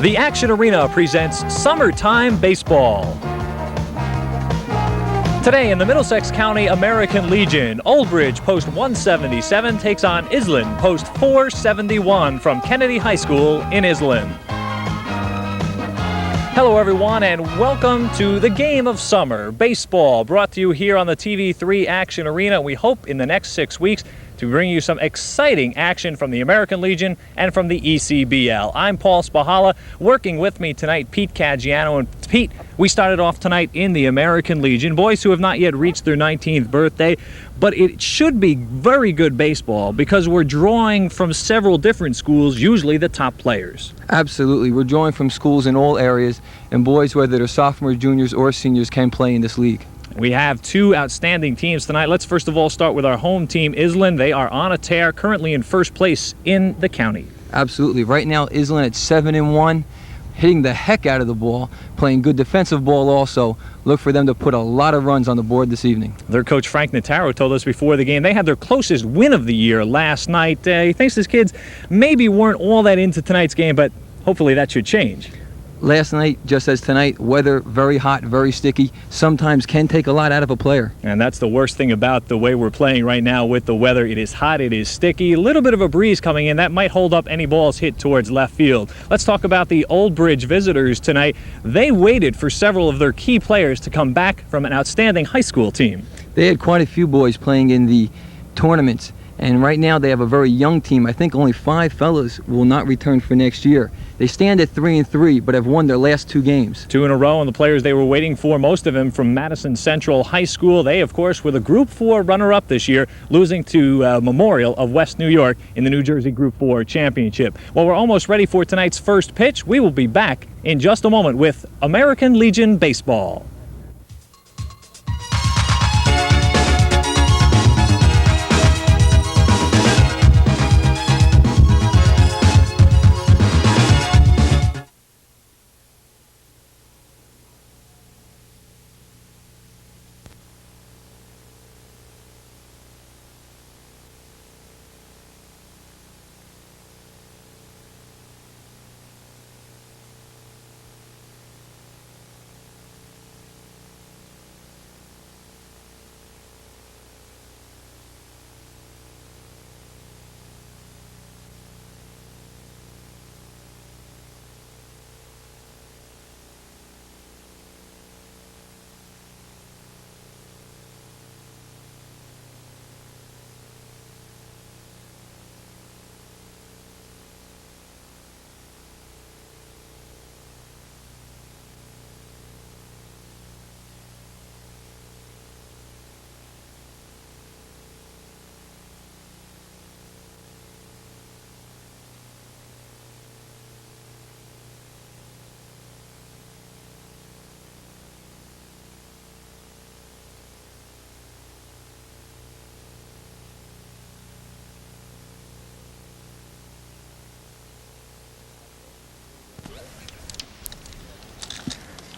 The Action Arena presents Summertime Baseball. Today in the Middlesex County American Legion, Old Bridge Post 177 takes on Iselin Post 471 from Kennedy High School in Iselin. Hello everyone and welcome to the game of summer, baseball, brought to you here on the TV3 Action Arena. We hope in the next 6 weeks to bring you some exciting action from the American Legion and from the ECBL. I'm Paul Spychala. Working with me tonight, Pete Caggiano. And Pete, we started off tonight in the American Legion. Boys who have not yet reached their 19th birthday, but it should be very good baseball because we're drawing from several different schools, usually the top players. Absolutely. We're drawing from schools in all areas, and boys, whether they're sophomores, juniors, or seniors, can play in this league. We have two outstanding teams tonight. Let's first of all start with our home team, Iselin. They are on a tear, currently in first place in the county. Absolutely. Right now, Iselin at 7-1, hitting the heck out of the ball, playing good defensive ball also. Look for them to put a lot of runs on the board this evening. Their coach, Frank Notaro, told us before the game they had their closest win of the year last night. He thinks his kids maybe weren't all that into tonight's game, but hopefully that should change. Last night, just as tonight, weather very hot, very sticky, sometimes can take a lot out of a player. And that's the worst thing about the way we're playing right now with the weather. It is hot, it is sticky, a little bit of a breeze coming in. That might hold up any balls hit towards left field. Let's talk about the Old Bridge visitors tonight. They waited for several of their key players to come back from an outstanding high school team. They had quite a few boys playing in the tournaments, and right now they have a very young team. I think only 5 fellas will not return for next year. They stand at 3-3, but have won their last 2 games. 2 in a row, and the players they were waiting for, most of them from Madison Central High School. They, of course, were the Group 4 runner-up this year, losing to Memorial of West New York in the New Jersey Group 4 Championship. Well, we're almost ready for tonight's first pitch. We will be back in just a moment with American Legion Baseball.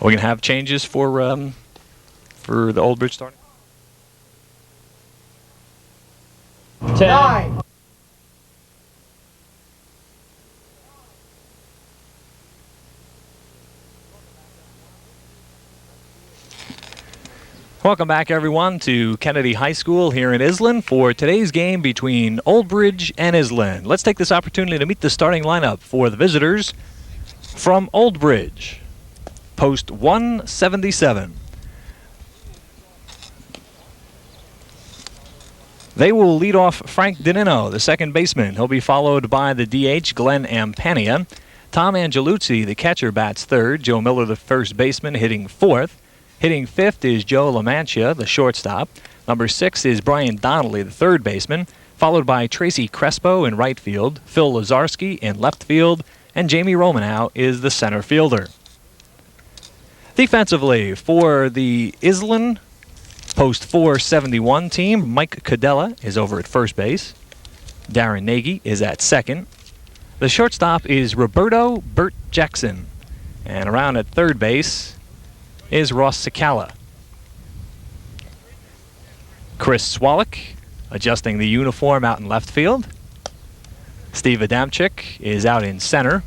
Are we going to have changes for the Old Bridge starting? 10. 9. Welcome back, everyone, to Kennedy High School here in Iselin for today's game between Old Bridge and Iselin. Let's take this opportunity to meet the starting lineup for the visitors from Old Bridge. Post 177. They will lead off Frank Dinino, the second baseman. He'll be followed by the DH, Glenn Ampania. Tom Angeluzzi, the catcher, bats third. Joe Miller, the first baseman, hitting fourth. Hitting fifth is Joe LaMantia, the shortstop. Number 6 is Brian Donnelly, the third baseman, followed by Tracy Crespo in right field, Phil Lazarski in left field, and Jamie Romanow is the center fielder. Defensively, for the Iselin Post 471 team, Mike Cadella is over at first base. Darren Nagy is at second. The shortstop is Roberto Bert Jackson. And around at third base is Ross Cicala. Chris Swalek adjusting the uniform out in left field. Steve Adamczyk is out in center.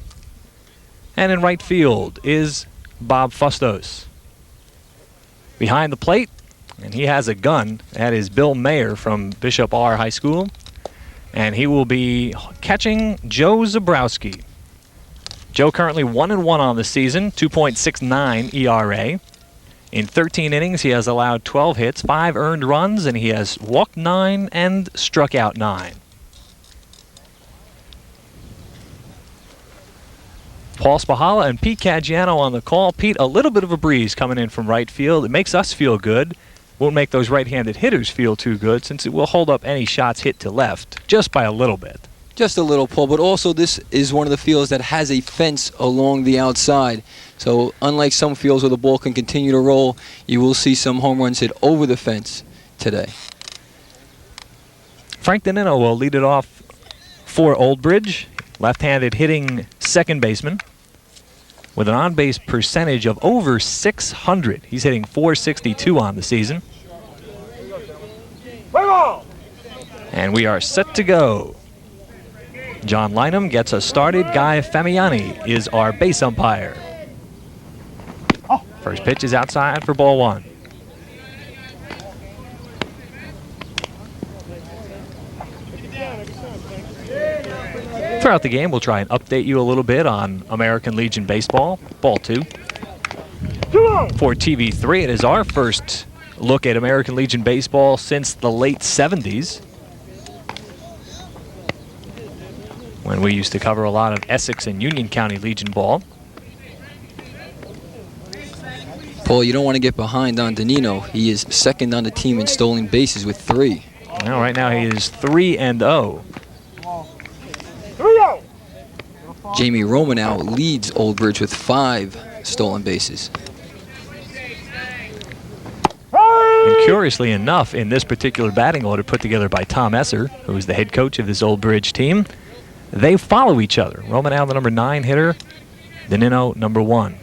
And in right field is Bob Fustos. Behind the plate, and he has a gun, that is Bill Mayer from Bishop R High School. And he will be catching Joe Zabrowski. Joe currently 1-1 on the season, 2.69 ERA. In 13 innings, he has allowed 12 hits, 5 earned runs, and he has walked 9 and struck out 9. Paul Spychala and Pete Caggiano on the call. Pete, a little bit of a breeze coming in from right field. It makes us feel good. Won't make those right-handed hitters feel too good since it will hold up any shots hit to left just by a little bit. Just a little, Paul, but also this is one of the fields that has a fence along the outside. So unlike some fields where the ball can continue to roll, you will see some home runs hit over the fence today. Frank Danino will lead it off for Old Bridge, left-handed hitting second baseman with an on-base percentage of over 600. He's hitting .462 on the season. And we are set to go. John Lynham gets us started. Guy Famiani is our base umpire. First pitch is outside for ball 1. Throughout the game, we'll try and update you a little bit on American Legion Baseball. Ball 2. For TV3, it is our first look at American Legion Baseball since the late 70s, when we used to cover a lot of Essex and Union County Legion ball. Paul, you don't want to get behind on Danino. He is second on the team in stolen bases with 3. Well, right now he is 3-0. Jamie Romanow leads Old Bridge with 5 stolen bases. And curiously enough, in this particular batting order put together by Tom Esser, who is the head coach of this Old Bridge team, they follow each other. Romanow, the number 9 hitter, Danino, number 1.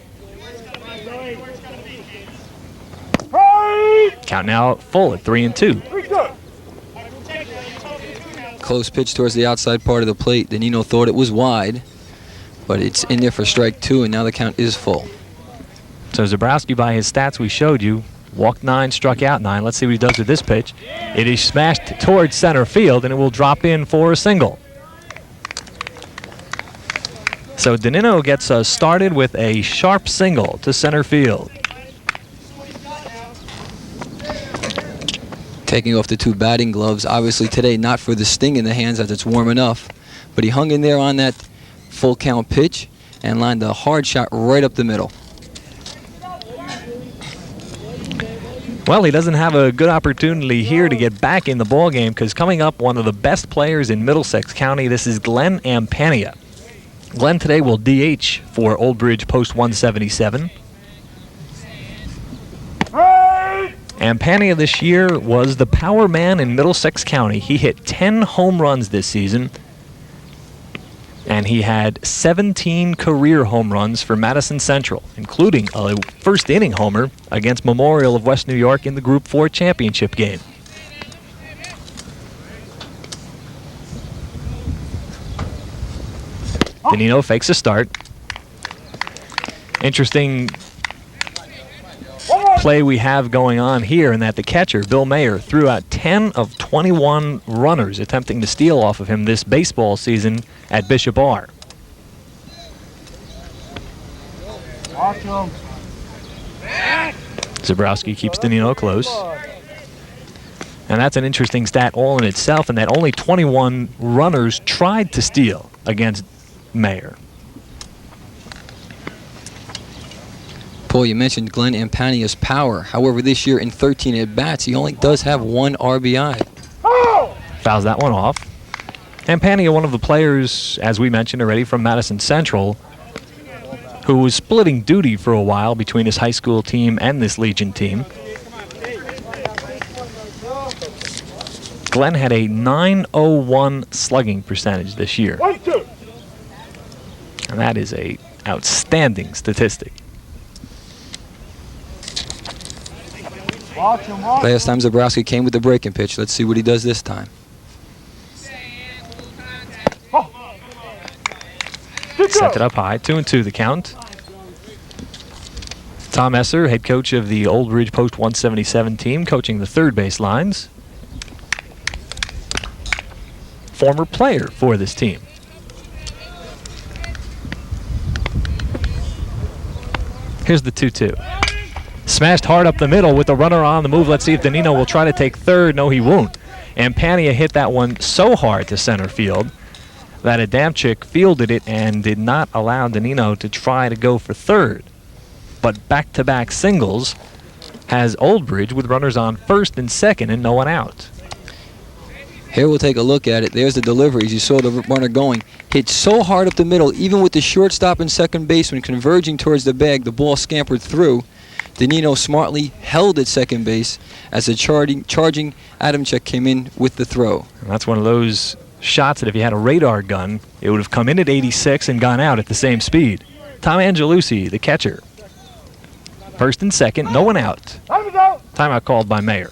Count now full at 3-2. Close pitch towards the outside part of the plate. Danino thought it was wide, but it's in there for strike 2, and now the count is full. So Zabrowski, by his stats we showed you, walked 9, struck out 9. Let's see what he does with this pitch. It is smashed towards center field, and it will drop in for a single. So Danino gets us started with a sharp single to center field. Taking off the 2 batting gloves, obviously today not for the sting in the hands as it's warm enough, but he hung in there on that full count pitch and lined a hard shot right up the middle. Well, he doesn't have a good opportunity here to get back in the ball game because coming up, one of the best players in Middlesex County, this is Glenn Ampania. Glenn today will DH for Old Bridge post 177. Ampania this year was the power man in Middlesex County. He hit 10 home runs this season, and he had 17 career home runs for Madison Central, including a first-inning homer against Memorial of West New York in the Group 4 championship game. Danino fakes a start. Interesting play we have going on here in that the catcher, Bill Mayer, threw out 10 of 21 runners attempting to steal off of him this baseball season at Bishop R. Zabrowski keeps Danino close. And that's an interesting stat all in itself, in that only 21 runners tried to steal against Mayer. Paul, you mentioned Glenn Ampania's power. However, this year in 13 at-bats, he only does have 1 RBI. Fouls that one off. Ampania, one of the players, as we mentioned already, from Madison Central, who was splitting duty for a while between his high school team and this Legion team. Glenn had a .901 slugging percentage this year. And that is a outstanding statistic. Last time Zabrowski came with the breaking pitch. Let's see what he does this time. Sent it up high. 2-2 the count. Tom Esser, head coach of the Old Bridge Post 177 team, coaching the third base lines. Former player for this team. Here's the 2-2. Smashed hard up the middle with the runner on the move. Let's see if Danino will try to take third. No, he won't. And Pania hit that one so hard to center field that Adamczyk fielded it and did not allow Danino to try to go for third. But back-to-back singles has Old Bridge with runners on first and second and no one out. Here we'll take a look at it. There's the deliveries. You saw the runner going. Hit so hard up the middle, even with the shortstop and second baseman converging towards the bag, the ball scampered through. Danino smartly held at second base as the charging Adamczyk came in with the throw. And that's one of those shots that if you had a radar gun, it would have come in at 86 and gone out at the same speed. Tom Angelucci, the catcher. First and second, no one out. Timeout called by Mayer.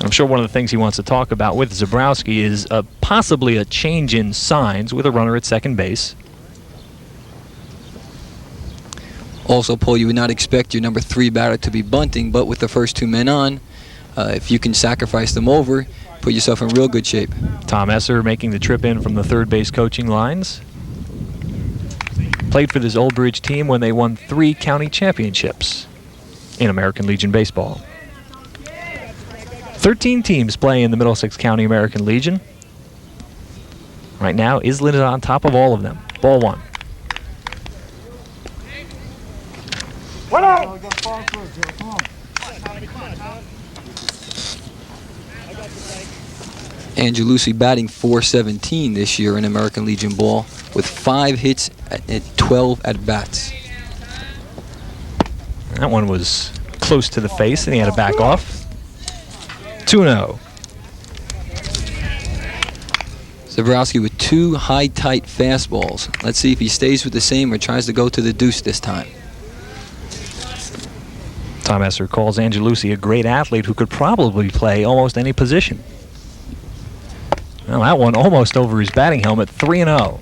I'm sure one of the things he wants to talk about with Zabrowski is possibly a change in signs with a runner at second base. Also, Paul, you would not expect your number 3 batter to be bunting, but with the first 2 men on, if you can sacrifice them over, put yourself in real good shape. Tom Esser making the trip in from the third base coaching lines. Played for this Old Bridge team when they won 3 county championships in American Legion baseball. 13 teams play in the Middlesex County American Legion. Right now, Iselin is on top of all of them. Ball 1. Angelucci batting .417 this year in American Legion ball with 5 hits at 12 at-bats. That one was close to the face, and he had to back off. 2-0. Zabrowski with 2 high, tight fastballs. Let's see if he stays with the same or tries to go to the deuce this time. Tom Esser calls Angelucci a great athlete who could probably play almost any position. Well, that one almost over his batting helmet. 3-0.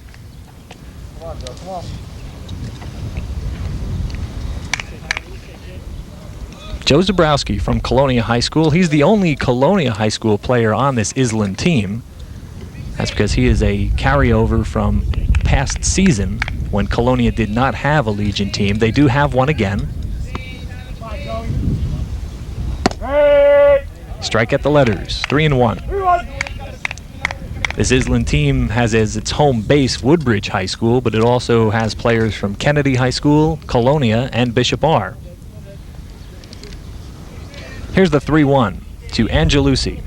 Joe Zabrowski from Colonia High School. He's the only Colonia High School player on this Iselin team. That's because he is a carryover from past season when Colonia did not have a Legion team. They do have one again. Strike at the letters. 3-1. This Iselin team has as its home base Woodbridge High School, but it also has players from Kennedy High School, Colonia, and Bishop R. Here's the 3-1 to Angelucci.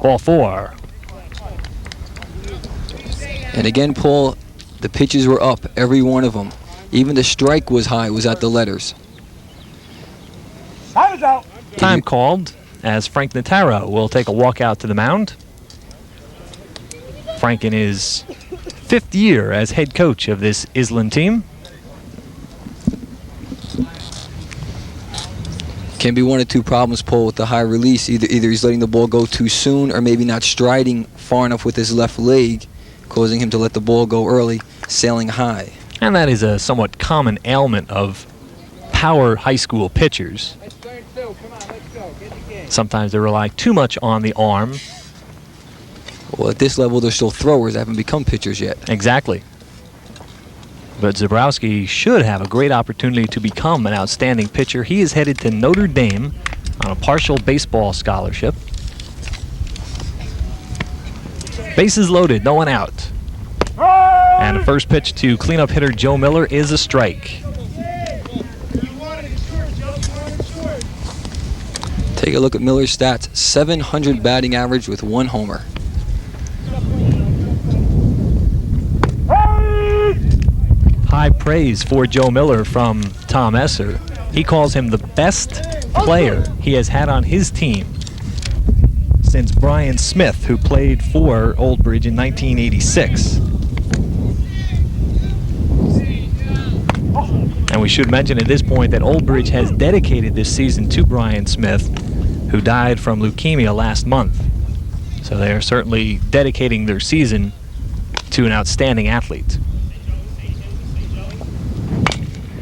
Ball 4. And again, Paul, the pitches were up, every one of them. Even the strike was high, was at the letters. Time called as Frank Notaro will take a walk out to the mound. Frank in his 5th year as head coach of this Iselin team. Can be one of 2 problems, Paul, with the high release. Either he's letting the ball go too soon or maybe not striding far enough with his left leg, causing him to let the ball go early, sailing high. And that is a somewhat common ailment of power high school pitchers. Sometimes they rely too much on the arm. Well, at this level, they're still throwers. They haven't become pitchers yet. Exactly. But Zabrowski should have a great opportunity to become an outstanding pitcher. He is headed to Notre Dame on a partial baseball scholarship. Bases loaded, no one out. And the first pitch to cleanup hitter Joe Miller is a strike. Take a look at Miller's stats. 700 batting average with 1 homer. High praise for Joe Miller from Tom Esser. He calls him the best player he has had on his team since Brian Smith, who played for Old Bridge in 1986. And we should mention at this point that Old Bridge has dedicated this season to Brian Smith, who died from leukemia last month. So they are certainly dedicating their season to an outstanding athlete.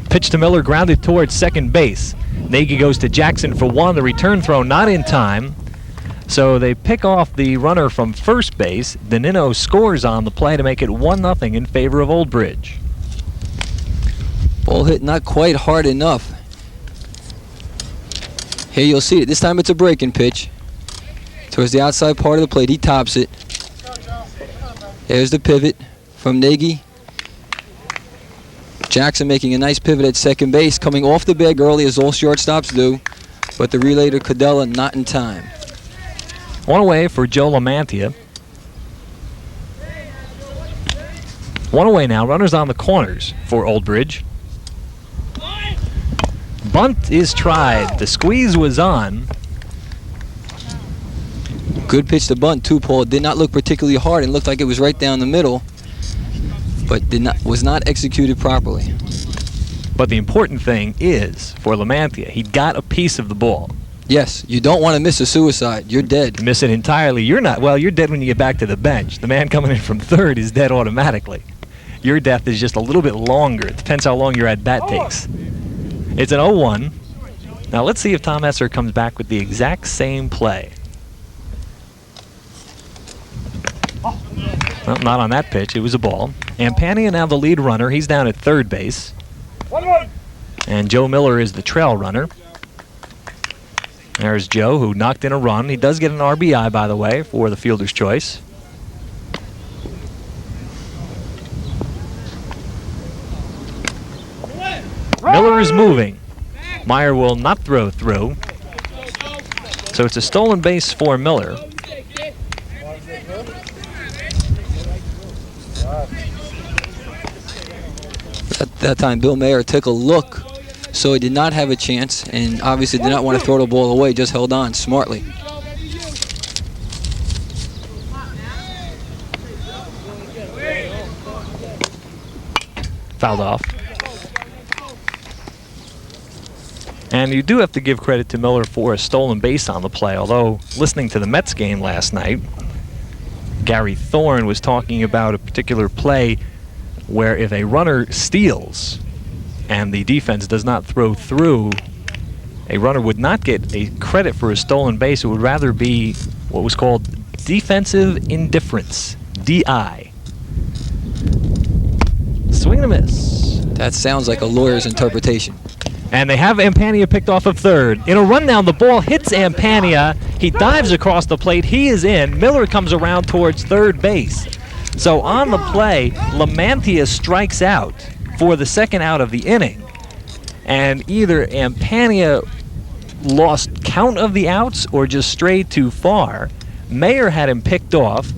Pitch to Miller, grounded towards second base. Nagy goes to Jackson for one. The return throw not in time. So they pick off the runner from first base. Danino scores on the play to make it 1-0 in favor of Old Bridge. Ball hit not quite hard enough. Here you'll see it. This time it's a breaking pitch. Towards the outside part of the plate. He tops it. There's the pivot from Nagy. Jackson making a nice pivot at second base, coming off the bag early as all shortstops do, but the relay to Cadella not in time. One away for Joe Lamantia. One away now. Runners on the corners for Old Bridge. Bunt is tried. The squeeze was on. Good pitch to bunt too, Paul. Did not look particularly hard and looked like it was right down the middle, but was not executed properly. But the important thing is, for Lamantia, he got a piece of the ball. Yes, you don't want to miss a suicide. You're dead. Miss it entirely. You're not. Well, you're dead when you get back to the bench. The man coming in from third is dead automatically. Your death is just a little bit longer. It depends how long your at-bat takes. It's an 0-1. Now let's see if Tom Esser comes back with the exact same play. Well, not on that pitch. It was a ball. Ampania now the lead runner. He's down at third base. And Joe Miller is the trail runner. There's Joe, who knocked in a run. He does get an RBI, by the way, for the fielder's choice. Miller is moving. Meyer will not throw through. So it's a stolen base for Miller. At that time, Bill Mayer took a look, so he did not have a chance, and obviously did not want to throw the ball away, just held on smartly. Fouled off. And you do have to give credit to Miller for a stolen base on the play, although listening to the Mets game last night, Gary Thorne was talking about a particular play where if a runner steals and the defense does not throw through, a runner would not get a credit for a stolen base. It would rather be what was called defensive indifference, DI. Swing and a miss. That sounds like a lawyer's interpretation. And they have Ampania picked off of third. In a rundown, the ball hits Ampania. He dives across the plate. He is in. Miller comes around towards third base. So on the play, Lamantia strikes out for the second out of the inning. And either Ampania lost count of the outs or just strayed too far. Mayer had him picked off,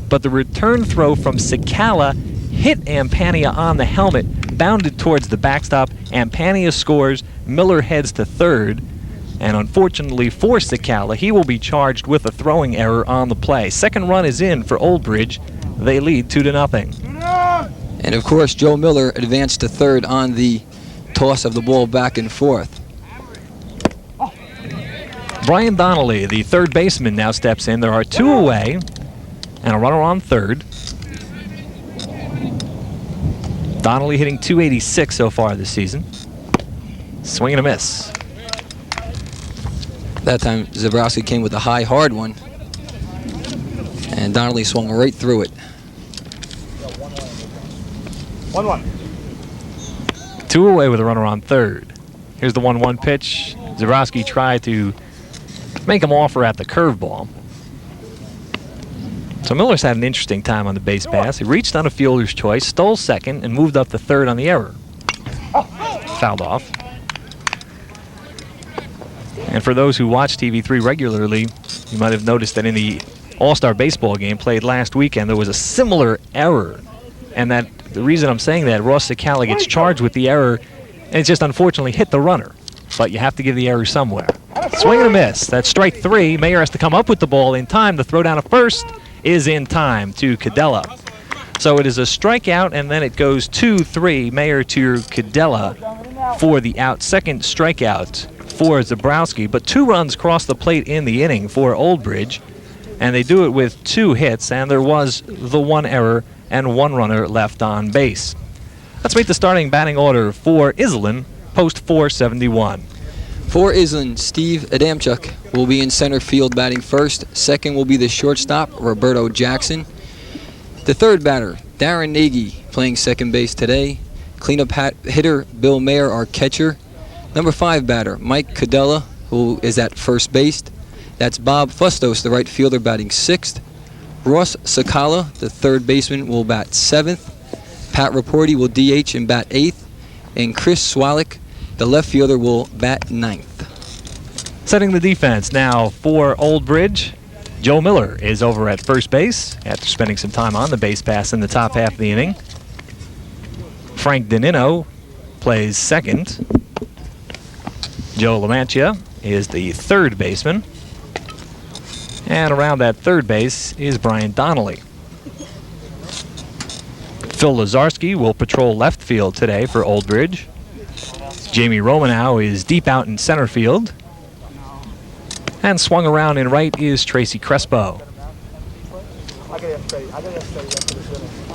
but the return throw from Spychala hit Ampania on the helmet, bounded towards the backstop. Ampania scores. Miller heads to third. And unfortunately for Spychala, he will be charged with a throwing error on the play. Second run is in for Old Bridge. They lead 2-0. And of course, Joe Miller advanced to third on the toss of the ball back and forth. Brian Donnelly, the third baseman, now steps in. There are two away and a runner on third. Donnelly hitting .286 so far this season. Swing and a miss. That time, Zabrowski came with a high, hard one. And Donnelly swung right through it. 1-1. Two away with a runner on third. Here's the 1-1 pitch. Zabrowski tried to make him offer at the curveball. So Miller's had an interesting time on the base pass. He reached on a fielder's choice, stole second, and moved up to third on the error. Fouled off. And for those who watch TV3 regularly, you might have noticed that in the All-Star baseball game played last weekend, there was a similar error. And that the reason I'm saying that, Ross Spychala gets charged with the error, and it just unfortunately hit the runner. But you have to give the error somewhere. Swing and a miss. That's strike three. Mayer has to come up with the ball in time. The throw down at first is in time to Cadella. So it is a strikeout, and then it goes 2-3. Mayer to Cadella for the out. Second strikeout for Zabrowski. But 2 runs cross the plate in the inning for Old Bridge. And they do it with 2 hits, and there was the 1 error and 1 runner left on base. Let's meet the starting batting order for Iselin, post 471. For Iselin, Steve Adamchuk will be in center field batting first. Second will be the shortstop, Roberto Jackson. The third batter, Darren Nagy, playing second base today. Cleanup hitter, Bill Mayer, our catcher. Number 5 batter, Mike Cadella, who is at first base. That's Bob Fustos, the right fielder, batting 6th. Ross Sakala, the third baseman, will bat 7th. Pat Raporti will DH and bat 8th. And Chris Swalick, the left fielder, will bat 9th. Setting the defense now for Old Bridge. Joe Miller is over at first base after spending some time on the base pass in the top half of the inning. Frank Danino plays second. Joe LaMantia is the third baseman. And around that third base is Brian Donnelly. Phil Lazarski will patrol left field today for Old Bridge. Jamie Romanow is deep out in center field. And swung around in right is Tracy Crespo.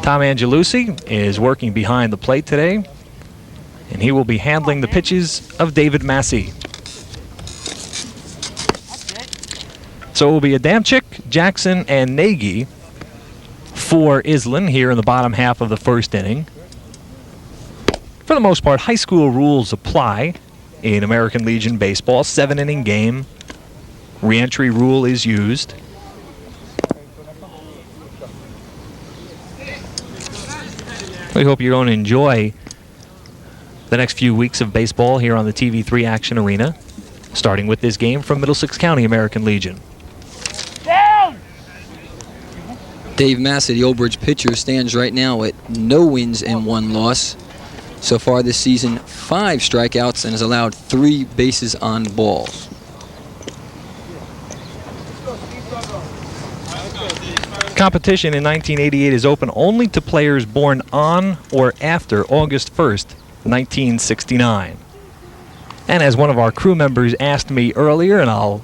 Tom Angelucci is working behind the plate today, and he will be handling the pitches of David Massey. So it will be Adamczyk, Jackson, and Nagy for Iselin here in the bottom half of the first inning. For the most part, high school rules apply in American Legion baseball. 7-inning game. Re-entry rule is used. We hope you're going to enjoy the next few weeks of baseball here on the TV3 Action Arena, starting with this game from Middlesex County American Legion. Dave Massey, the Old Bridge pitcher, stands right now at no wins and 1 loss. So far this season, 5 strikeouts and has allowed 3 bases on balls. Competition in 1988 is open only to players born on or after August 1st, 1969. And as one of our crew members asked me earlier, and I'll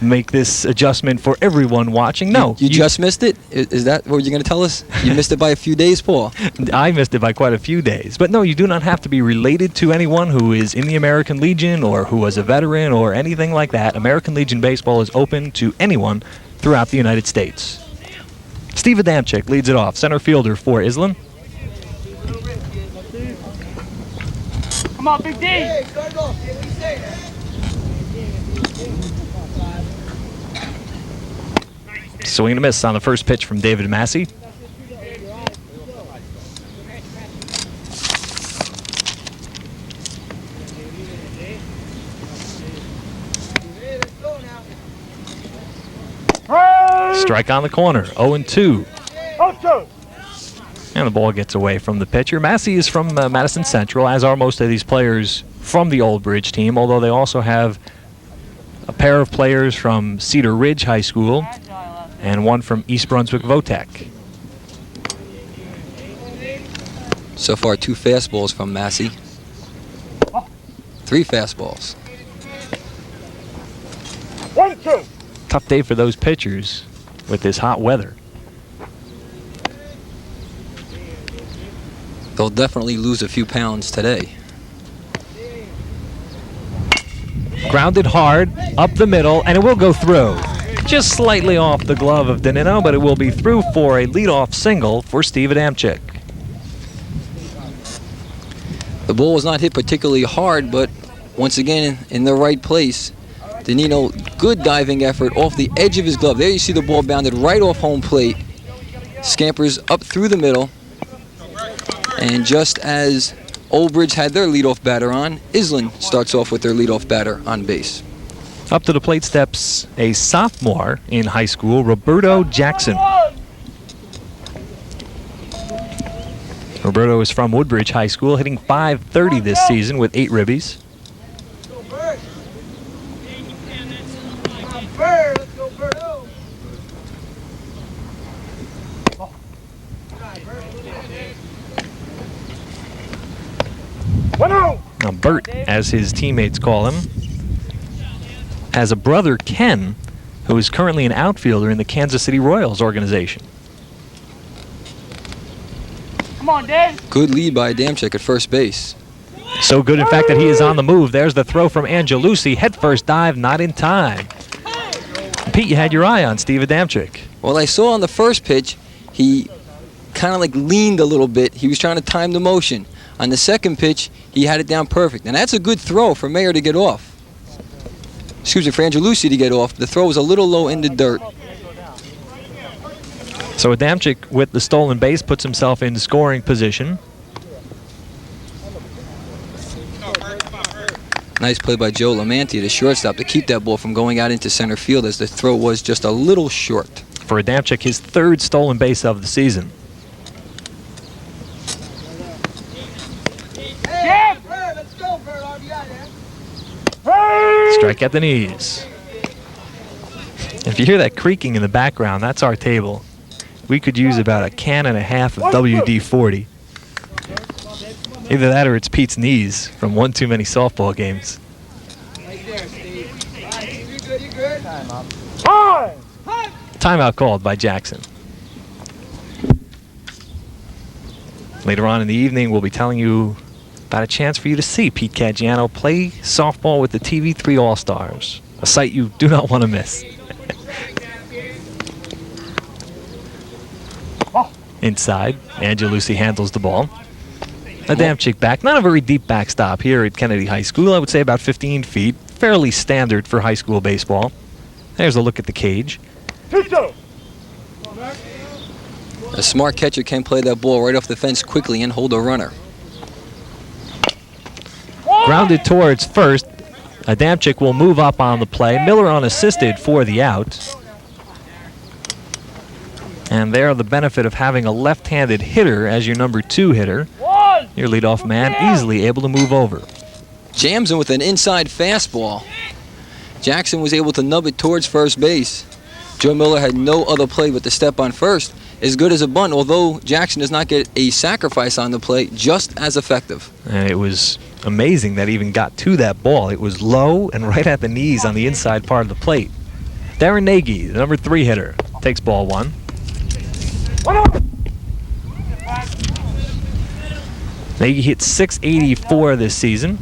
make this adjustment for everyone watching. No. You just missed it? Is that what you're going to tell us? You missed it by a few days, Paul. I missed it by quite a few days. But no, you do not have to be related to anyone who is in the American Legion or who was a veteran or anything like that. American Legion Baseball is open to anyone throughout the United States. Steve Adamczyk leads it off, center fielder for Iselin. Come on, Big D! Swing and a miss on the first pitch from David Massey. Strike on the corner, 0-2. And the ball gets away from the pitcher. Massey is from Madison Central, as are most of these players from the Old Bridge team, although they also have a pair of players from Cedar Ridge High School and one from East Brunswick Votech. So far, 2 fastballs from Massey. 3 fastballs. 1-2. Tough day for those pitchers with this hot weather. They'll definitely lose a few pounds today. Grounded hard, up the middle, and it will go through. Just slightly off the glove of Danino, but it will be through for a leadoff single for Steve Adamczyk. The ball was not hit particularly hard, but once again, in the right place. Danino, good diving effort off the edge of his glove. There you see the ball bounded right off home plate. Scampers up through the middle. And just as Old Bridge had their leadoff batter on, Iselin starts off with their leadoff batter on base. Up to the plate steps a sophomore in high school, Roberto Jackson. Roberto is from Woodbridge High School, hitting .530 this season with 8 ribbies. Now Bert, as his teammates call him, has a brother, Ken, who is currently an outfielder in the Kansas City Royals organization. Come on, Dad. Good lead by Adamczyk at first base. So good, in fact, that he is on the move. There's the throw from Angelucci. Head first dive, not in time. Pete, you had your eye on Steve Adamczyk. Well, I saw on the first pitch, he kind of like leaned a little bit. He was trying to time the motion. On the second pitch, he had it down perfect. And that's a good throw for Mayer to get off. Excuse me, for Angelucci to get off. The throw was a little low in the dirt. So Adamczyk, with the stolen base, puts himself in scoring position. Nice play by Joe Lamantia, the shortstop, to keep that ball from going out into center field, as the throw was just a little short. For Adamczyk, his third stolen base of the season. Strike at the knees. If you hear that creaking in the background, that's our table. We could use about a can and a half of WD-40. Either that or it's Pete's knees from one too many softball games. Timeout called by Jackson. Later on in the evening, we'll be telling you about a chance for you to see Pete Caggiano play softball with the TV3 All-Stars, a sight you do not want to miss. Inside, Angelucci handles the ball. Adamczyk back. Not a very deep backstop here at Kennedy High School. I would say about 15 feet. Fairly standard for high school baseball. There's a look at the cage. A smart catcher can play that ball right off the fence quickly and hold a runner. Grounded towards first. Adamczyk will move up on the play. Miller unassisted for the out. And there, the benefit of having a left-handed hitter as your number 2 hitter. Your leadoff man easily able to move over. Jams him with an inside fastball. Jackson was able to nub it towards first base. Joe Miller had no other play but to step on first. As good as a bunt, although Jackson does not get a sacrifice on the play, just as effective. And it was amazing that he even got to that ball. It was low and right at the knees on the inside part of the plate. Darren Nagy, the number 3 hitter, takes ball 1. Nagy hit .684 this season,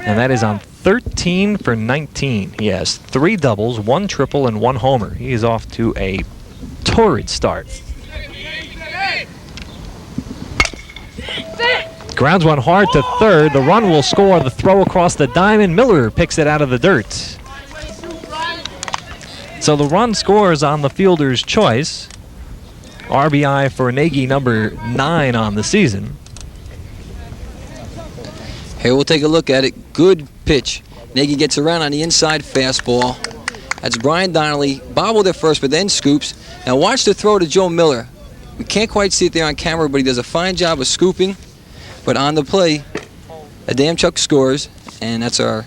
and that is on 13 for 19. He has 3 doubles, 1 triple, and 1 homer. He is off to a torrid start. Grounds one hard to third. The run will score. The throw across the diamond. Miller picks it out of the dirt. So the run scores on the fielder's choice. RBI for Nagy, number 9 on the season. Here we'll take a look at it. Good pitch. Nagy gets around on the inside fastball. That's Brian Donnelly. Bobbled at first, but then scoops. Now watch the throw to Joe Miller. We can't quite see it there on camera, but he does a fine job of scooping. But on the play, Adamczyk scores, and that's our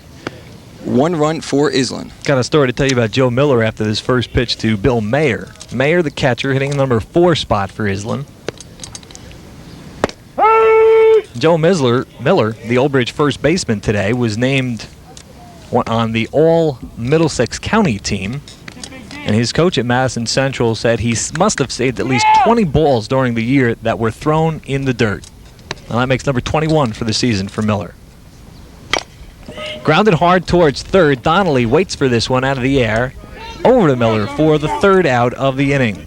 1 run for Iselin. Got a story to tell you about Joe Miller after this first pitch to Bill Mayer. Mayer, the catcher, hitting the number 4 spot for Iselin. Joe Miller, the Old Bridge first baseman today, was named on the All-Middlessex County team. And his coach at Madison Central said he must have saved at least 20 balls during the year that were thrown in the dirt. Well, that makes number 21 for the season for Miller. Grounded hard towards third. Donnelly waits for this one out of the air. Over to Miller for the 3rd out of the inning.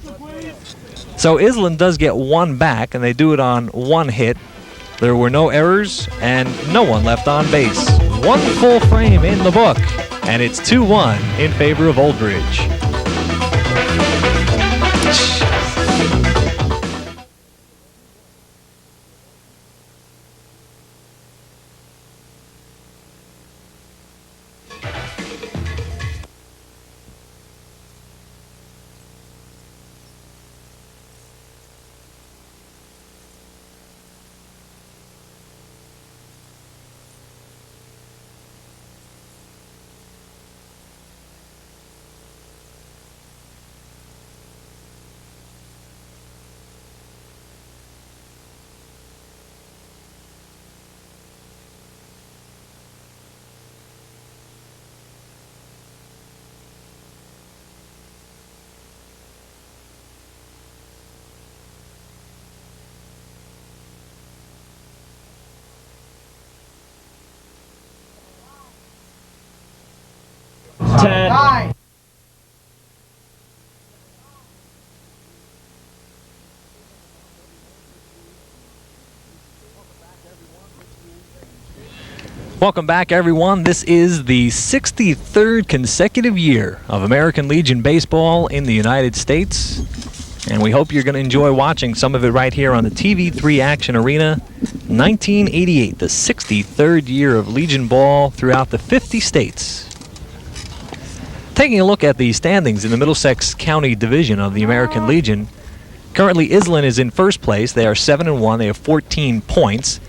So Iselin does get 1 back, and they do it on 1 hit. There were no errors and no one left on base. 1 full frame in the book, and it's 2-1 in favor of Old Bridge. Welcome back, everyone. This is the 63rd consecutive year of American Legion baseball in the United States. And we hope you're going to enjoy watching some of it right here on the TV3 Action Arena. 1988, the 63rd year of Legion ball throughout the 50 states. Taking a look at the standings in the Middlesex County Division of the American Legion, currently Iselin is in first place. They are 7-1. They have 14 points.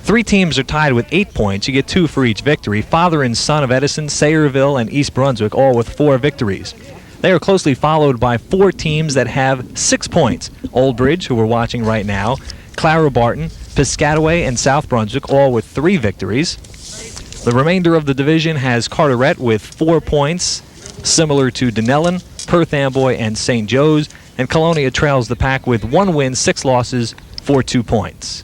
3 teams are tied with 8 points. You get 2 for each victory. Father and Son of Edison, Sayreville, and East Brunswick, all with 4 victories. They are closely followed by 4 teams that have 6 points. Old Bridge, who we're watching right now, Clara Barton, Piscataway, and South Brunswick, all with 3 victories. The remainder of the division has Carteret with 4 points, similar to Dunellen, Perth Amboy, and St. Joe's, and Colonia trails the pack with 1 win, 6 losses for 2 points.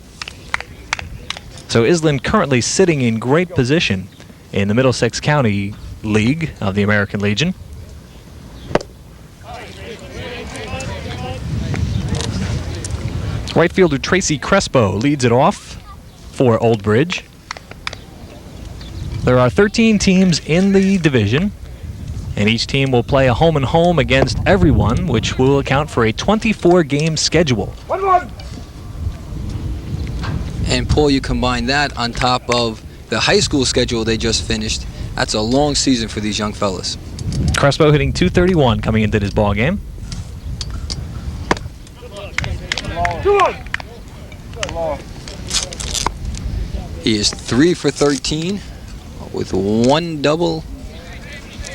So Iselin currently sitting in great position in the Middlesex County League of the American Legion. Right fielder Tracy Crespo leads it off for Old Bridge. There are 13 teams in the division, and each team will play a home-and-home against everyone, which will account for a 24-game schedule. 1-1. And Paul, you combine that on top of the high school schedule they just finished. That's a long season for these young fellas. Crespo hitting .231 coming into this ball game. 2-1. He is 3 for 13 with 1 double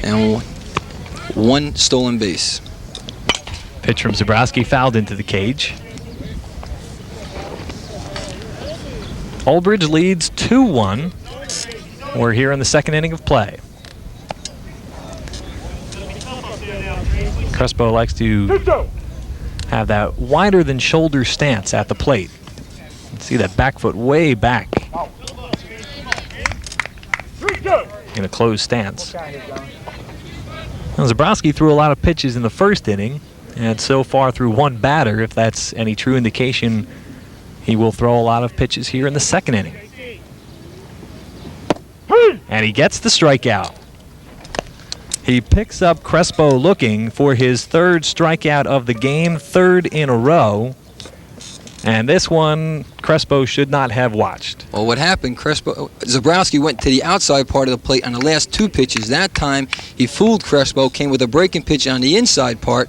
and 1 stolen base. Pitch from Zabrowski fouled into the cage. Old Bridge leads 2-1. We're here in the second inning of play. Crespo likes to have that wider than shoulder stance at the plate. See that back foot way back in a closed stance. Now, Zabrowski threw a lot of pitches in the first inning, and so far through 1 batter. If that's any true indication, he will throw a lot of pitches here in the second inning. And he gets the strikeout. He picks up Crespo looking for his 3rd strikeout of the game, 3rd in a row. And this one, Crespo should not have watched. Well, what happened, Zabrowski went to the outside part of the plate on the last 2 pitches. That time, he fooled Crespo, came with a breaking pitch on the inside part,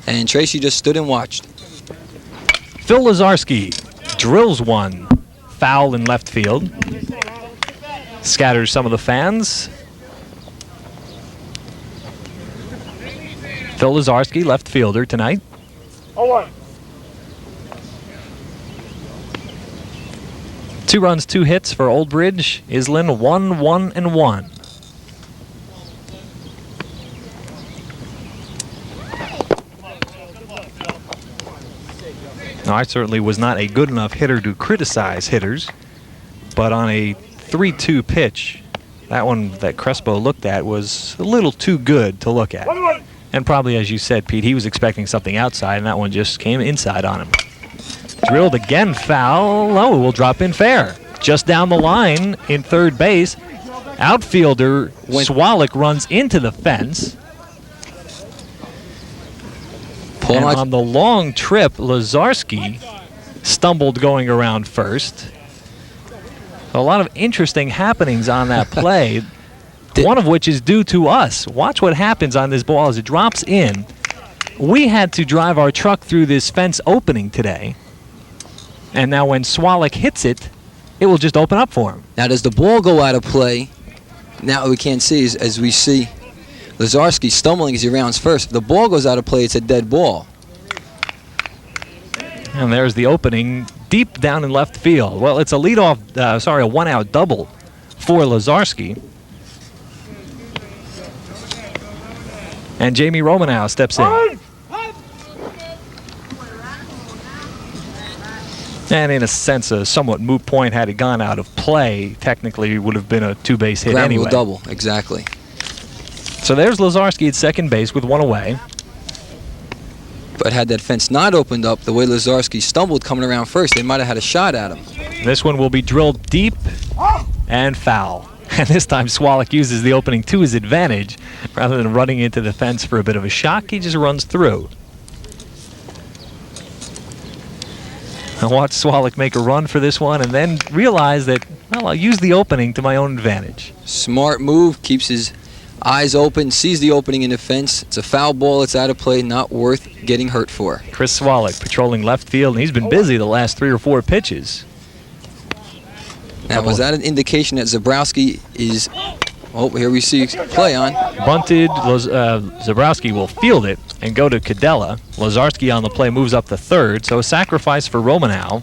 and Tracy just stood and watched. Phil Lazarski drills one foul in left field. Scatters some of the fans. Phil Lazarski, left fielder tonight. 0-1. 2 runs, 2 hits for Old Bridge. Iselin 1-1-1. Now, I certainly was not a good enough hitter to criticize hitters, but on a 3-2 pitch, that one that Crespo looked at was a little too good to look at. 1-1. And probably, as you said, Pete, he was expecting something outside, and that one just came inside on him. Drilled again, foul. Oh, it will drop in fair. Just down the line in third base, outfielder Swalik runs into the fence. And on the long trip, Lazarski stumbled going around first. A lot of interesting happenings on that play, one of which is due to us. Watch what happens on this ball as it drops in. We had to drive our truck through this fence opening today. And now when Swalik hits it, it will just open up for him. Now, does the ball go out of play? Now we can't see as we see Lazarski stumbling as he rounds first. If the ball goes out of play, it's a dead ball. And there's the opening deep down in left field. Well, it's a a one-out double for Lazarski. And Jamie Romanow steps in. And in a sense, a somewhat moot point. Had it gone out of play, technically it would have been a 2-base hit Ground anyway. rule double, exactly. So there's Lazarski at second base with 1 away. But had that fence not opened up, the way Lazarski stumbled coming around first, they might have had a shot at him. This one will be drilled deep and foul. And this time Swalek uses the opening to his advantage. Rather than running into the fence for a bit of a shock, he just runs through. I watched Swalek make a run for this one and then realize that, well, I'll use the opening to my own advantage. Smart move, keeps his eyes open, sees the opening in the fence. It's a foul ball, it's out of play, not worth getting hurt for. Chris Swalek patrolling left field, and he's been busy the last 3 or 4 pitches. Now, was that an indication that Zabrowski is... Oh, here we see play on. Bunted, Zabrowski will field it and go to Cadella. Lazarski on the play moves up to third, so a sacrifice for Romanow.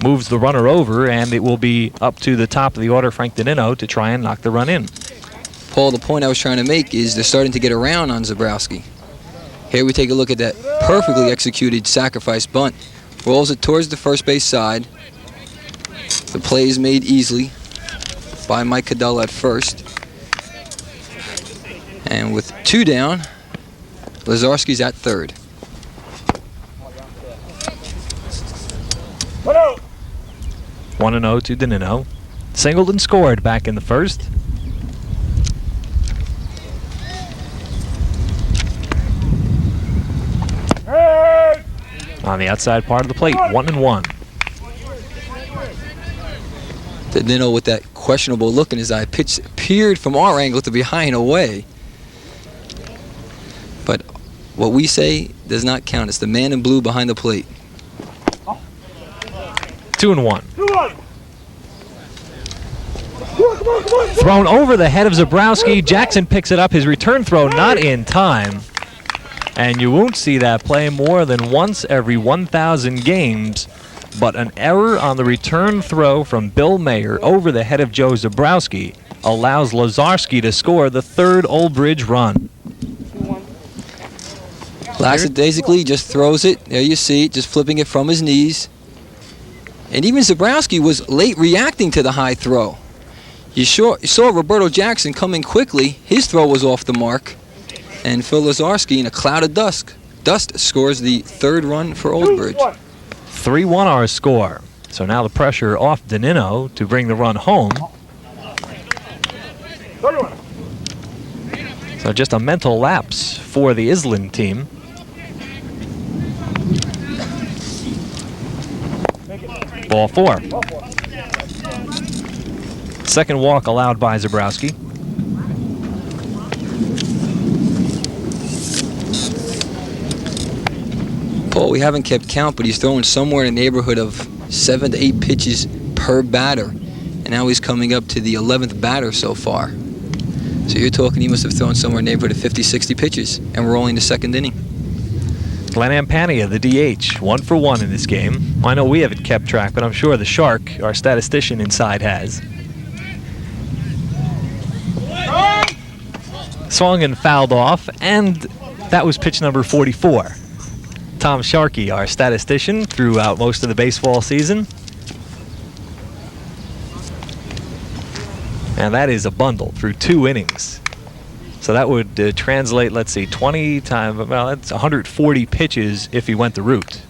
Moves the runner over, and it will be up to the top of the order, Frank Danino, to try and knock the run in. Paul, the point I was trying to make is they're starting to get around on Zabrowski. Here we take a look at that perfectly executed sacrifice bunt. Rolls it towards the first base side. The play is made easily by Mike Cadella at first. And with 2 down, Lazarski's at third. 1-0 to Danino. Singled and scored back in the first. On the outside part of the plate, 1-1. Danino with that questionable look in his eye. Pitch appeared from our angle to be high and away. But what we say does not count. It's the man in blue behind the plate. 2-1. Thrown over the head of Zabrowski. Jackson picks it up. His return throw not in time. And you won't see that play more than once every 1,000 games. But an error on the return throw from Bill Mayer over the head of Joe Zabrowski allows Lazarski to score the 3rd Old Bridge run. Lackadaisically just throws it. There you see it, just flipping it from his knees. And even Zabrowski was late reacting to the high throw. You saw Roberto Jackson coming quickly. His throw was off the mark. And Phil Lazarski, in a cloud of dust scores the 3rd run for Old Bridge. 3-1 our score. So now the pressure off Danino to bring the run home. So just a mental lapse for the Iselin team. Ball 4. Second walk allowed by Zabrowski. Paul, we haven't kept count, but he's throwing somewhere in the neighborhood of 7 to 8 pitches per batter. And now he's coming up to the 11th batter so far. So you're talking he must have thrown somewhere in the neighborhood of 50, 60 pitches. And we're only in the 2nd inning. Glenn Ampania, the DH, 1 for 1 in this game. I know we haven't kept track, but I'm sure the Shark, our statistician inside, has. Swung and fouled off, and that was pitch number 44. Tom Sharkey, our statistician, throughout most of the baseball season. And that is a bundle through 2 innings. So that would translate, let's see, 20 times, well, that's 140 pitches if he went the route.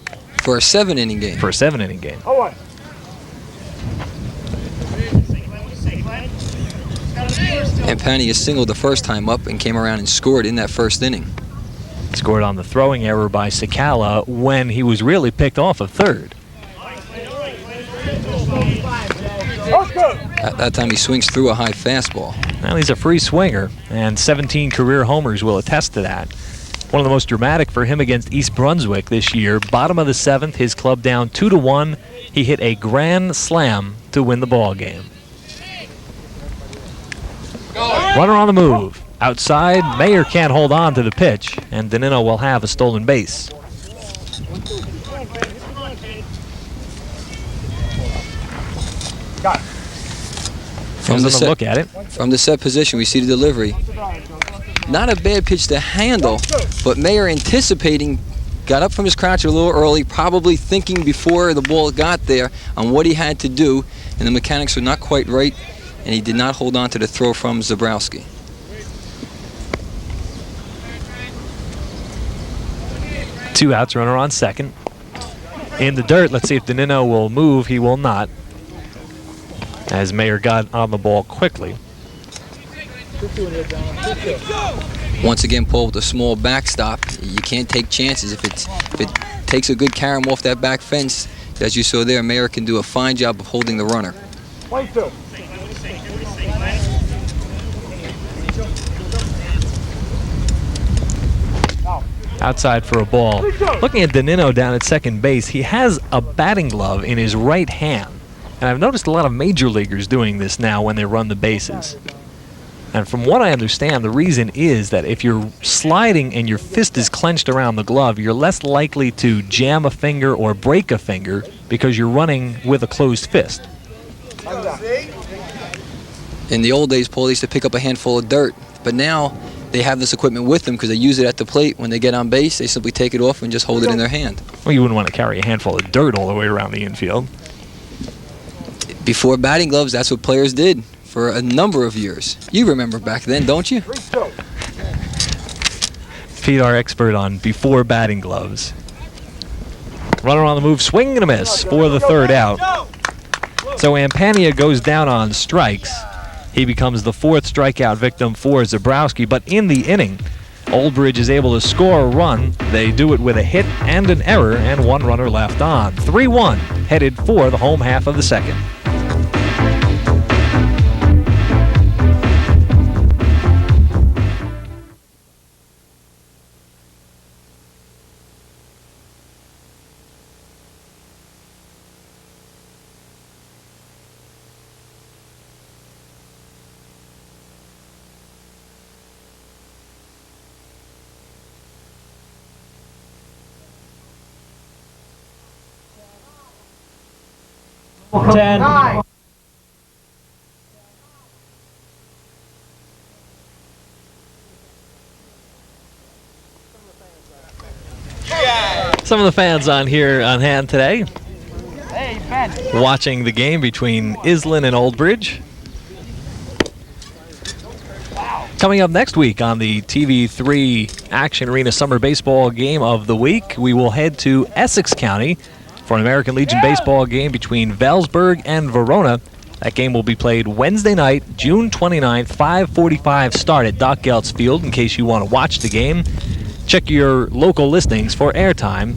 For a 7-inning game. For a 7-inning game. And Ampania singled the first time up and came around and scored in that 1st inning. Scored on the throwing error by Spychala when he was really picked off of third. At that time, he swings through a high fastball. Well, he's a free swinger, and 17 career homers will attest to that. One of the most dramatic for him against East Brunswick this year. Bottom of the 7th, his club down 2-1. He hit a grand slam to win the ball game. Runner on the move. Outside, Mayer can't hold on to the pitch, and Danino will have a stolen base. Look at it. From the set position, we see the delivery. Not a bad pitch to handle, but Mayer anticipating, got up from his crouch a little early, probably thinking before the ball got there on what he had to do, and the mechanics were not quite right, and he did not hold on to the throw from Zabrowski. Two outs, runner on second. In the dirt, let's see if Danino will move. He will not. as Mayer got on the ball quickly. Once again, Paul, with a small backstop, you can't take chances. If it takes a good carom off that back fence, as you saw there, Mayer can do a fine job of holding the runner. 22. Outside for a ball. Looking at Danino down at second base, he has a batting glove in his right hand. And I've noticed a lot of major leaguers doing this now when they run the bases. And from what I understand, the reason is that if you're sliding and your fist is clenched around the glove, you're less likely to jam a finger or break a finger because you're running with a closed fist. In the old days, Paul used to pick up a handful of dirt, but now they have this equipment with them because they use it at the plate. When they get on base, they simply take it off and just hold it in their hand. Well, you wouldn't want to carry a handful of dirt all the way around the infield. Before batting gloves, that's what players did for a number of years. You remember back then, don't you? Pete, our expert on before batting gloves. Runner on the move, swing and a miss for the third out. So Ampania goes down on strikes. He becomes the fourth strikeout victim for Zabrowski, but in the inning, Oldbridge is able to score a run. They do it with a hit and an error, and one runner left on. 3-1, headed for the home half of the second. Some of the fans on hand today, watching the game between Iselin and Oldbridge. Coming up next week on the TV3 Action Arena Summer Baseball Game of the Week, we will head to Essex County for an American Legion baseball game between Valsburg and Verona. That game will be played Wednesday night, June 29th, 5:45 start at Doc Geltz Field in case you want to watch the game. Check your local listings for airtime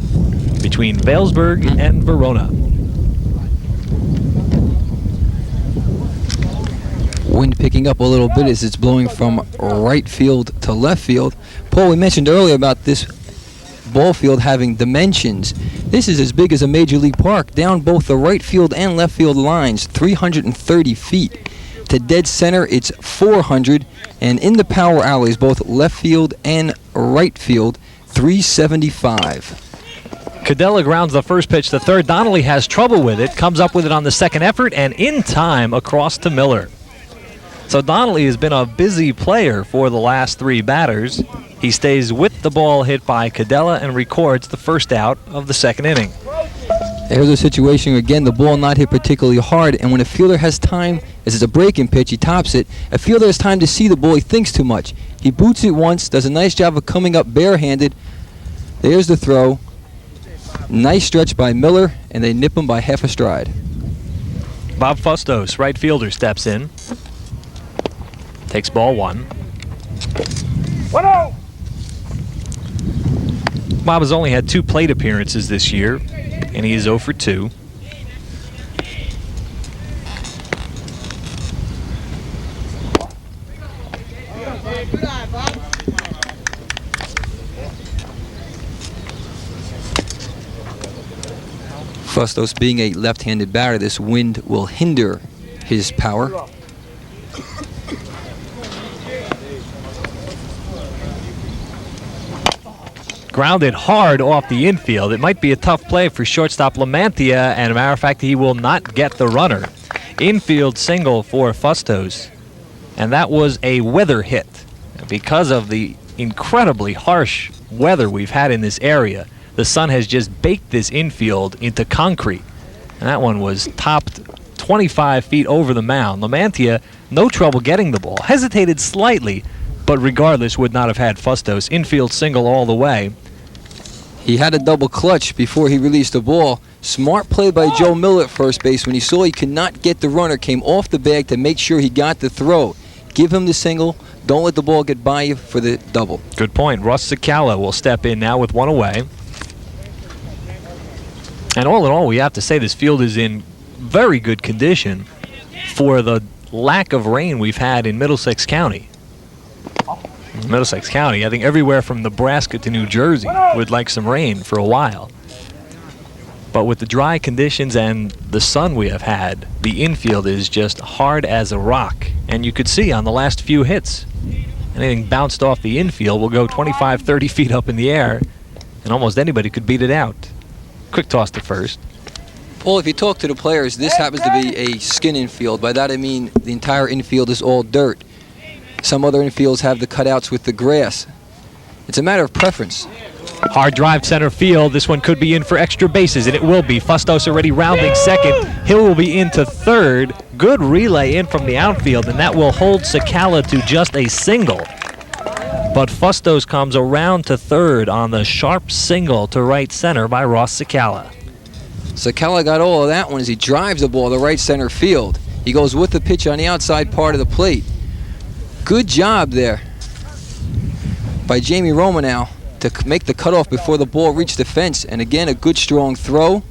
between Valsburg and Verona. Wind picking up a little bit as it's blowing from right field to left field. Paul, we mentioned earlier about this ball field having dimensions. This is as big as a major league park down both the right field and left field lines, 330 feet. To dead center, it's 400, and in the power alleys, both left field and right field, 375. Cadella grounds the first pitch to third. Donnelly has trouble with it, comes up with it on the second effort, and in time across to Miller. So Donnelly has been a busy player for the last three batters. He stays with the ball hit by Cadella and records the first out of the second inning. There's a situation where, again, the ball not hit particularly hard, and when a fielder has time, as it's a breaking pitch, he tops it. A fielder has time to see the ball, he thinks too much. He boots it once, does a nice job of coming up barehanded. There's the throw. Nice stretch by Miller, and they nip him by half a stride. Bob Fustos, right fielder, steps in. Takes ball one. 1-0. Bob has only had 2 plate appearances this year, and he is 0 for 2. Fustos being a left-handed batter, this wind will hinder his power. Grounded hard off the infield. It might be a tough play for shortstop Lamantia, and as a matter of fact, he will not get the runner. Infield single for Fustos, and that was a weather hit. Because of the incredibly harsh weather we've had in this area, the sun has just baked this infield into concrete, and that one was topped 25 feet over the mound. Lamantia, no trouble getting the ball, hesitated slightly, but regardless would not have had Fustos. Infield single all the way. He had a double clutch before he released the ball. Smart play by Joe Miller at first base. When he saw he could not get the runner, came off the bag to make sure he got the throw. Give him the single. Don't let the ball get by you for the double. Good point. Ross Spychala will step in now with one away. And all in all, we have to say this field is in very good condition for the lack of rain we've had in Middlesex County. Middlesex County, I think everywhere from Nebraska to New Jersey would like some rain for a while. But with the dry conditions and the sun we have had, the infield is just hard as a rock. And you could see on the last few hits, anything bounced off the infield will go 25, 30 feet up in the air, and almost anybody could beat it out. Quick toss to first. Paul, if you talk to the players, this happens to be a skin infield. By that I mean the entire infield is all dirt. Some other infields have the cutouts with the grass. It's a matter of preference. Hard drive center field. This one could be in for extra bases, and it will be. Fustos already rounding second. Hill will be into third. Good relay in from the outfield, and that will hold Spychala to just a single. But Fustos comes around to third on the sharp single to right center by Ross Spychala. Spychala got all of that one as he drives the ball to right center field. He goes with the pitch on the outside part of the plate. Good job there by Jamie Romanow to make the cutoff before the ball reached the fence. And again, a good strong throw.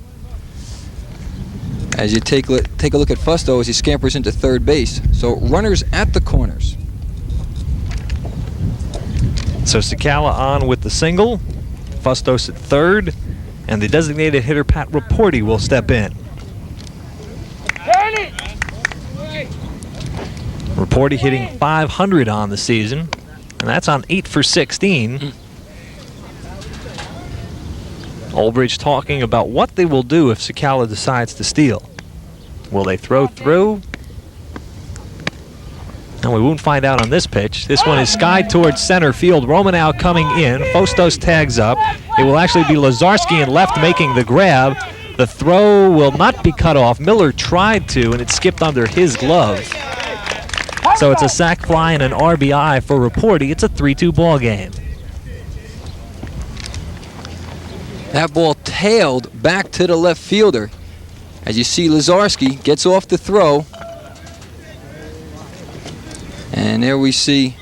As you take a look at Fusto as he scampers into third base. So runners at the corners. So Spychala on with the single. Fustos at third. And the designated hitter Pat Raporti will step in. Raporti hitting .500 on the season, and that's on 8 for 16. Olbridge talking about what they will do if Spychala decides to steal. Will they throw through? And we won't find out on this pitch. This one is skied towards center field. Romanow coming in. Fustos tags up. It will actually be Lazarski in left making the grab. The throw will not be cut off. Miller tried to, and it skipped under his glove. So it's a sac fly and an RBI for Raporti. It's a 3-2 ball game. That ball tailed back to the left fielder. As you see, Lazarski gets off the throw. And there we see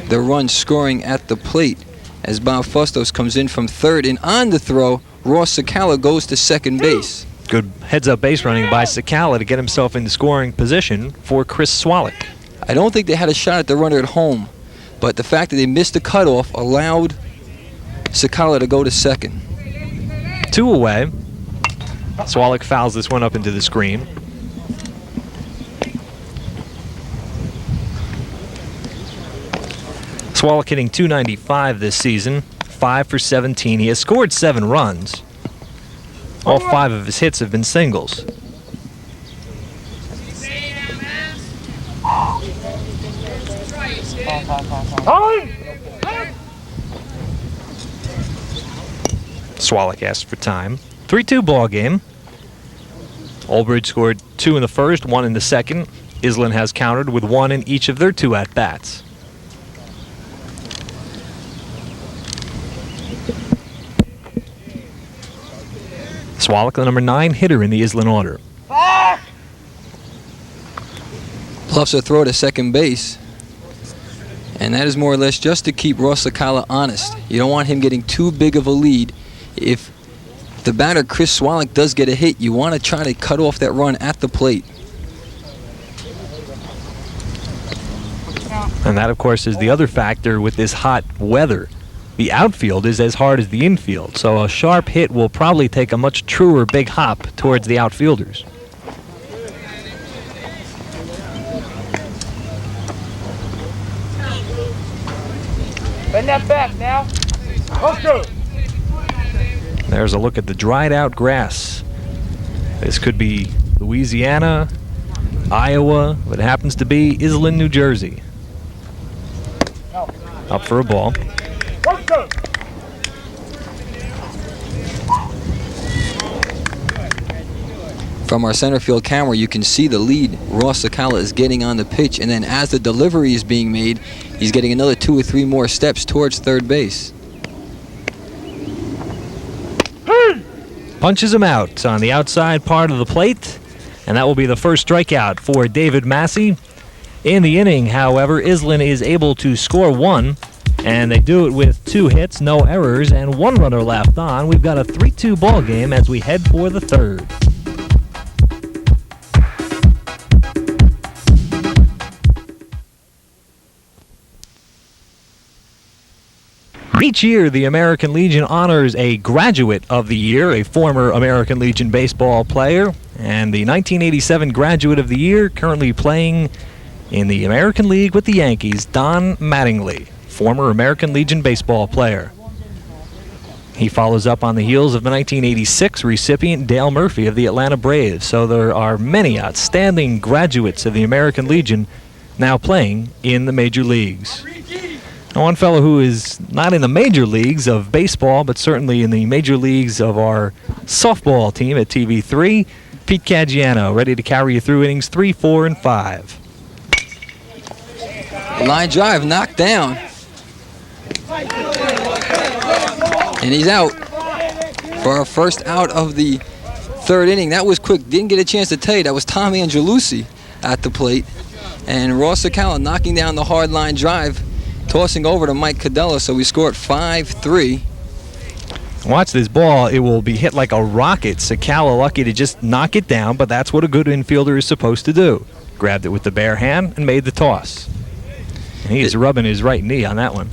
the run scoring at the plate as Bob Fustos comes in from third. And on the throw, Ross Spychala goes to second base. Good heads-up base running by Spychala to get himself into scoring position for Chris Swalik. I don't think they had a shot at the runner at home, but the fact that they missed the cutoff allowed Spychala to go to second. 2 away. Swalik fouls this one up into the screen. Swalik hitting .295 this season, 5 for 17. He has scored 7 runs. All 5 of his hits have been singles. Swalik asked for time. 3-2 ball game. Olbridge scored 2 in the first, 1 in the second. Iselin has countered with 1 in each of their 2 at-bats. Swalik, the number 9 hitter in the Iselin order. Bluffs a throw to second base. And that is more or less just to keep Ross Spychala honest. You don't want him getting too big of a lead. If the batter, Chris Swalik, does get a hit, you want to try to cut off that run at the plate. And that, of course, is the other factor with this hot weather. The outfield is as hard as the infield, so a sharp hit will probably take a much truer big hop towards the outfielders. Bend that back now. Let's go. There's a look at the dried out grass. This could be Louisiana, Iowa, but it happens to be Iselin, New Jersey. Up for a ball. Let's go. From our center field camera, you can see the lead Ross Spychala is getting on the pitch, and then as the delivery is being made, he's getting another 2 or 3 more steps towards third base. punches him out on the outside part of the plate, and that will be the first strikeout for David Massey. In the inning, however, Iselin is able to score one, and they do it with 2 hits, no errors, and 1 runner left on. We've got a 3-2 ball game as we head for the third. Each year, the American Legion honors a graduate of the year, a former American Legion baseball player, and the 1987 graduate of the year, currently playing in the American League with the Yankees, Don Mattingly, former American Legion baseball player. He follows up on the heels of the 1986 recipient Dale Murphy of the Atlanta Braves, so there are many outstanding graduates of the American Legion now playing in the major leagues. Now, one fellow who is not in the major leagues of baseball, but certainly in the major leagues of our softball team at TV3, Pete Caggiano, ready to carry you through innings 3, 4, and 5. Line drive knocked down. And he's out for our first out of the third inning. That was quick. Didn't get a chance to tell you. That was Tom Angelucci at the plate. And Paul Spychala knocking down the hard line drive, tossing over to Mike Cadella, so we scored 5-3. Watch this ball. It will be hit like a rocket. Spychala lucky to just knock it down, but that's what a good infielder is supposed to do. Grabbed it with the bare hand and made the toss. And he is rubbing his right knee on that one.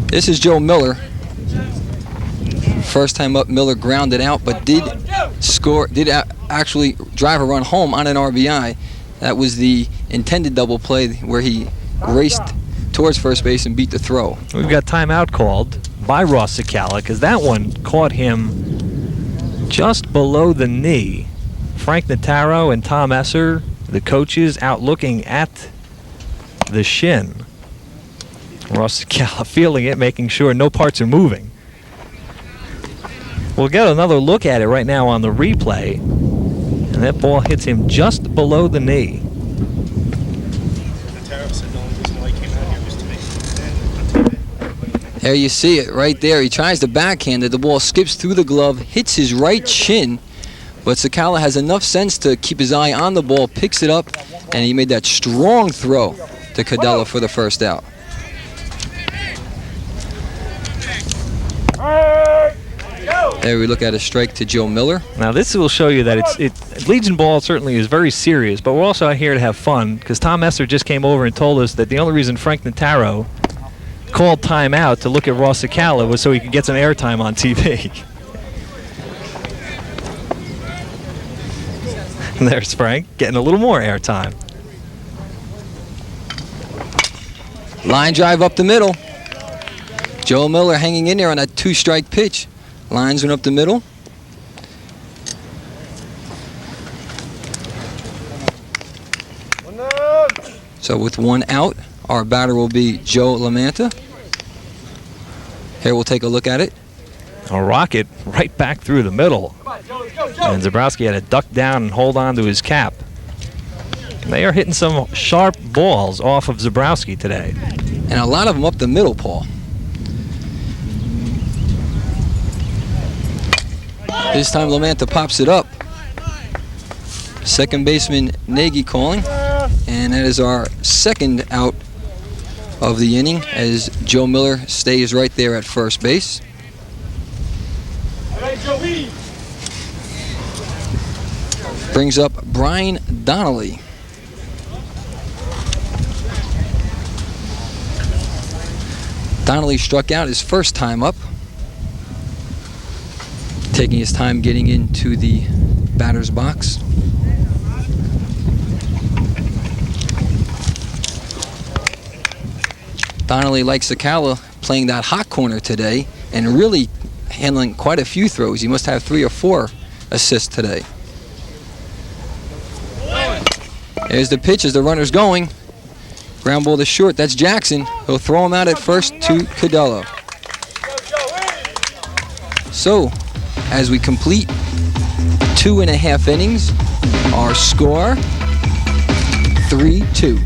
This is Joe Miller. First time up, Miller grounded out, but did actually drive a run home on an RBI. That was the intended double play where he raced towards first base and beat the throw. We've got timeout called by Paul Spychala because that one caught him just below the knee. Frank Notaro and Tom Esser, the coaches, out looking at the shin. Paul Spychala feeling it, making sure no parts are moving. We'll get another look at it right now on the replay, and that ball hits him just below the knee. There you see it right there. He tries to backhand it. The ball skips through the glove, hits his right shin, but Spychala has enough sense to keep his eye on the ball, picks it up, and he made that strong throw to Cadella for the first out. There we look at a strike to Joe Miller. Now this will show you that Legion ball certainly is very serious, but we're also out here to have fun because Tom Esser just came over and told us that the only reason Frank Notaro called timeout to look at Paul Spychala was so he could get some airtime on TV. And there's Frank getting a little more airtime. Line drive up the middle. Joe Miller hanging in there on that 2-strike pitch. Lines went up the middle. So with 1 out, our batter will be Joe LaManta. Here we'll take a look at it. A rocket right back through the middle. And Zabrowski had to duck down and hold on to his cap. They are hitting some sharp balls off of Zabrowski today. And a lot of them up the middle, Paul. This time LaManta pops it up. Second baseman Nagy calling. And that is our second out of the inning as Joe Miller stays right there at first base. Brings up Brian Donnelly. Donnelly struck out his first time up, taking his time getting into the batter's box. Donnelly, like Spychala, playing that hot corner today and really handling quite a few throws. He must have 3 or 4 assists today. There's the pitch as the runner's going. Ground ball to short. That's Jackson. He'll throw him out at first to Cadella. So, as we complete 2.5 innings, our score 3-2.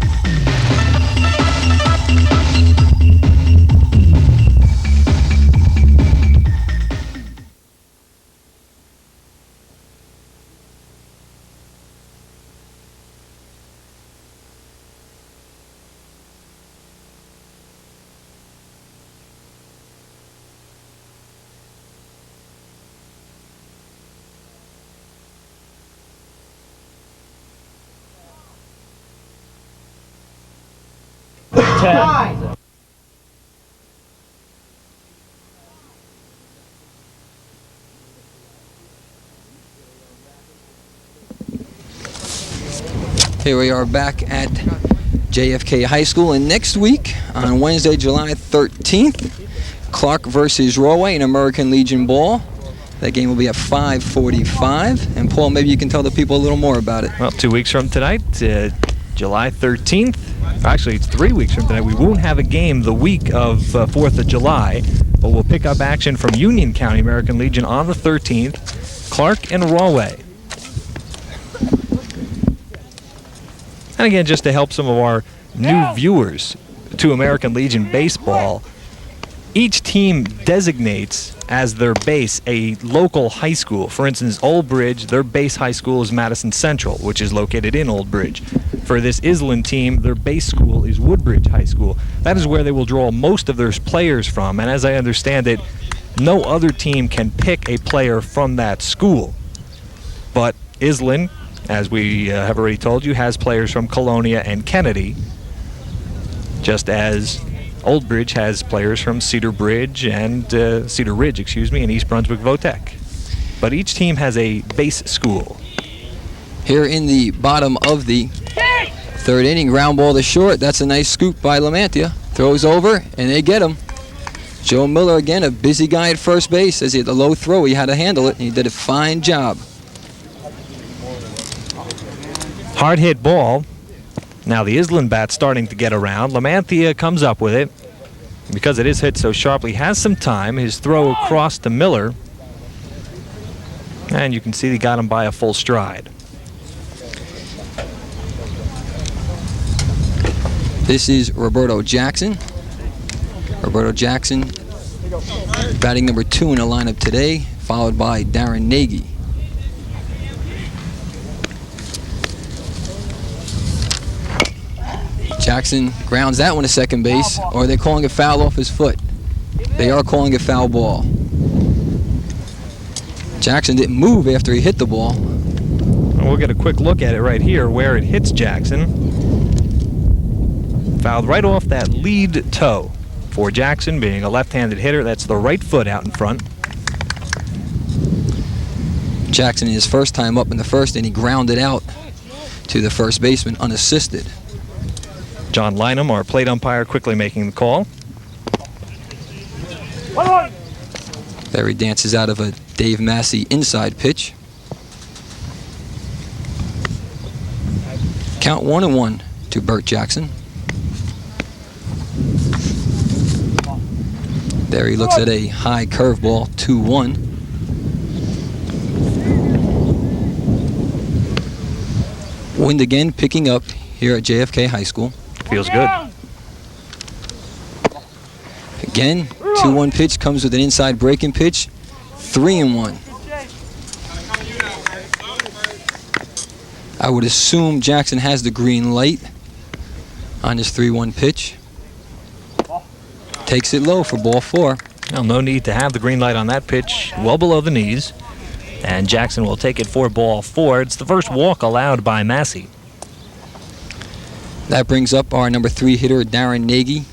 10. Here we are back at JFK High School, and next week on Wednesday, July 13th, Clark versus Raway in American Legion ball. That game will be at 5:45. And Paul, maybe you can tell the people a little more about it. Well, 2 weeks from tonight, July 13th. Actually, it's 3 weeks from tonight. We won't have a game the week of 4th of July, but we'll pick up action from Union County American Legion on the 13th. Clark and Raway. And again, just to help some of our new viewers to American Legion baseball, each team designates as their base a local high school. For instance, Old Bridge, their base high school is Madison Central, which is located in Old Bridge. For this Iselin team, their base school is Woodbridge High School. That is where they will draw most of their players from, and as I understand it, no other team can pick a player from that school. But Iselin, as we have already told you, has players from Colonia and Kennedy, just as Old Bridge has players from Cedar Ridge, and East Brunswick Votech. But each team has a base school. Here in the bottom of the third inning, ground ball to short. That's a nice scoop by Lamantia. Throws over, and they get him. Joe Miller, again, a busy guy at first base. As he had a low throw, he had to handle it, and he did a fine job. Hard hit ball. Now the Iselin bat's starting to get around. Lamantia comes up with it. Because it is hit so sharply, has some time. His throw across to Miller. And you can see he got him by a full stride. This is Roberto Jackson. Roberto Jackson, batting number 2 in the lineup today, followed by Darren Nagy. Jackson grounds that one to second base, or are they calling a foul off his foot? They are calling a foul ball. Jackson didn't move after he hit the ball. We'll get a quick look at it right here where it hits Jackson. Fouled right off that lead toe. For Jackson, being a left-handed hitter, that's the right foot out in front. Jackson, his first time up in the first inning, grounded out to the first baseman unassisted. John Lynham, our plate umpire, quickly making the call. There he dances out of a Dave Massey inside pitch. Count 1-1 to Burt Jackson. There he looks at a high curveball, 2-1. Wind again picking up here at JFK High School. Feels good. Again, 2-1 pitch comes with an inside breaking pitch. 3-1. I would assume Jackson has the green light on his 3-1 pitch. Takes it low for ball 4. Well, no need to have the green light on that pitch, well below the knees. And Jackson will take it for ball 4. It's the first walk allowed by Massey. That brings up our number 3 hitter, Darren Nagy.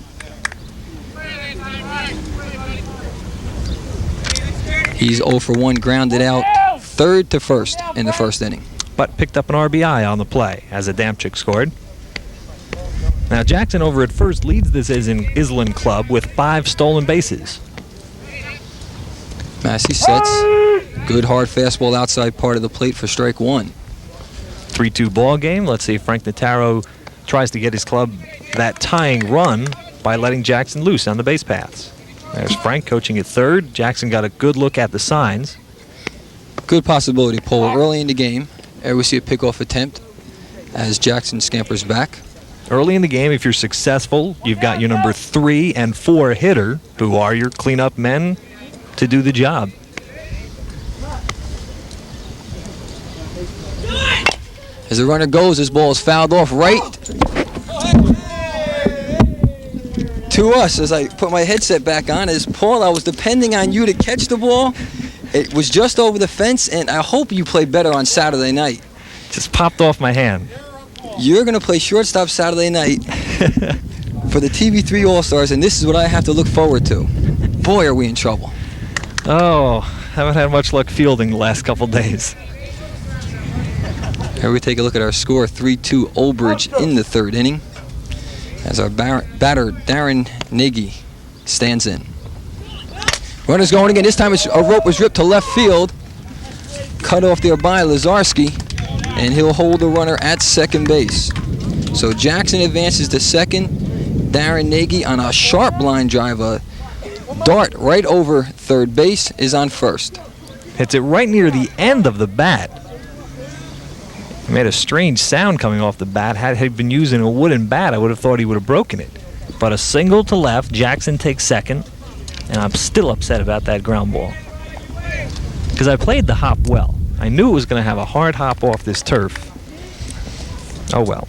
He's 0 for 1, grounded out third to first in the first inning. But picked up an RBI on the play as Adamczyk scored. Now Jackson over at first leads this Iselin club with 5 stolen bases. Massey sets. Good hard fastball outside part of the plate for strike 1. 3-2 ball game. Let's see if Frank Notaro tries to get his club that tying run by letting Jackson loose on the base paths. There's Frank coaching at third. Jackson got a good look at the signs. Good possibility, Paul. Early in the game, we see a pickoff attempt as Jackson scampers back. Early in the game, if you're successful, you've got your number 3 and 4 hitter, who are your cleanup men to do the job. As the runner goes, this ball is fouled off right to us. As I put my headset back on, as Paul, I was depending on you to catch the ball. It was just over the fence, and I hope you play better on Saturday night. Just popped off my hand. You're going to play shortstop Saturday night. for the TV3 All-Stars, and this is what I have to look forward to. Boy, are we in trouble. Oh, haven't had much luck fielding the last couple days. Here we take a look at our score, 3-2 Old Bridge in the third inning, as our batter, Darren Nagy, stands in. Runners going again. This time a rope was ripped to left field. Cut off there by Lazarski, and he'll hold the runner at second base. So Jackson advances to second. Darren Nagy on a sharp line drive, a dart right over third base, is on first. Hits it right near the end of the bat. It made a strange sound coming off the bat. Had he been using a wooden bat, I would have thought he would have broken it. But a single to left, Jackson takes second, and I'm still upset about that ground ball. Because I played the hop well. I knew it was going to have a hard hop off this turf. Oh well.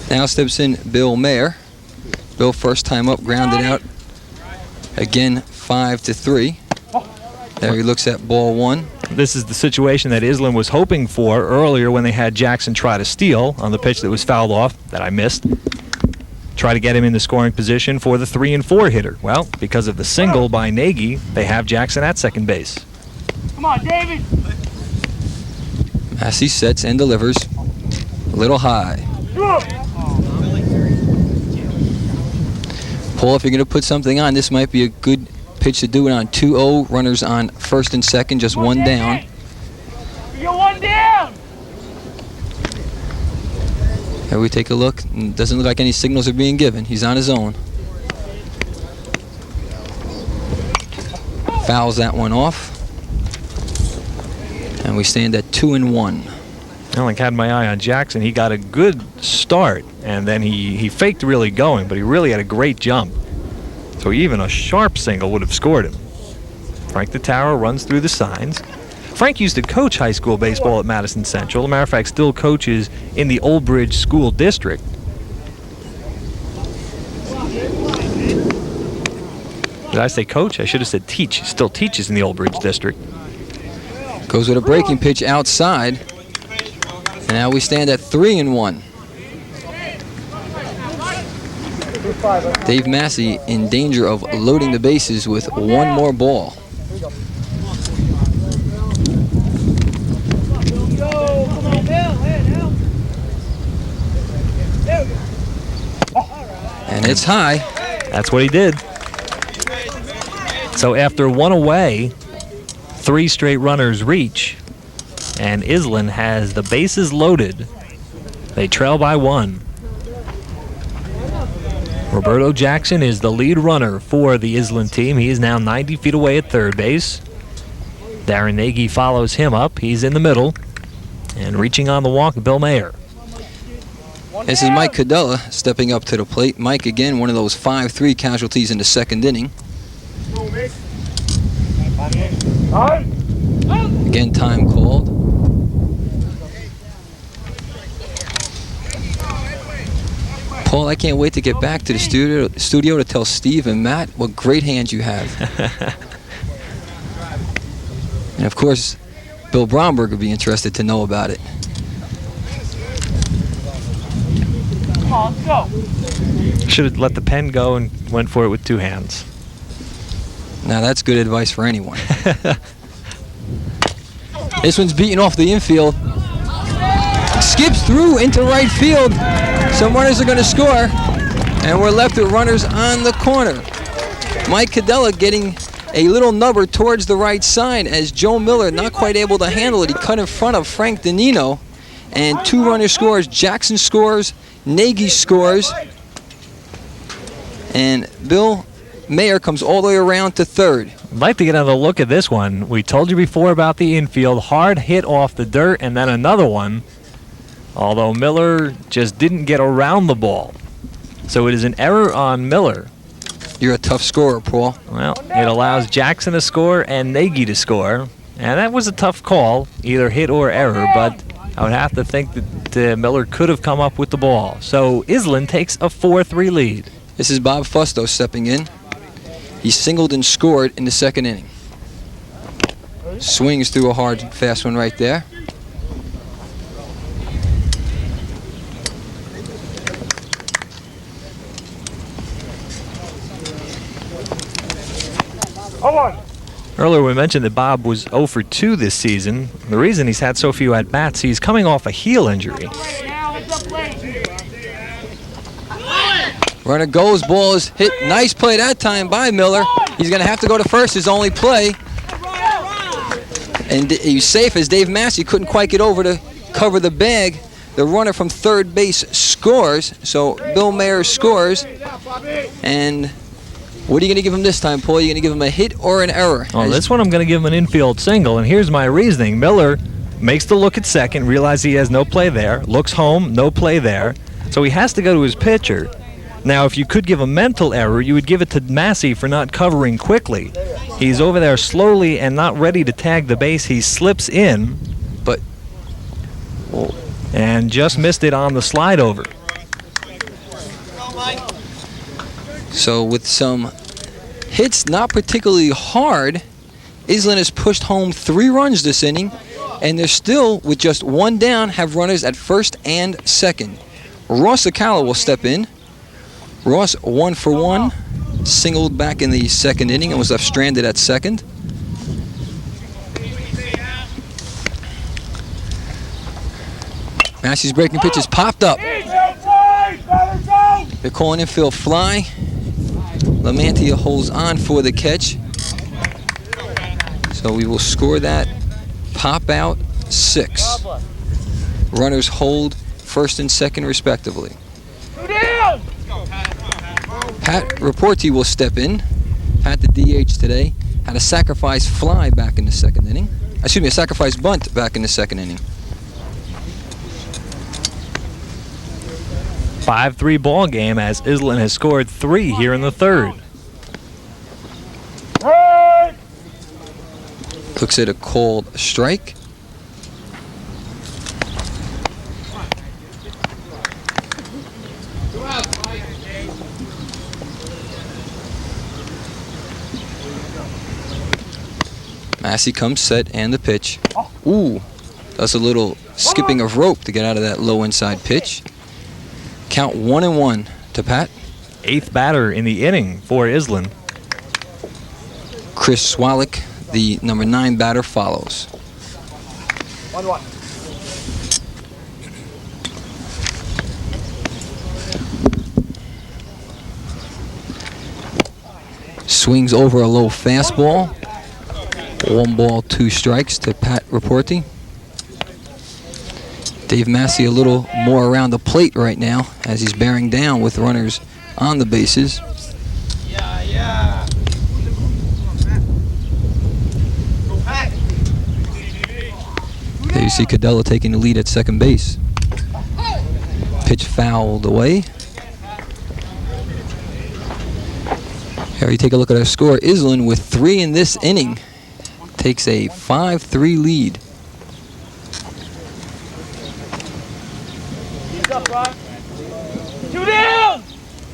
Now steps in Bill Mayer. Bill, first time up, grounded out. Again, 5-3. There he looks at ball one. This is the situation that Iselin was hoping for earlier when they had Jackson try to steal on the pitch that was fouled off, that I missed. Try to get him in the scoring position for the 3 and 4 hitter. Well, because of the single by Nagy, they have Jackson at second base. Come on, David. Massey sets and delivers. A little high. Paul, if you're going to put something on, this might be a good pitch to do it on. 2-0, runners on first and second, just one down. You're one down. Here we take a look. Doesn't look like any signals are being given. He's on his own. Fouls that one off. And we stand at 2-1. I like had my eye on Jackson. He got a good start, and then he faked really going, but he really had a great jump. So even a sharp single would have scored him. Frank the Tower runs through the signs. Frank used to coach high school baseball at Madison Central. As a matter of fact, still coaches in the Old Bridge School District. Did I say coach? I should have said teach. He still teaches in the Old Bridge District. Goes with a breaking pitch outside. And now we stand at 3-1. Dave Massey in danger of loading the bases with one more ball. And it's high. That's what he did. So after one away, 3 straight runners reach, and Iselin has the bases loaded. They trail by 1. Roberto Jackson is the lead runner for the Iselin team. He is now 90 feet away at third base. Darren Nagy follows him up. He's in the middle. And reaching on the walk, Bill Mayer. This is Mike Cadella stepping up to the plate. Mike, again, one of those 5-3 casualties in the second inning. Again, time called. Paul, I can't wait to get back to the studio to tell Steve and Matt what great hands you have. And of course, Bill Bromberg would be interested to know about it. Come on, let's go. Should have let the pen go and went for it with 2 hands. Now that's good advice for anyone. This one's beaten off the infield. Skips through into right field. Some runners are going to score. And we're left with runners on the corner. Mike Cadella getting a little nubber towards the right side as Joe Miller not quite able to handle it. He cut in front of Frank Danino. And 2 runners scores. Jackson scores. Nagy scores. And Bill Mayer comes all the way around to third. I'd like to get another look at this one. We told you before about the infield. Hard hit off the dirt, and then another one. Although Miller just didn't get around the ball. So it is an error on Miller. You're a tough scorer, Paul. Well, it allows Jackson to score and Nagy to score. And that was a tough call, either hit or error, but I would have to think that Miller could have come up with the ball. So Iselin takes a 4-3 lead. This is Bob Fusto stepping in. He singled and scored in the second inning. Swings through a hard, fast one right there. Earlier we mentioned that Bob was 0 for 2 this season. The reason he's had so few at-bats, he's coming off a heel injury. Runner goes, ball is hit. Nice play that time by Miller. He's going to have to go to first, his only play. And he's safe as Dave Massey couldn't quite get over to cover the bag. The runner from third base scores. So Bill Mayer scores. And what are you going to give him this time, Paul? Are you going to give him a hit or an error? Oh, this one I'm going to give him an infield single, and here's my reasoning. Miller makes the look at second, realizes he has no play there, looks home, no play there, so he has to go to his pitcher. Now, if you could give a mental error, you would give it to Massey for not covering quickly. He's over there slowly and not ready to tag the base. He slips in, but and just missed it on the slide over. So with some hits not particularly hard, Iselin has pushed home 3 runs this inning, and they're still, with just 1 down, have runners at first and second. Paul Spychala will step in. Ross 1 for 1, singled back in the second inning and was left stranded at second. Massey's breaking pitch is popped up. They're calling infield fly. Lamantia holds on for the catch. So we will score that. Pop out 6. Runners hold first and second respectively. Pat Raporti will step in. Pat, the DH today, had a sacrifice fly back in the second inning. Excuse me, a sacrifice bunt back in the second inning. 5-3 ball game as Iselin has scored 3 here in the third. Looks at a called strike. Massey comes set and the pitch. Ooh, that's a little skipping of rope to get out of that low inside pitch. Count 1-1 to Pat. 8th batter in the inning for Iselin. Chris Swalick, the number 9 batter, follows. 1-1. Swings over a low fastball. 1 ball, 2 strikes to Pat Raporti. Dave Massey a little more around the plate right now as he's bearing down with runners on the bases. There you see Cadella taking the lead at second base. Pitch fouled away. Here you take a look at our score. Iselin with 3 in this inning takes a 5-3 lead. He's up, Ron. 2 down!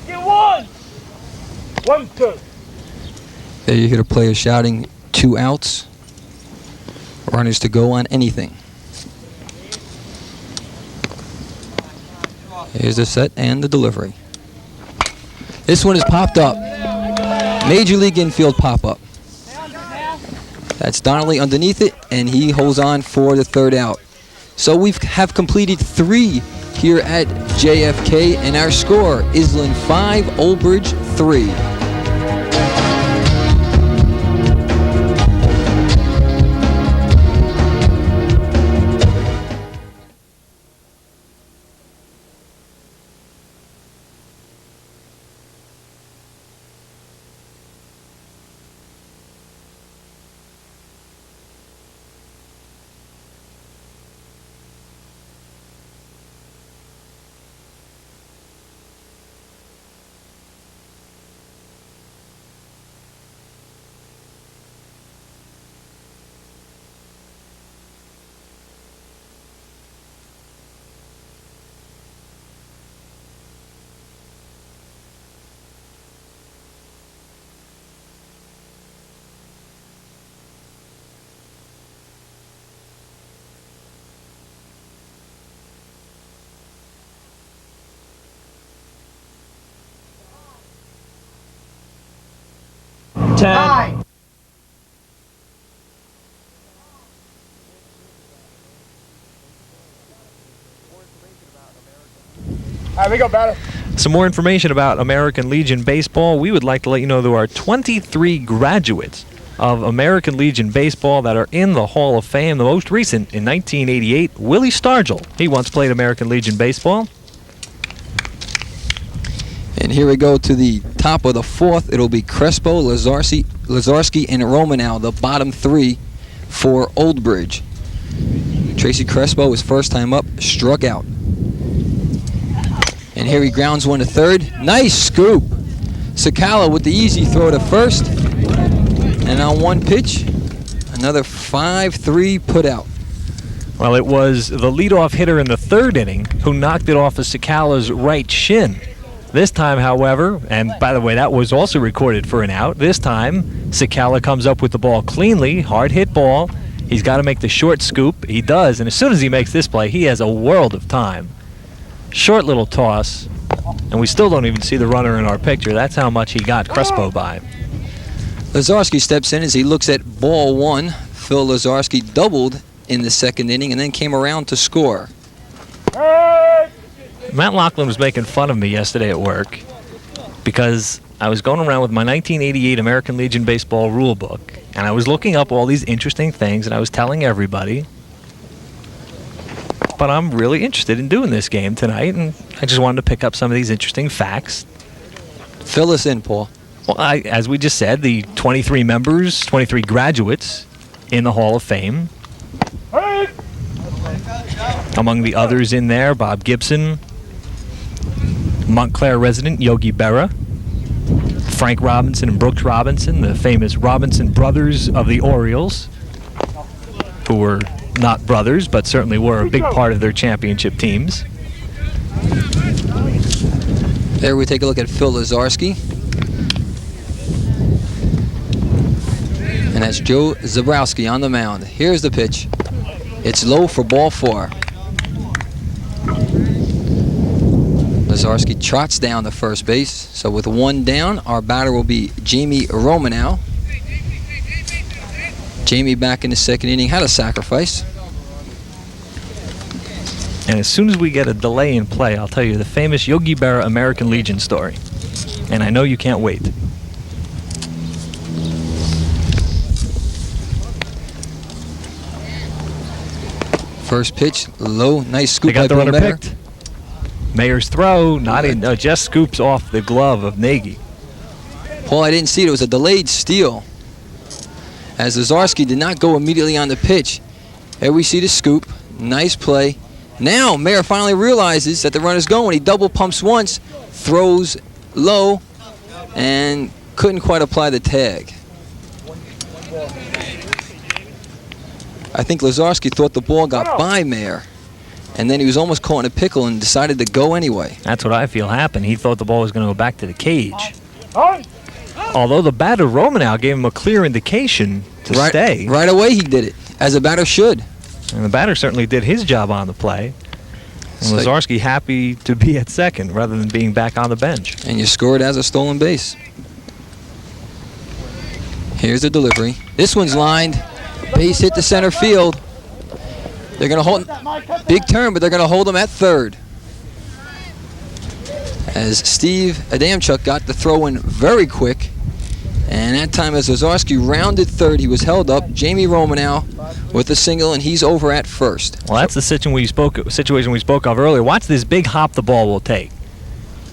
Get 1! 1-2. There you hear the players shouting 2 outs. Runners to go on anything. Here's the set and the delivery. This one is popped up. Major League infield pop-up. That's Donnelly underneath it, and he holds on for the 3rd out. So we have completed 3 here at JFK, and our score, Iselin 5, Old Bridge 3. All right, we go, batter. Some more information about American Legion Baseball. We would like to let you know there are 23 graduates of American Legion Baseball that are in the Hall of Fame. The most recent, in 1988, Willie Stargell. He once played American Legion Baseball. And here we go to the top of the fourth. It'll be Crespo, Lazarski, and Romanow, the bottom three for Old Bridge. Tracy Crespo, his first time up, struck out. And here he grounds one to third. Nice scoop. Spychala with the easy throw to first. And on one pitch, another 5-3 put out. Well, it was the leadoff hitter in the third inning who knocked it off of Spychala's right shin. This time, however, and by the way, that was also recorded for an out. This time, Spychala comes up with the ball cleanly, hard hit ball. He's got to make the short scoop. He does, and as soon as he makes this play, he has a world of time. Short little toss, and we still don't even see the runner in our picture. That's how much he got Crespo by. Lazarski steps in as he looks at ball one. Phil Lazarski doubled in the second inning and then came around to score. Matt Lachlan was making fun of me yesterday at work because I was going around with my 1988 American Legion Baseball rule book, and I was looking up all these interesting things, and I was telling everybody. But I'm really interested in doing this game tonight, and I just wanted to pick up some of these interesting facts. Fill us in, Paul. Well, as we just said, the 23 members, 23 graduates in the Hall of Fame. Among the others in there, Bob Gibson, Montclair resident Yogi Berra, Frank Robinson and Brooks Robinson, the famous Robinson brothers of the Orioles, who were not brothers, but certainly were a big part of their championship teams. There we take a look at Phil Lazarski. And that's Joe Zabrowski on the mound. Here's the pitch. It's low for ball four. Lazarski trots down to first base. So with one down, our batter will be Jamie Romanow. Jamie back in the second inning had a sacrifice. And as soon as we get a delay in play, I'll tell you the famous Yogi Berra American Legion story. And I know you can't wait. First pitch, low, nice scoop They got by the runner Bill Mayer. picked. Mayer's throw, not in, just scoops off the glove of Nagy. Paul, I didn't see it. It was a delayed steal. As Lazarski did not go immediately on the pitch. There we see the scoop. Nice play. Now Mayer finally realizes that the runner's going. He double pumps once, throws low, and couldn't quite apply the tag. I think Lazarski thought the ball got by Mayer, and then he was almost caught in a pickle and decided to go anyway. That's what I feel happened. He thought the ball was going to go back to the cage. Although the batter Romanow gave him a clear indication to stay. Right away he did it, as a batter should. And the batter certainly did his job on the play. And Lazarski happy to be at second rather than being back on the bench. And you scored as a stolen base. Here's the delivery. This one's lined. Base hit to center field. They're going to hold, big turn, but they're going to hold him at third. As Steve Adamchuk got the throw in very quick. And that time as Lazarski rounded third, he was held up. Jamie Romanow with a single, and he's over at first. Well, that's the situation we spoke of earlier. Watch this big hop the ball will take.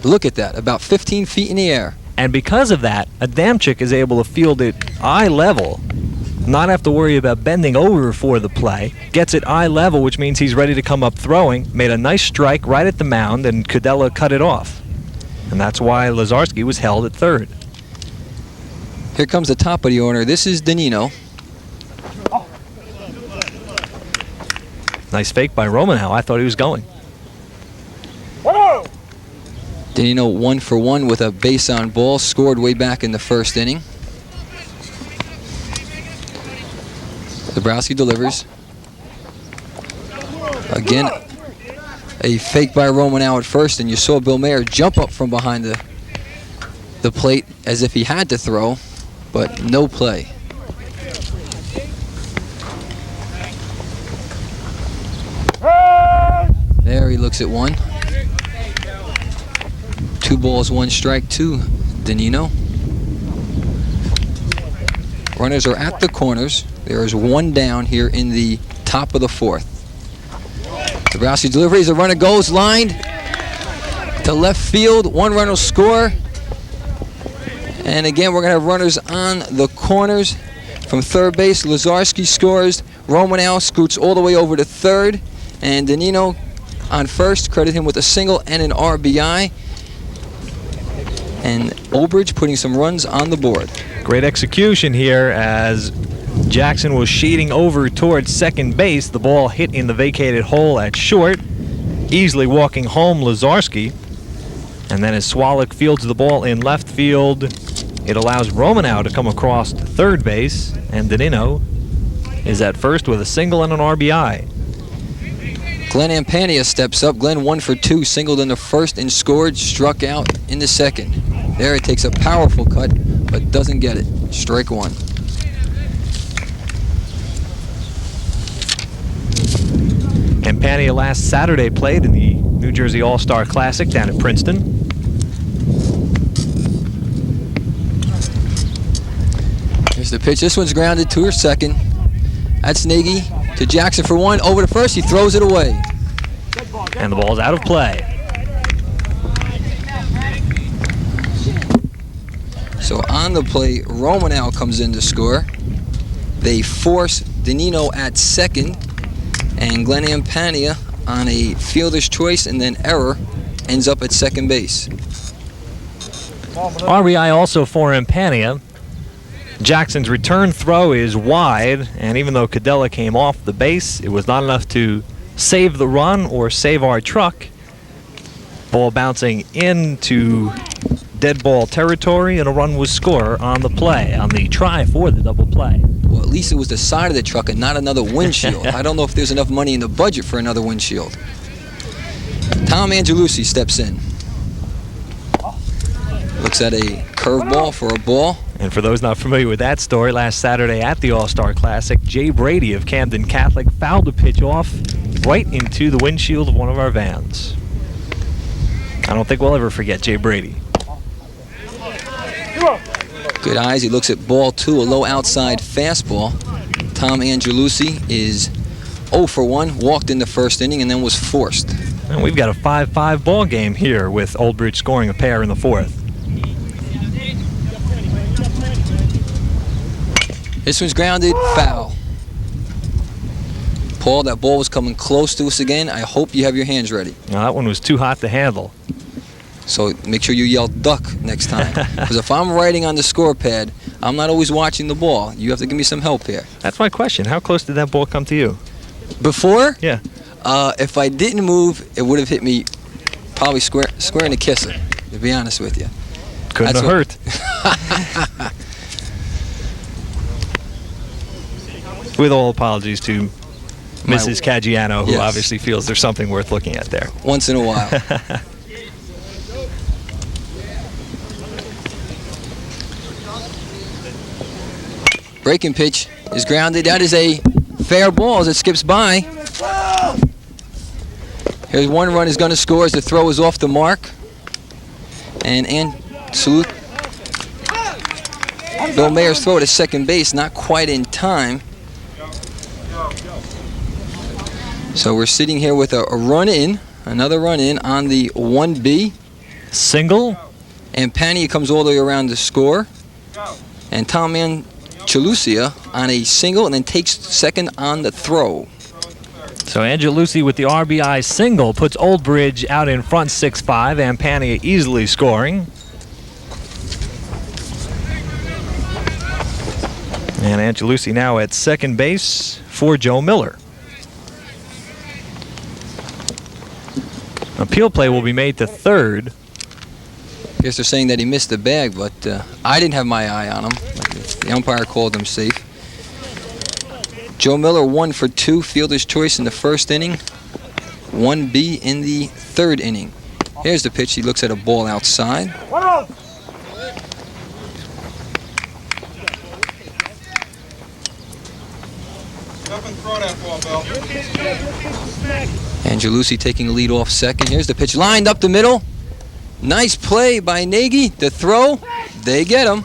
Look at that, about 15 feet in the air. And because of that, Adamchuk is able to field it eye level, not have to worry about bending over for the play. Gets it eye level, which means he's ready to come up throwing. Made a nice strike right at the mound, and Cadella cut it off. And that's why Lazarski was held at third. Here comes the top of the order. This is Danino. Nice fake by Romanow. I thought he was going. Danino 1 for 1 with a base on ball. Scored way back in the first inning. Zabrowski delivers. Again, a fake by Romanow at first, and you saw Bill Mayer jump up from behind the plate as if he had to throw, but no play. There he looks at one. 2 balls, 1 strike to Danino. Runners are at the corners. There is 1 down here in the top of the 4th. Dabrowski's delivery as the runner goes lined to left field. 1 run will score. And again, we're going to have runners on the corners. From third base, Lazarski scores. Romanow scoots all the way over to third. And Danino on first. Credit him with a single and an RBI. And Oldbridge putting some runs on the board. Great execution here as Jackson was sheeting over towards second base. The ball hit in the vacated hole at short. Easily walking home Lazarski. And then as Swalik fields the ball in left field, it allows Romanow to come across to third base. And Danino is at first with a single and an RBI. Glenn Ampania steps up. Glenn 1 for 2, singled in the first and scored, struck out in the second. There it takes a powerful cut, but doesn't get it. Strike 1. Ampania last Saturday played in the New Jersey All-Star Classic down at Princeton. Here's the pitch. This one's grounded to her second. That's Nagy to Jackson for 1. Over to first. He throws it away. And the ball's out of play. So on the play, Romanow comes in to score. They force Danino at second. And Glenn Ampania on a fielder's choice and then error ends up at second base. RBI also for Ampania. Jackson's return throw is wide, and even though Cadella came off the base, it was not enough to save the run or save our truck. Ball bouncing into dead ball territory, and a run was scored on the play, on the try for the double play. Well, at least it was the side of the truck and not another windshield. I don't know if there's enough money in the budget for another windshield. Tom Angelucci steps in. Looks at a curveball for a ball. And for those not familiar with that story, last Saturday at the All-Star Classic, Jay Brady of Camden Catholic fouled the pitch off right into the windshield of one of our vans. I don't think we'll ever forget Jay Brady. Good eyes. He looks at ball 2, a low outside fastball. Tom Angelucci is 0 for 1, walked in the first inning and then was forced. And we've got a 5-5 ball game here with Oldbridge scoring a pair in the 4th. This one's grounded, foul. Paul, that ball was coming close to us again. I hope you have your hands ready. Now, that one was too hot to handle. So make sure you yell duck next time. Because if I'm writing on the score pad, I'm not always watching the ball. You have to give me some help here. That's my question. How close did that ball come to you? Before? Yeah. If I didn't move, it would have hit me probably square in the kisser, to be honest with you. Couldn't have hurt. With all apologies to Mrs. Caggiano, who obviously feels there's something worth looking at there. Once in a while. Breaking pitch is grounded. That is a fair ball as it skips by. Here's 1 run is going to score as the throw is off the mark. And salute Bill Mayer's throw to second base, not quite in time. So we're sitting here with a run in, another run in on the 1B. Single. And Ampania comes all the way around to score. And Tom Angelucci on a single and then takes second on the throw. So Angelucci with the RBI single puts Oldbridge out in front 6-5. Ampania easily scoring. And Angelucci now at second base for Joe Miller. Appeal play will be made to third. I guess they're saying that he missed the bag, but I didn't have my eye on him. The umpire called him safe. Joe Miller 1 for 2, fielder's choice in the first inning. 1B in the third inning. Here's the pitch. He looks at a ball outside. Angelucci taking a lead off second. Here's the pitch lined up the middle. Nice play by Nagy. The throw, they get him.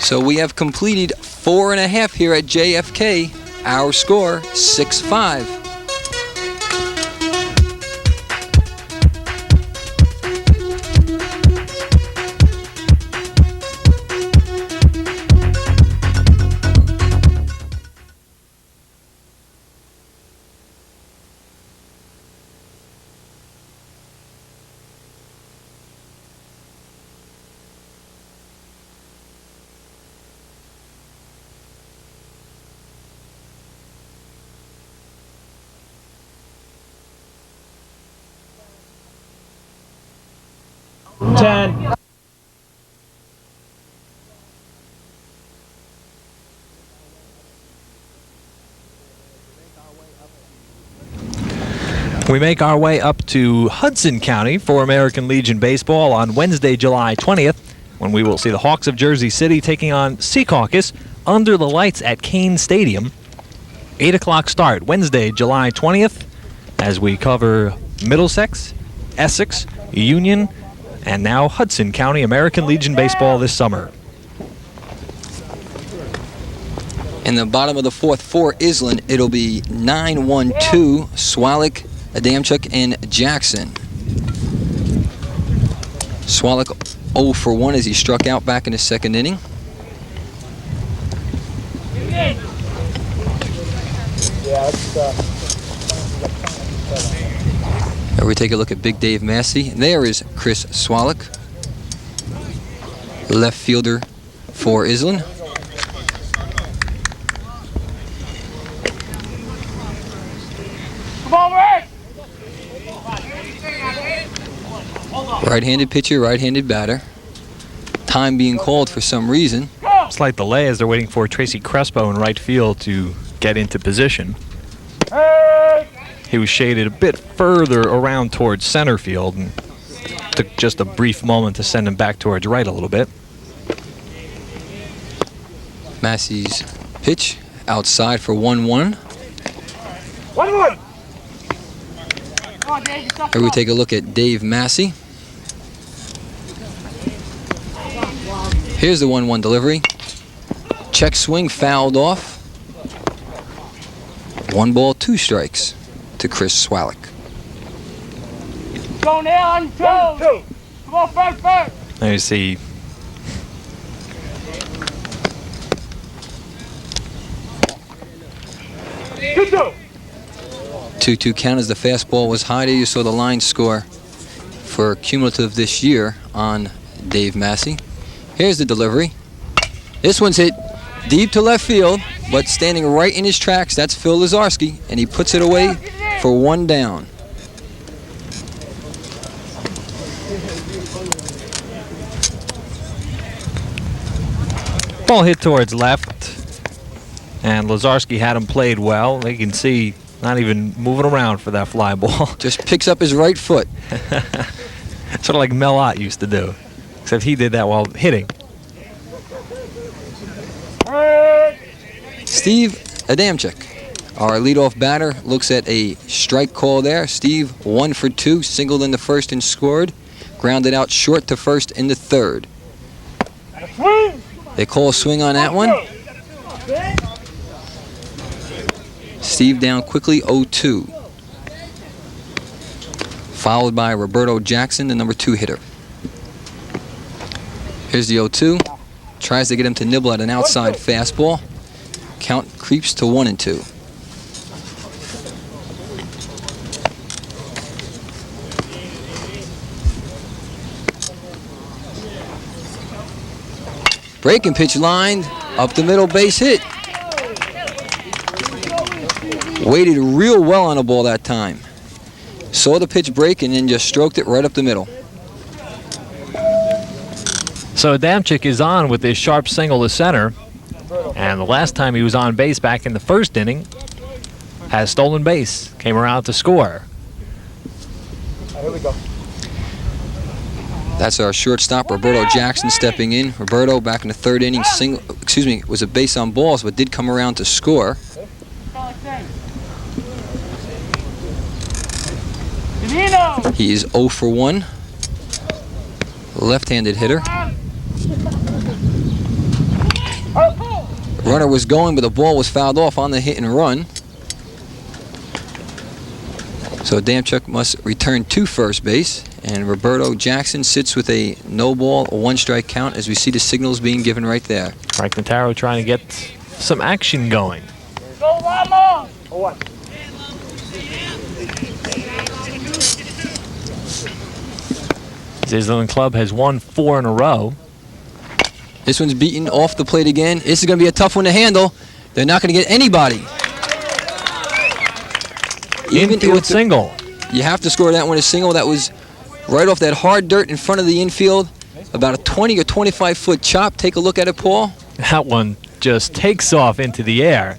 So we have completed 4.5 here at JFK. Our score, 6-5. We make our way up to Hudson County for American Legion Baseball on Wednesday, July 20th, when we will see the Hawks of Jersey City taking on Secaucus under the lights at Kane Stadium. 8 o'clock start, Wednesday, July 20th, as we cover Middlesex, Essex, Union, and now Hudson County American Legion Baseball this summer. In the bottom of the fourth for Iselin, it'll be 9-1-2, Swalik, Adamchuk, and Jackson. Swalik 0 for 1 as he struck out back in the second inning. Now we take a look at Big Dave Massey. There is Chris Swalik, left fielder for Iselin. Come on, Rick! Right-handed pitcher, right-handed batter. Time being called for some reason. Slight delay as they're waiting for Tracy Crespo in right field to get into position. He was shaded a bit further around towards center field and took just a brief moment to send him back towards right a little bit. Massey's pitch outside for 1-1. 1-1. Come on, Dave, Here we take a look at Dave Massey. Here's the 1-1 delivery. Check swing fouled off. 1 ball, 2 strikes to Chris Swalik. Go now on your toes. Come on, first. There you see 2-2. 2-2 count as the fastball was high. There you saw the line score for cumulative this year on Dave Massey. Here's the delivery. This one's hit deep to left field, but standing right in his tracks, that's Phil Lazarski, and he puts it away for 1 down. ball hit towards left, and Lazarski had him played well. You can see not even moving around for that fly ball. Just picks up his right foot. Sort of like Mel Ott used to do, except he did that while hitting. Steve Adamchuk, our leadoff batter, looks at a strike call there. Steve 1 for 2, singled in the first and scored. Grounded out short to first in the third. They call a swing on that one. Steve down quickly, 0-2. Followed by Roberto Jackson, the number 2 hitter. Here's the 0-2. Tries to get him to nibble at an outside fastball. Count creeps to 1-2. Breaking pitch lined, up the middle, base hit. Waited real well on the ball that time. Saw the pitch break and then just stroked it right up the middle. So Adamchuk is on with this sharp single to center. And the last time he was on base back in the first inning, has stolen base, came around to score. Here we go. That's our shortstop, Roberto Jackson, stepping in. Roberto back in the third inning, was a base on balls, but did come around to score. He is 0 for 1. Left-handed hitter. Runner was going, but the ball was fouled off on the hit and run. So Adamczyk must return to first base, and Roberto Jackson sits with a no ball, a 1-strike count as we see the signals being given right there. Frank Notaro trying to get some action going. Go, Ramos! Or what? Iselin Club has won 4 in a row. This one's beaten off the plate again. This is going to be a tough one to handle. They're not going to get anybody. Infield single. You have to score that one a single. That was right off that hard dirt in front of the infield. About a 20 or 25 foot chop. Take a look at it, Paul. That one just takes off into the air.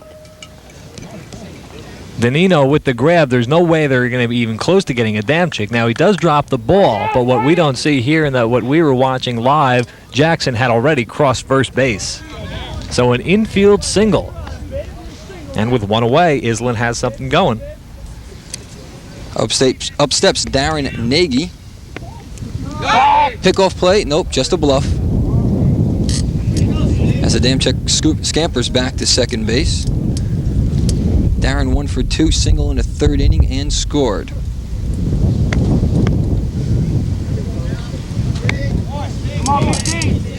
Danino with the grab. There's no way they're going to be even close to getting Adamczyk. Now he does drop the ball, but what we don't see here and that what we were watching live, Jackson had already crossed first base. So an infield single. And with one away, Iselin has something going. Up steps Darren Nagy. Pickoff play. Nope, just a bluff. As Adamczyk scampers back to second base. Darren 1 for 2, single in the 3rd inning and scored.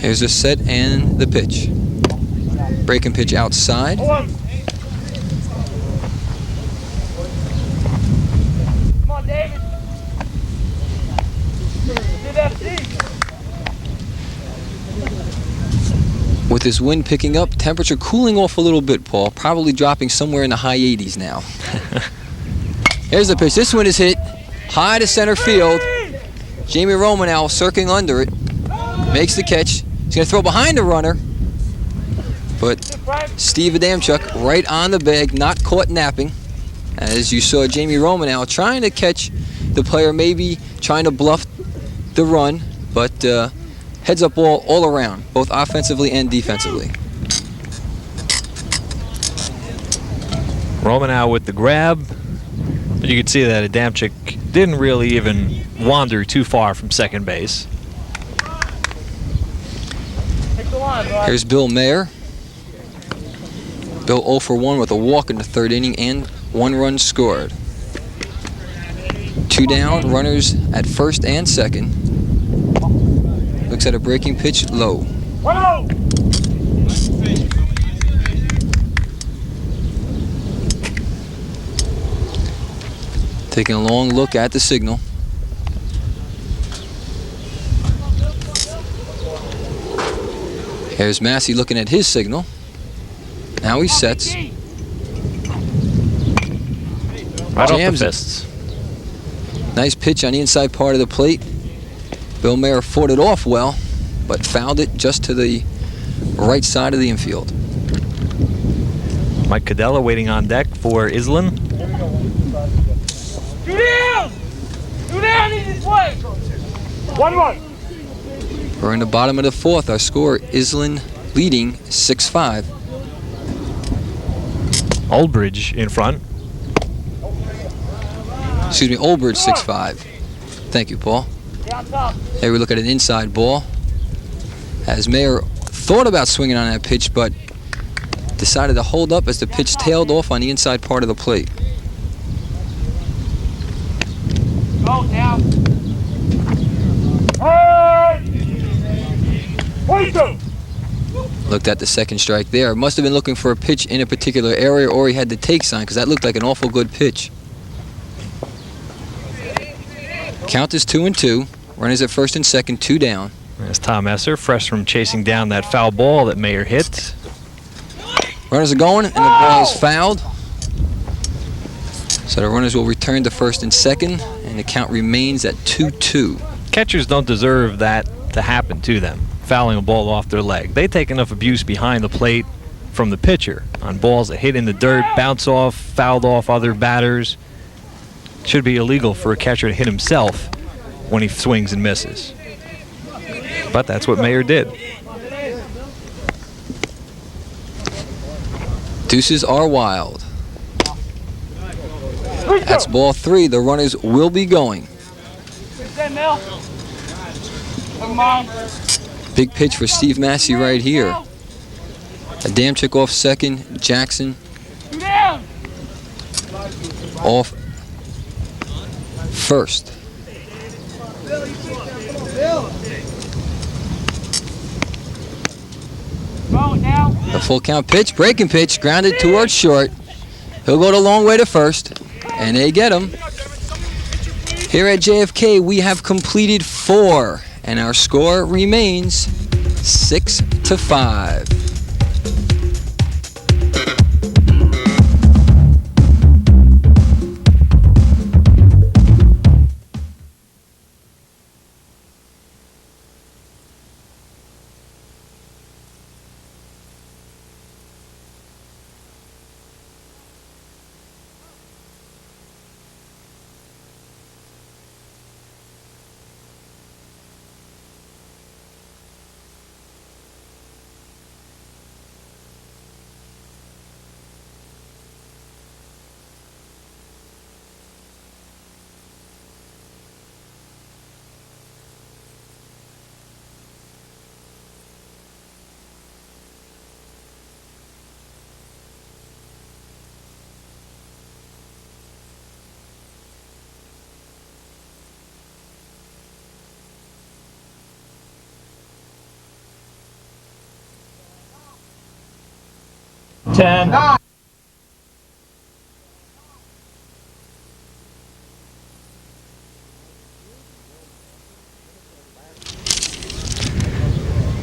Here's a set and the pitch. Breaking pitch outside. Come on, David. Get that seat. With this wind picking up, temperature cooling off a little bit, Paul. Probably dropping somewhere in the high 80s now. Here's the pitch. This one is hit high to center field. Jamie Romanow circling under it. Makes the catch. He's going to throw behind the runner. But Steve Adamczyk right on the bag, not caught napping. As you saw Jamie Romanow trying to catch the player, maybe trying to bluff the run, but heads up ball all around, both offensively and defensively. Romanow with the grab. But you could see that Adamczyk didn't really even wander too far from second base. Here's Bill Mayer. Bill 0 for 1 with a walk in the 3rd inning and 1 run scored. 2 down, runners at first and second. Looks at a breaking pitch low. Taking a long look at the signal. Here's Massey looking at his signal. Now he sets. Right off Jams the it. fists. Nice pitch on the inside part of the plate. Bill Mayer fought it off well, but fouled it just to the right side of the infield. Mike Cadella waiting on deck for Iselin. Two down! Two down in this way! 1-1. We're in the bottom of the 4th. Our score, Iselin leading 6-5. Oldbridge in front. Excuse me, Oldbridge 6-5. Thank you, Paul. Here we look at an inside ball. As Mayer thought about swinging on that pitch, but decided to hold up as the pitch tailed off on the inside part of the plate. Go now. Looked at the second strike there. Must have been looking for a pitch in a particular area, or he had the take sign, because that looked like an awful good pitch. Count is 2-2. Runners at first and second, 2 down. There's Tom Esser, fresh from chasing down that foul ball that Mayer hit. Runners are going, and the ball is fouled. So the runners will return to first and second, and the count remains at 2-2. Catchers don't deserve that to happen to them, fouling a ball off their leg. They take enough abuse behind the plate from the pitcher on balls that hit in the dirt, bounce off, fouled off other batters. Should be illegal for a catcher to hit himself when he swings and misses. But that's what Mayer did. Deuces are wild. That's ball 3. The runners will be going. Come on. Big pitch for Steve Massey right here. Adamczyk off second. Jackson off first. The full count pitch, breaking pitch, grounded towards short. He'll go the long way to first, and they get him. Here at JFK, we have completed 4, and our score remains 6-5.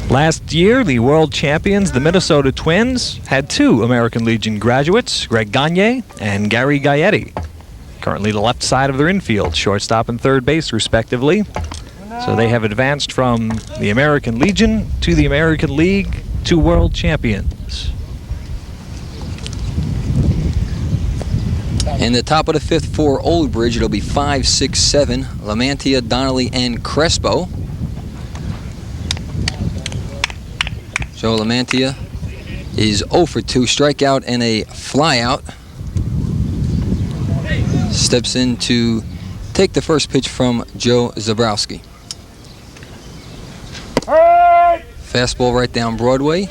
Last year, the world champions, the Minnesota Twins, had 2 American Legion graduates, Greg Gagne and Gary Gaetti. Currently the left side of their infield, shortstop and third base, respectively. So they have advanced from the American Legion to the American League to world champions. In the top of the 5th for Old Bridge, it'll be 5, 6, 7. Lamantia, Donnelly, and Crespo. Joe Lamantia is 0 for 2, strikeout and a flyout. Steps in to take the first pitch from Joe Zabrowski. Fastball right down Broadway.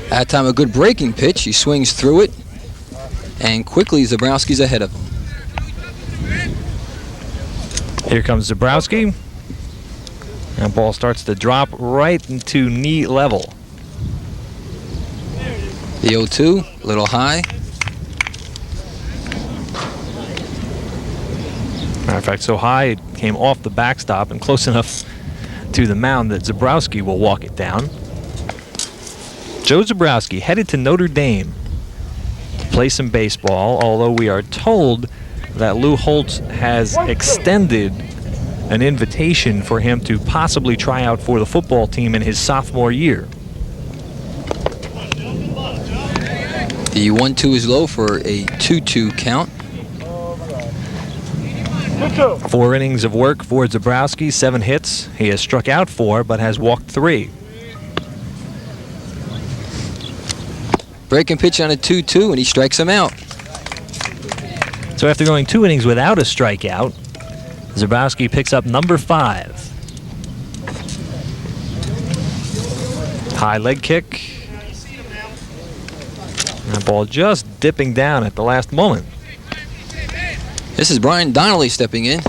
That time a good breaking pitch. He swings through it. And quickly Zabrowski's ahead of him. Here comes Zabrowski. And ball starts to drop right into knee level. The 0-2, a little high. Matter of fact, so high it came off the backstop and close enough to the mound that Zabrowski will walk it down. Joe Zabrowski headed to Notre Dame to play some baseball, although we are told that Lou Holtz has extended an invitation for him to possibly try out for the football team in his sophomore year. The 1-2 is low for a 2-2 count. 4 innings of work for Zabrowski, 7 hits. He has struck out 4, but has walked 3. Breaking pitch on a 2-2, and he strikes him out. So after going 2 innings without a strikeout, Zabrowski picks up number 5. High leg kick. That ball just dipping down at the last moment. This is Brian Donnelly stepping in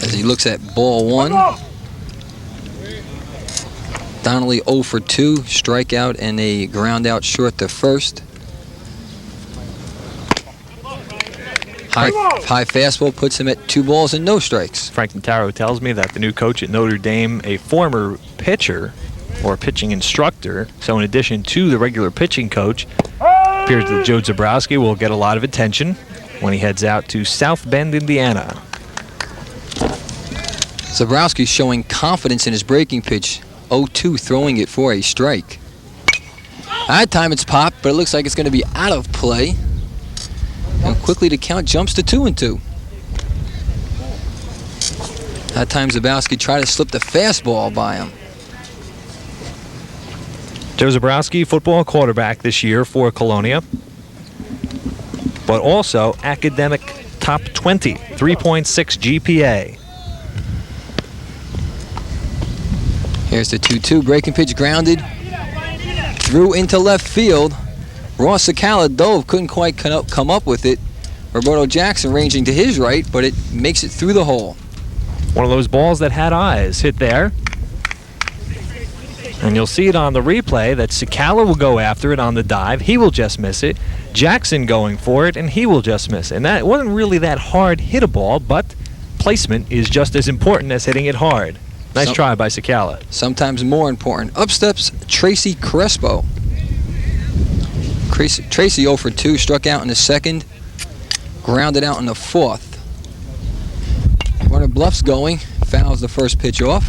as he looks at ball 1. Donnelly 0 for 2, strikeout and a ground out short to first. High fastball puts him at 2 balls and no strikes. Frank Notaro tells me that the new coach at Notre Dame, a former pitcher or pitching instructor, so in addition to the regular pitching coach, appears that Joe Zabrowski will get a lot of attention when he heads out to South Bend, Indiana. Zabrowski showing confidence in his breaking pitch. 0-2, throwing it for a strike. That time it's popped, but it looks like it's going to be out of play. And quickly the count jumps to 2-2. That time Zabrowski tried to slip the fastball by him. Joe Zabrowski, football quarterback this year for Colonia, but also academic top 20, 3.6 GPA. Here's the 2-2, breaking pitch grounded, threw into left field. Ross Spychala dove, couldn't quite come up with it. Roberto Jackson ranging to his right, but it makes it through the hole. One of those balls that had eyes hit there. And you'll see it on the replay that Spychala will go after it on the dive. He will just miss it. Jackson going for it, and he will just miss it. And that wasn't really that hard hit a ball, but placement is just as important as hitting it hard. Nice try by Spychala. Sometimes more important. Up steps Tracy Crespo. Tracy 0 for 2, struck out in the second, grounded out in the fourth. Runner bluffs going, fouls the first pitch off.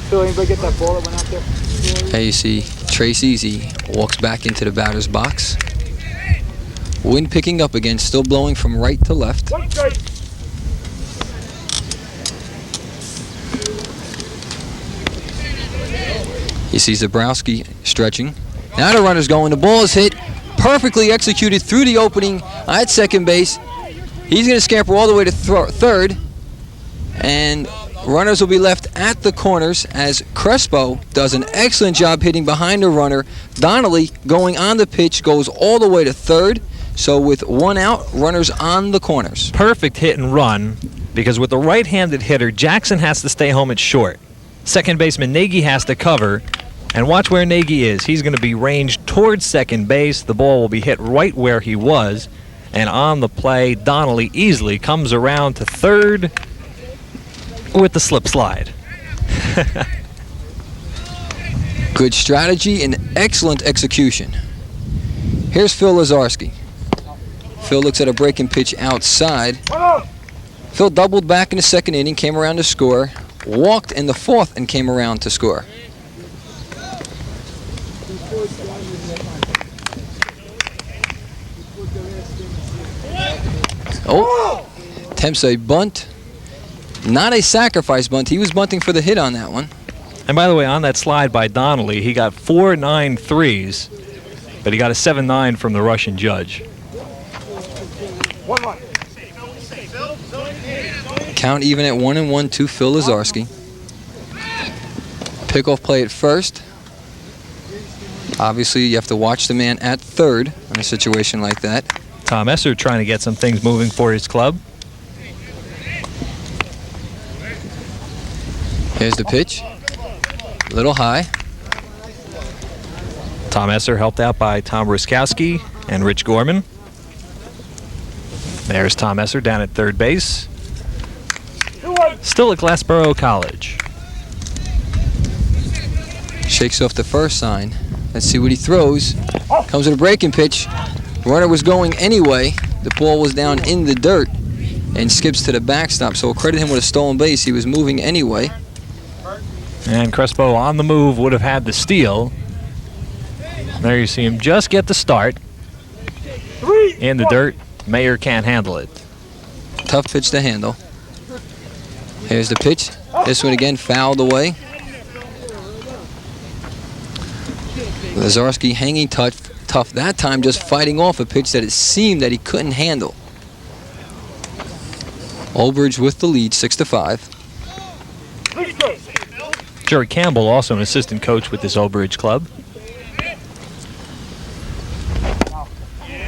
Phil, anybody get that ball that went out there? There you see Tracy as he walks back into the batter's box. Wind picking up again, still blowing from right to left. You see Zabrowski stretching. Now the runner's going. The ball is hit. Perfectly executed through the opening at second base. He's going to scamper all the way to third. And runners will be left at the corners as Crespo does an excellent job hitting behind the runner. Donnelly going on the pitch goes all the way to third. So with one out, runners on the corners. Perfect hit and run, because with the right-handed hitter, Jackson has to stay home at short. Second baseman Nagy has to cover. And watch where Nagy is. He's going to be ranged towards second base. The ball will be hit right where he was. And on the play, Donnelly easily comes around to third with the slip slide. Good strategy and excellent execution. Here's Phil Lazarski. Phil looks at a breaking pitch outside. Phil doubled back in the second inning, came around to score. Walked in the fourth and came around to score. Oh, attempts a bunt. Not a sacrifice bunt. He was bunting for the hit on that one. And by the way, on that slide by Donnelly, he got 4 9-3s, but he got a 7-9 from the Russian judge. Count even at 1-1 to Phil Lazarski. Pickoff play at first. Obviously, you have to watch the man at third in a situation like that. Tom Esser trying to get some things moving for his club. Here's the pitch. A little high. Tom Esser helped out by Tom Ruskowski and Rich Gorman. There's Tom Esser down at third base. Still at Glassboro College. Shakes off the first sign. Let's see what he throws. Comes with a breaking pitch. Runner was going anyway. The ball was down in the dirt and skips to the backstop. So we'll credit him with a stolen base. He was moving anyway. And Crespo on the move would have had the steal. There you see him just get the start. In the dirt. Mayer can't handle it. Tough pitch to handle. Here's the pitch. This one again fouled away. Lazarski hanging tough. That time just fighting off a pitch that it seemed that he couldn't handle. Olbridge with the lead, 6-5. Jerry Campbell, also an assistant coach with this Olbridge club.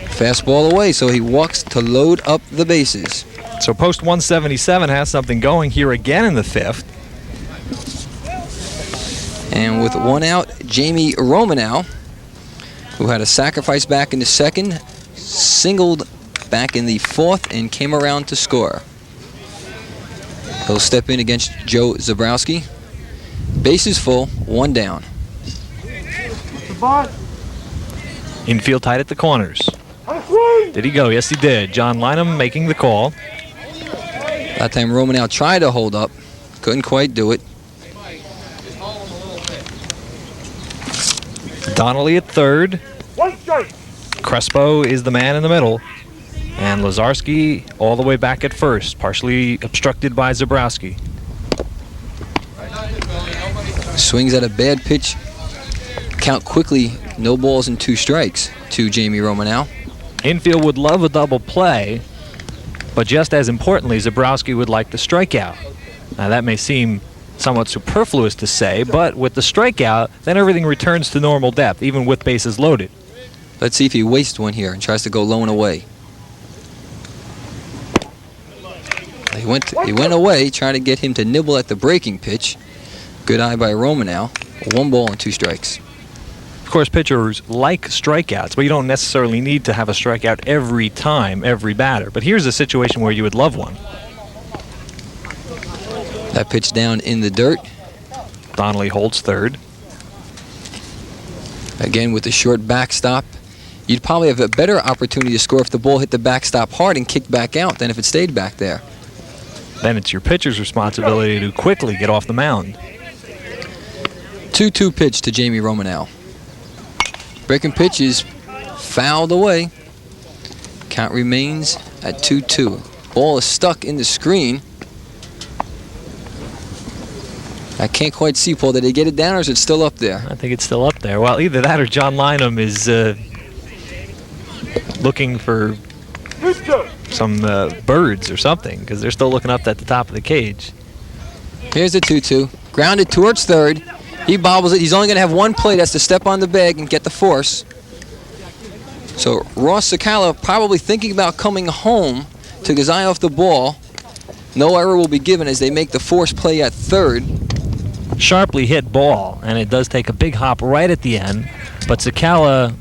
Fastball away, so he walks to load up the bases. So post 177 has something going here again in the fifth. And with one out, Jamie Romanow, who had a sacrifice back in the second, singled back in the fourth and came around to score. He'll step in against Joe Zabrowski. Bases full, one down. Infield tight at the corners. Did he go? Yes, he did. John Lynham making the call. That time Romanow tried to hold up. Couldn't quite do it. Donnelly at third. Crespo is the man in the middle. And Lazarski all the way back at first, partially obstructed by Zabrowski. Swings at a bad pitch. Count quickly, no balls and 2 strikes to Jamie Romanow. Infield would love a double play, but just as importantly, Zabrowski would like the strikeout. Now that may seem somewhat superfluous to say, but with the strikeout, then everything returns to normal depth, even with bases loaded. Let's see if he wastes one here and tries to go low and away. He went away, trying to get him to nibble at the breaking pitch. Good eye by Romanow. 1 ball and 2 strikes. Of course, pitchers like strikeouts, but you don't necessarily need to have a strikeout every time, every batter. But here's a situation where you would love one. That pitch down in the dirt. Donnelly holds third. Again, with the short backstop, you'd probably have a better opportunity to score if the ball hit the backstop hard and kicked back out than if it stayed back there. Then it's your pitcher's responsibility to quickly get off the mound. 2-2 pitch to Jamie Romanow. Breaking pitch is fouled away. Count remains at 2-2. Ball is stuck in the screen. I can't quite see, Paul. Did they get it down or is it still up there? I think it's still up there. Well, either that or John Lynham is looking for some birds or something, because they're still looking up at the top of the cage. Here's the 2-2. Grounded towards third. He bobbles it. He's only going to have 1 play. That's to step on the bag and get the force. So Ross Spychala probably thinking about coming home to his eye off the ball. No error will be given as they make the force play at third. Sharply hit ball, and it does take a big hop right at the end, but Spychala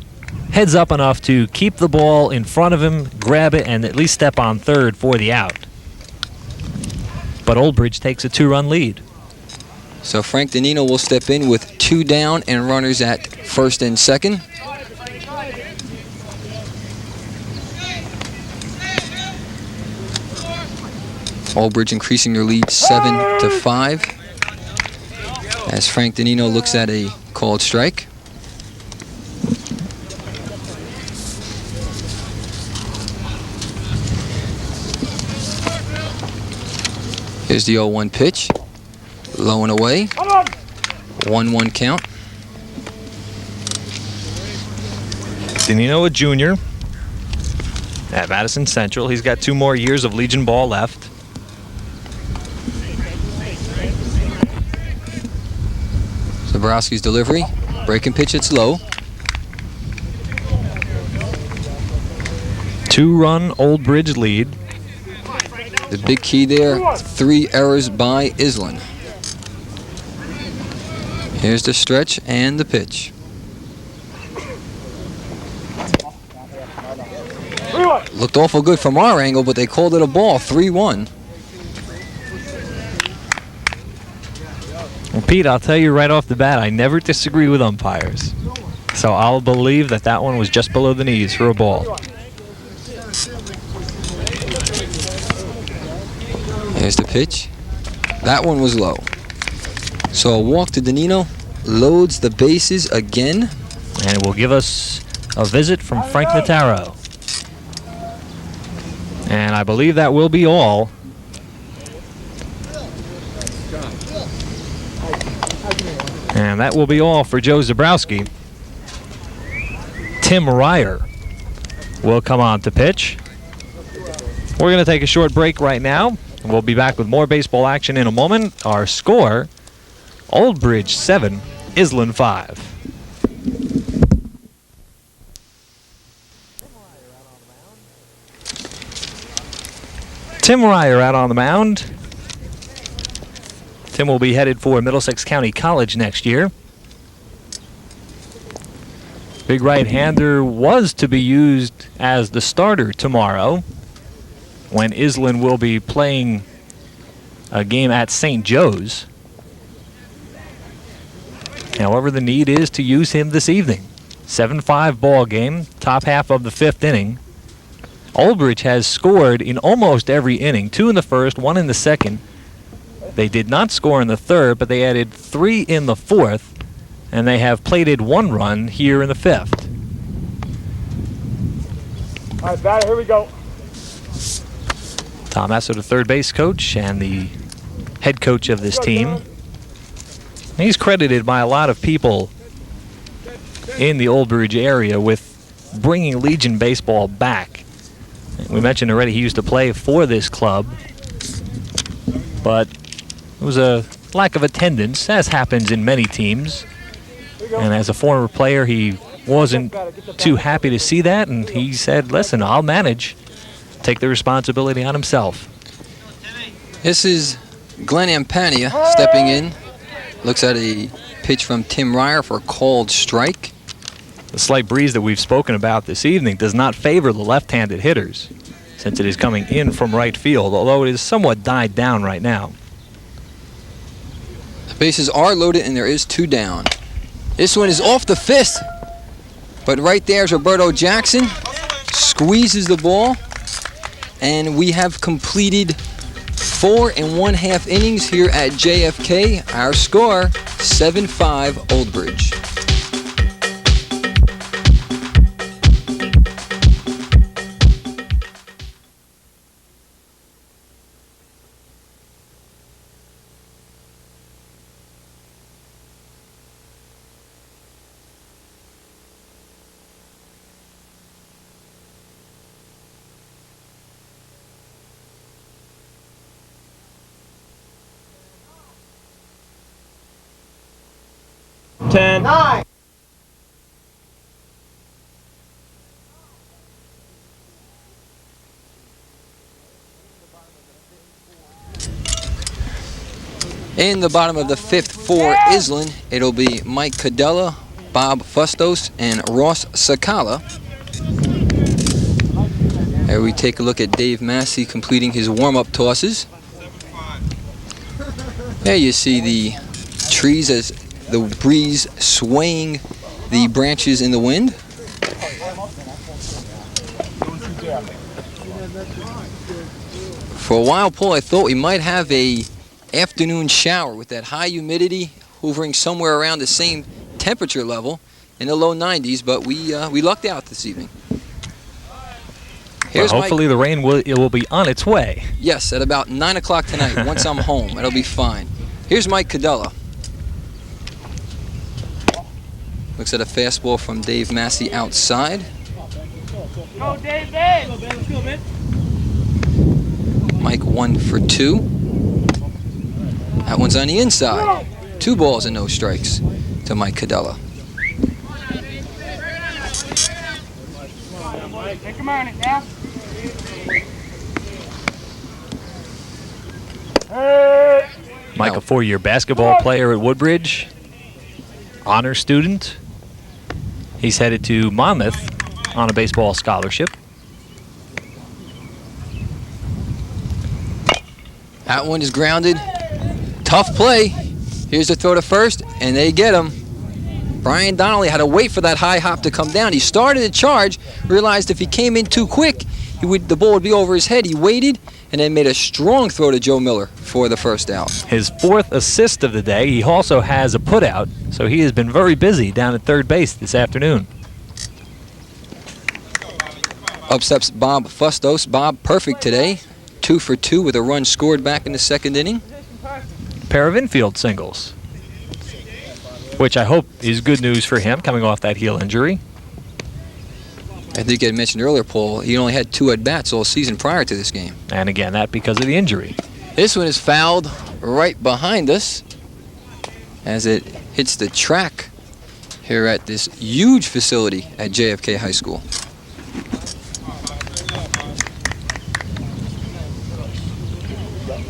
heads up enough to keep the ball in front of him, grab it, and at least step on third for the out. But Oldbridge takes a 2-run lead. So Frank Danino will step in with 2 down and runners at first and second. Oldbridge increasing their lead 7-5 as Frank Danino looks at a called strike. Here's the 0-1 pitch. Low and away. 1-1 count. Danino, a junior at Madison Central. He's got 2 more years of Legion ball left. Zabrowski's delivery. Breaking pitch, it's low. 2-run Oldbridge lead. The big key there, 3 errors by Iselin. Here's the stretch and the pitch. Looked awful good from our angle, but they called it a ball, 3-1. Well, Pete, I'll tell you right off the bat, I never disagree with umpires. So I'll believe that that one was just below the knees for a ball. Here's the pitch. That one was low. So a walk to Danino, loads the bases again. And it will give us a visit from Frank Notaro. And I believe that will be all. And that will be all for Joe Zabrowski. Tim Ryer will come on to pitch. We're going to take a short break right now. We'll be back with more baseball action in a moment. Our score, Oldbridge 7, Iselin 5. Tim Ryer out on the mound. Tim will be headed for Middlesex County College next year. Big right-hander was to be used as the starter tomorrow when Iselin will be playing a game at St. Joe's. However, the need is to use him this evening. 7-5 ball game, top half of the 5th inning. Oldbridge has scored in almost every inning, 2 in the first, 1 in the second. They did not score in the 3rd, but they added 3 in the 4th, and they have plated 1 run here in the 5th. All right, batter, here we go. Tom Esser, the third base coach and the head coach of this team. He's credited by a lot of people in the Old Bridge area with bringing Legion baseball back. We mentioned already he used to play for this club, but it was a lack of attendance, as happens in many teams. And as a former player, he wasn't too happy to see that, and he said, listen, I'll manage. Take the responsibility on himself. This is Glenn Ampania stepping in. Looks at a pitch from Tim Ryer for a called strike. The slight breeze that we've spoken about this evening does not favor the left-handed hitters, since it is coming in from right field, although it is somewhat died down right now. The bases are loaded and there is 2 down. This one is off the fist, but right there's Roberto Jackson. Squeezes the ball, and we have completed 4 1/2 innings here at JFK. Our score, 7-5 Old Bridge. Nine. In the bottom of the 5th for Iselin, it'll be Mike Cadella, Bob Fustos, and Ross Spychala. There we take a look at Dave Massey completing his warm-up tosses. There you see the trees as the breeze swaying the branches in the wind. For a while, Paul, I thought we might have a afternoon shower with that high humidity hovering somewhere around the same temperature level in the low 90s, but we lucked out this evening. Well, hopefully the rain will be on its way. Yes, at about 9 o'clock tonight, once I'm home. It'll be fine. Here's Mike Cadella. Looks at a fastball from Dave Massey outside. Go, David! Let's go, man. Mike 1 for 2. That one's on the inside. 2 balls and no strikes to Mike Cadella. Take him on it now. Mike, a 4-year basketball player at Woodbridge, honor student. He's headed to Monmouth on a baseball scholarship. That one is grounded. Tough play. Here's the throw to first, and they get him. Brian Donnelly had to wait for that high hop to come down. He started to charge, realized if he came in too quick, the ball would be over his head. He waited, and then made a strong throw to Joe Miller for the first out. His 4th assist of the day. He also has a putout, so he has been very busy down at third base this afternoon. Up steps Bob Fustos. Bob perfect today. 2 for 2 with a run scored back in the 2nd inning. Pair of infield singles, which I hope is good news for him coming off that heel injury. I think I mentioned earlier, Paul, he only had 2 at-bats all season prior to this game. And again, that because of the injury. This one is fouled right behind us as it hits the track here at this huge facility at JFK High School.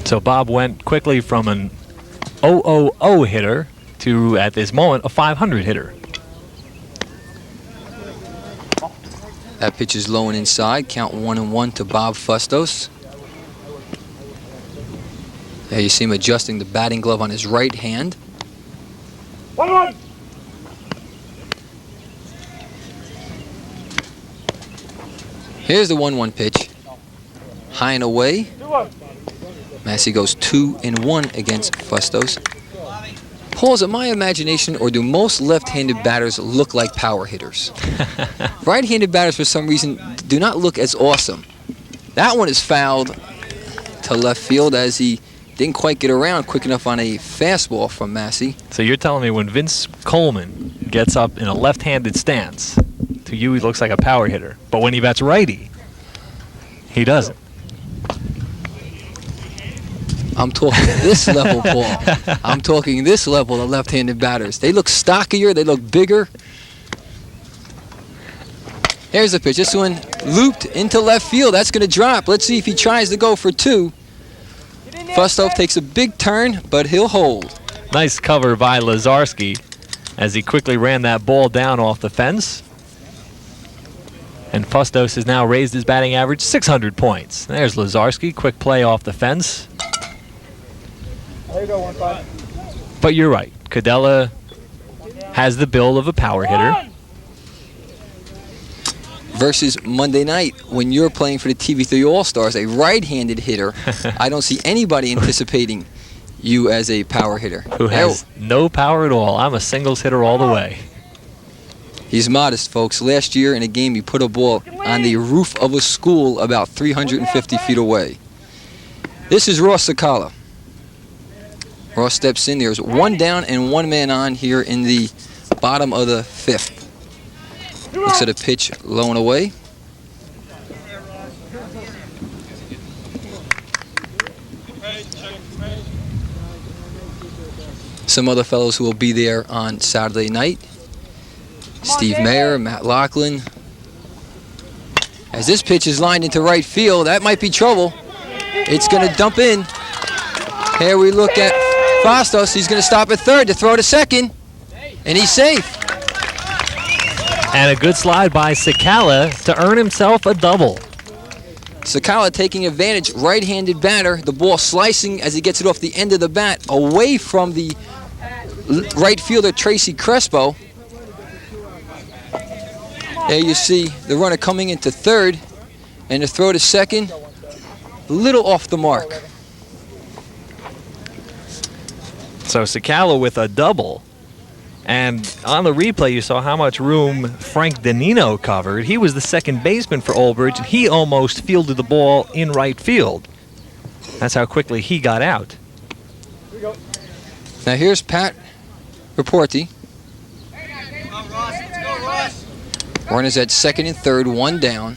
So Bob went quickly from an 0-0-0 hitter to, at this moment, a 500 hitter. That pitch is low and inside. Count 1-1 to Bob Fustos. There you see him adjusting the batting glove on his right hand. 1-1. Here's the 1-1 pitch. High and away. 2-1. Massey goes 2-1 against Fustos. Paul, is it my imagination, or do most left-handed batters look like power hitters? Right-handed batters, for some reason, do not look as awesome. That one is fouled to left field as he didn't quite get around quick enough on a fastball from Massey. So you're telling me when Vince Coleman gets up in a left-handed stance, to you he looks like a power hitter, but when he bats righty, he doesn't. I'm talking this level, Paul. I'm talking this level of left-handed batters. They look stockier. They look bigger. Here's the pitch. This one looped into left field. That's going to drop. Let's see if he tries to go for two. Fusto takes a big turn, but he'll hold. Nice cover by Lazarski as he quickly ran that ball down off the fence. And Fustos has now raised his batting average 600 points. There's Lazarski. Quick play off the fence. There you go, 1-5. But you're right. Cadella has the build of a power hitter. Versus Monday night when you're playing for the TV3 All-Stars, a right-handed hitter. I don't see anybody anticipating you as a power hitter. Who has no power at all. I'm a singles hitter all the way. He's modest, folks. Last year in a game, he put a ball on the roof of a school about 350 feet away. This is Ross Spychala. Ross steps in. There's one down and one man on here in the bottom of the fifth. Looks at a pitch low and away. Some other fellows who will be there on Saturday night. Steve Mayer, Matt Lachlan. As this pitch is lined into right field, that might be trouble. It's going to dump in. Here we look at Fastos. He's going to stop at third to throw to second, and he's safe. And a good slide by Spychala to earn himself a double. Spychala taking advantage, right-handed batter. The ball slicing as he gets it off the end of the bat away from the right fielder Tracy Crespo. There you see the runner coming into third, and the throw to second, a little off the mark. So Spychala with a double. And on the replay, you saw how much room Frank Danino covered. He was the second baseman for Old Bridge, and he almost fielded the ball in right field. That's how quickly he got out. Now here's Pat Raporti. Runners at second and third, one down.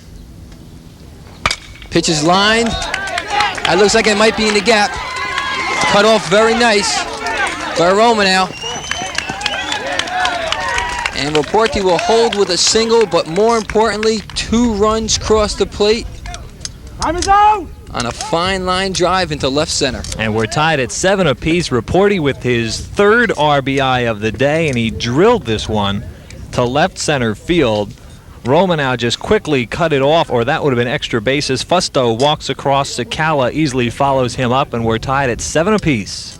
Pitch is lined. That looks like it might be in the gap. Cut off very nice by Romanow. And Raporti will hold with a single, but more importantly, 2 runs cross the plate Time is out! on a fine line drive into left center. And we're tied at 7 apiece. Raporti with his 3rd RBI of the day, and he drilled this one to left center field. Romanow just quickly cut it off, or that would have been extra bases. Fusto walks across. Spychala easily follows him up, and we're tied at 7 apiece.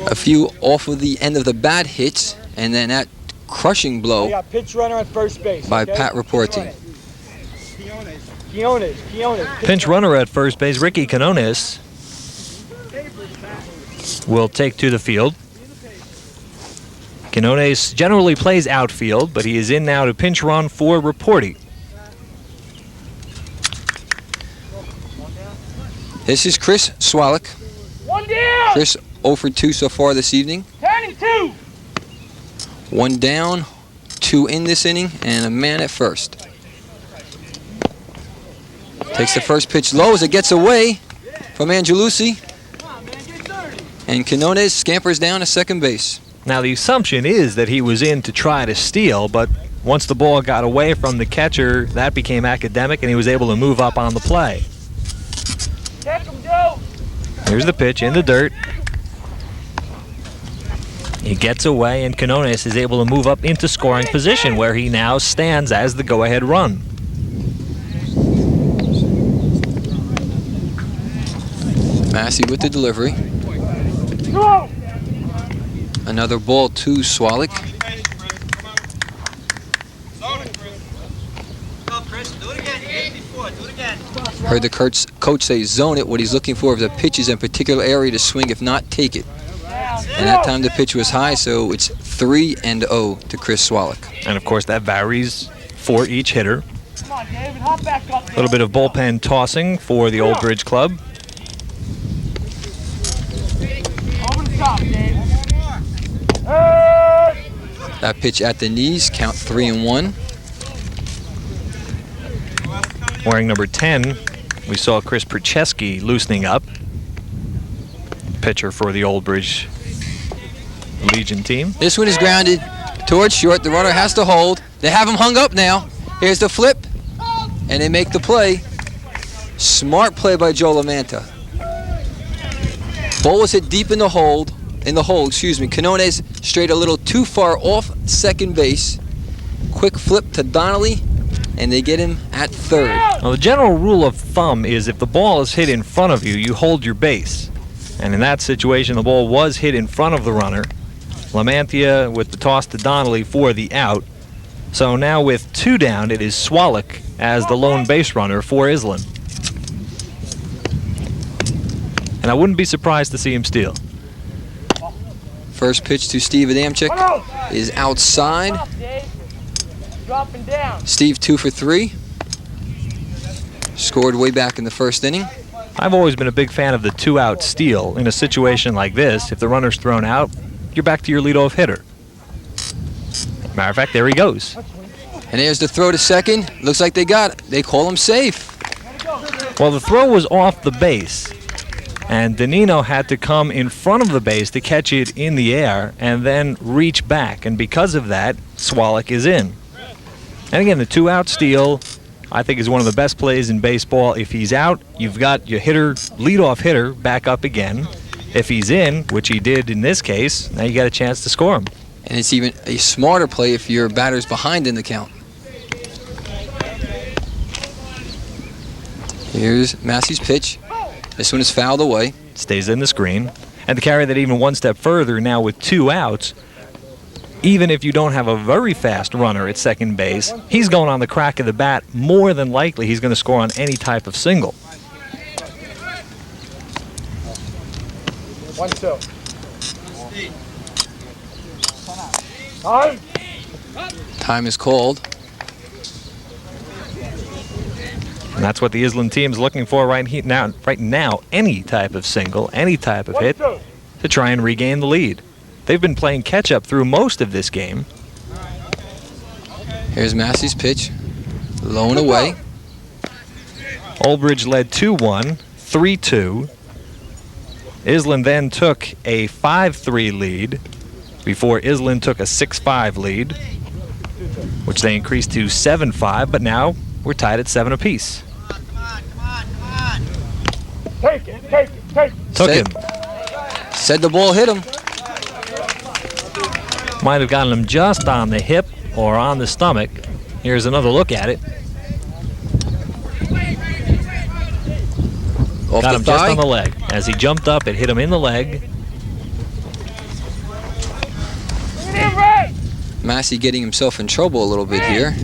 A few off of the end of the bat hits, and then that crushing I blow got pitch runner at first base. by okay? Pat Raporti. Quinones. Pinch runner at first base, Ricky Quinones, will take to the field. Quinones generally plays outfield, but he is in now to pinch run for Raporti. This is Chris Swalik. One down! Chris 0 for 2 so far this evening. 10-2! 1 down, 2 in this inning, and a man at first. Takes the first pitch low as it gets away from Angelucci. And Quinones scampers down to second base. Now the assumption is that he was in to try to steal, but once the ball got away from the catcher, that became academic, and he was able to move up on the play. Catch him, Joe! Here's the pitch in the dirt. He gets away, and Quinones is able to move up into scoring position, where he now stands as the go-ahead run. Massey with the delivery. Go! Another ball to Swalik. Heard the coach say zone it. What he's looking for is a pitch is in a particular area to swing. If not, take it. And that time the pitch was high, so it's 3-0 to Chris Swalek. And of course that varies for each hitter. Come on, David, hop back up. A little bit of bullpen tossing for the Old Bridge club. Over the top, Dave. Hey! That pitch at the knees, count 3-1. Wearing number 10, we saw Chris Percheski loosening up. Pitcher for the Old Bridge Legion team. This one is grounded towards short. The runner has to hold. They have him hung up now. Here's the flip, and they make the play. Smart play by Joe LaManta. Ball was hit deep in the hole, Quinones strayed a little too far off second base. Quick flip to Donnelly, and they get him at third. Well, the general rule of thumb is if the ball is hit in front of you, you hold your base. And in that situation, the ball was hit in front of the runner. LaMantia with the toss to Donnelly for the out. So now with 2 down, it is Swalek as the lone base runner for Iselin. And I wouldn't be surprised to see him steal. First pitch to Steve Adamczyk is outside. Dropping down. Steve 2 for 3. Scored way back in the first inning. I've always been a big fan of the 2-out steal in a situation like this. If the runner's thrown out, you're back to your leadoff hitter. Matter of fact, there he goes. And there's the throw to second. Looks like they got it. They call him safe. Well, the throw was off the base, and Danino had to come in front of the base to catch it in the air and then reach back. And because of that, Swalek is in. And again, the 2-out steal, I think, is one of the best plays in baseball. If he's out, you've got your leadoff hitter back up again. If he's in, which he did in this case, now you got a chance to score him. And it's even a smarter play if your batter's behind in the count. Here's Massey's pitch. This one is fouled away. Stays in the screen. And to carry that even one step further, now with 2 outs, even if you don't have a very fast runner at second base, he's going on the crack of the bat. More than likely, he's going to score on any type of single. 1-2. Time. Time is called. And that's what the Iselin team is looking for right now. Any type of single, any type of hit to try and regain the lead. They've been playing catch-up through most of this game. Here's Massey's pitch. Low and away. Old Bridge led 2-1, 3-2. Iselin then took a 5-3 lead before Iselin took a 6-5 lead, which they increased to 7-5, but now we're tied at 7 apiece. Take it. Took him. Said the ball hit him. Might have gotten him just on the hip or on the stomach. Here's another look at it. Off Got the him thigh. just on the leg. As he jumped up, it hit him in the leg. Massey getting himself in trouble a little bit here.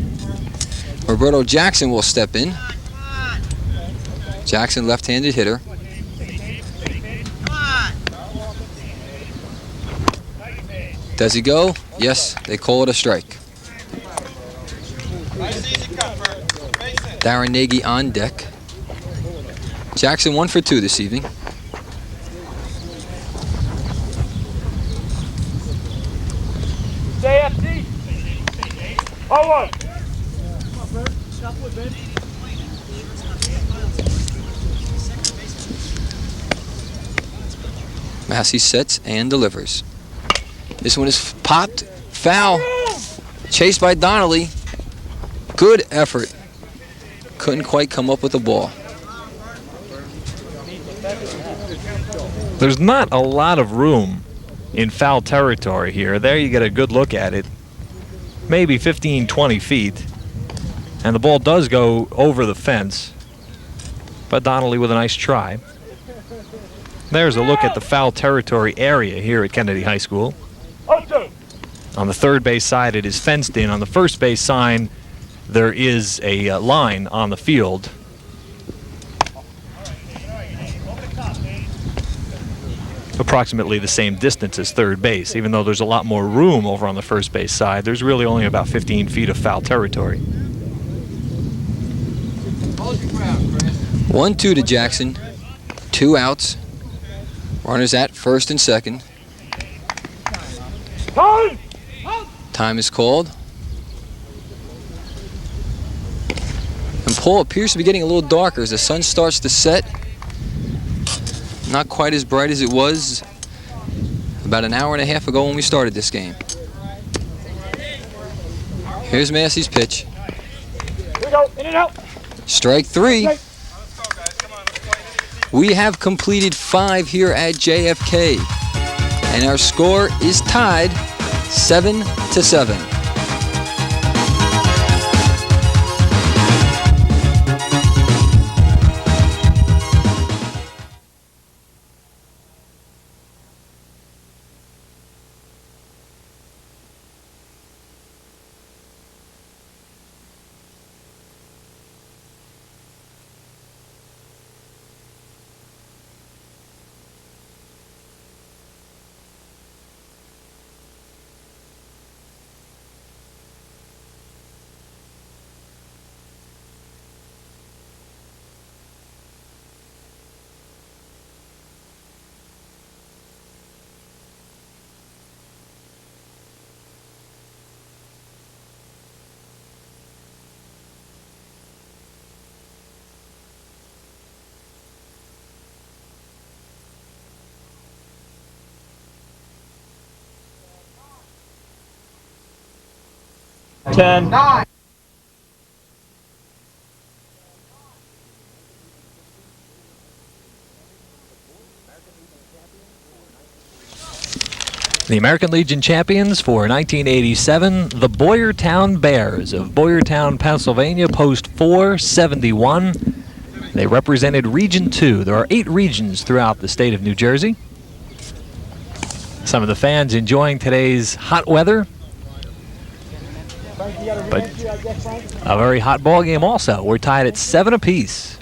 Roberto Jackson will step in. Jackson, left-handed hitter. Does he go? Yes, they call it a strike. Darren Nagy on deck. Jackson 1 for 2 this evening. Stay FD. 0-1. Massey sets and delivers. This one is popped. Foul. Chased by Donnelly. Good effort. Couldn't quite come up with the ball. There's not a lot of room in foul territory here. There you get a good look at it. Maybe 15, 20 feet. And the ball does go over the fence. But Donnelly with a nice try. There's a look at the foul territory area here at Kennedy High School. 0-2. On the third base side, it is fenced in. On the first base sign, there is a line on the field. approximately the same distance as third base. Even though there's a lot more room over on the first base side, there's really only about 15 feet of foul territory. 1-2 to Jackson. 2 outs. Runners at first and second. Time is called. And Paul appears to be getting a little darker as the sun starts to set. Not quite as bright as it was about an hour and a half ago when we started this game. Here's Massey's pitch. Here we go, in and out. Strike 3. We have completed 5 here at JFK. And our score is tied 7-7. Ten. 9. The American Legion champions for 1987, the Boyertown Bears of Boyertown, Pennsylvania, post 471. They represented Region 2. There are 8 regions throughout the state of New Jersey. Some of the fans enjoying today's hot weather, but a very hot ball game also. We're tied at 7 apiece.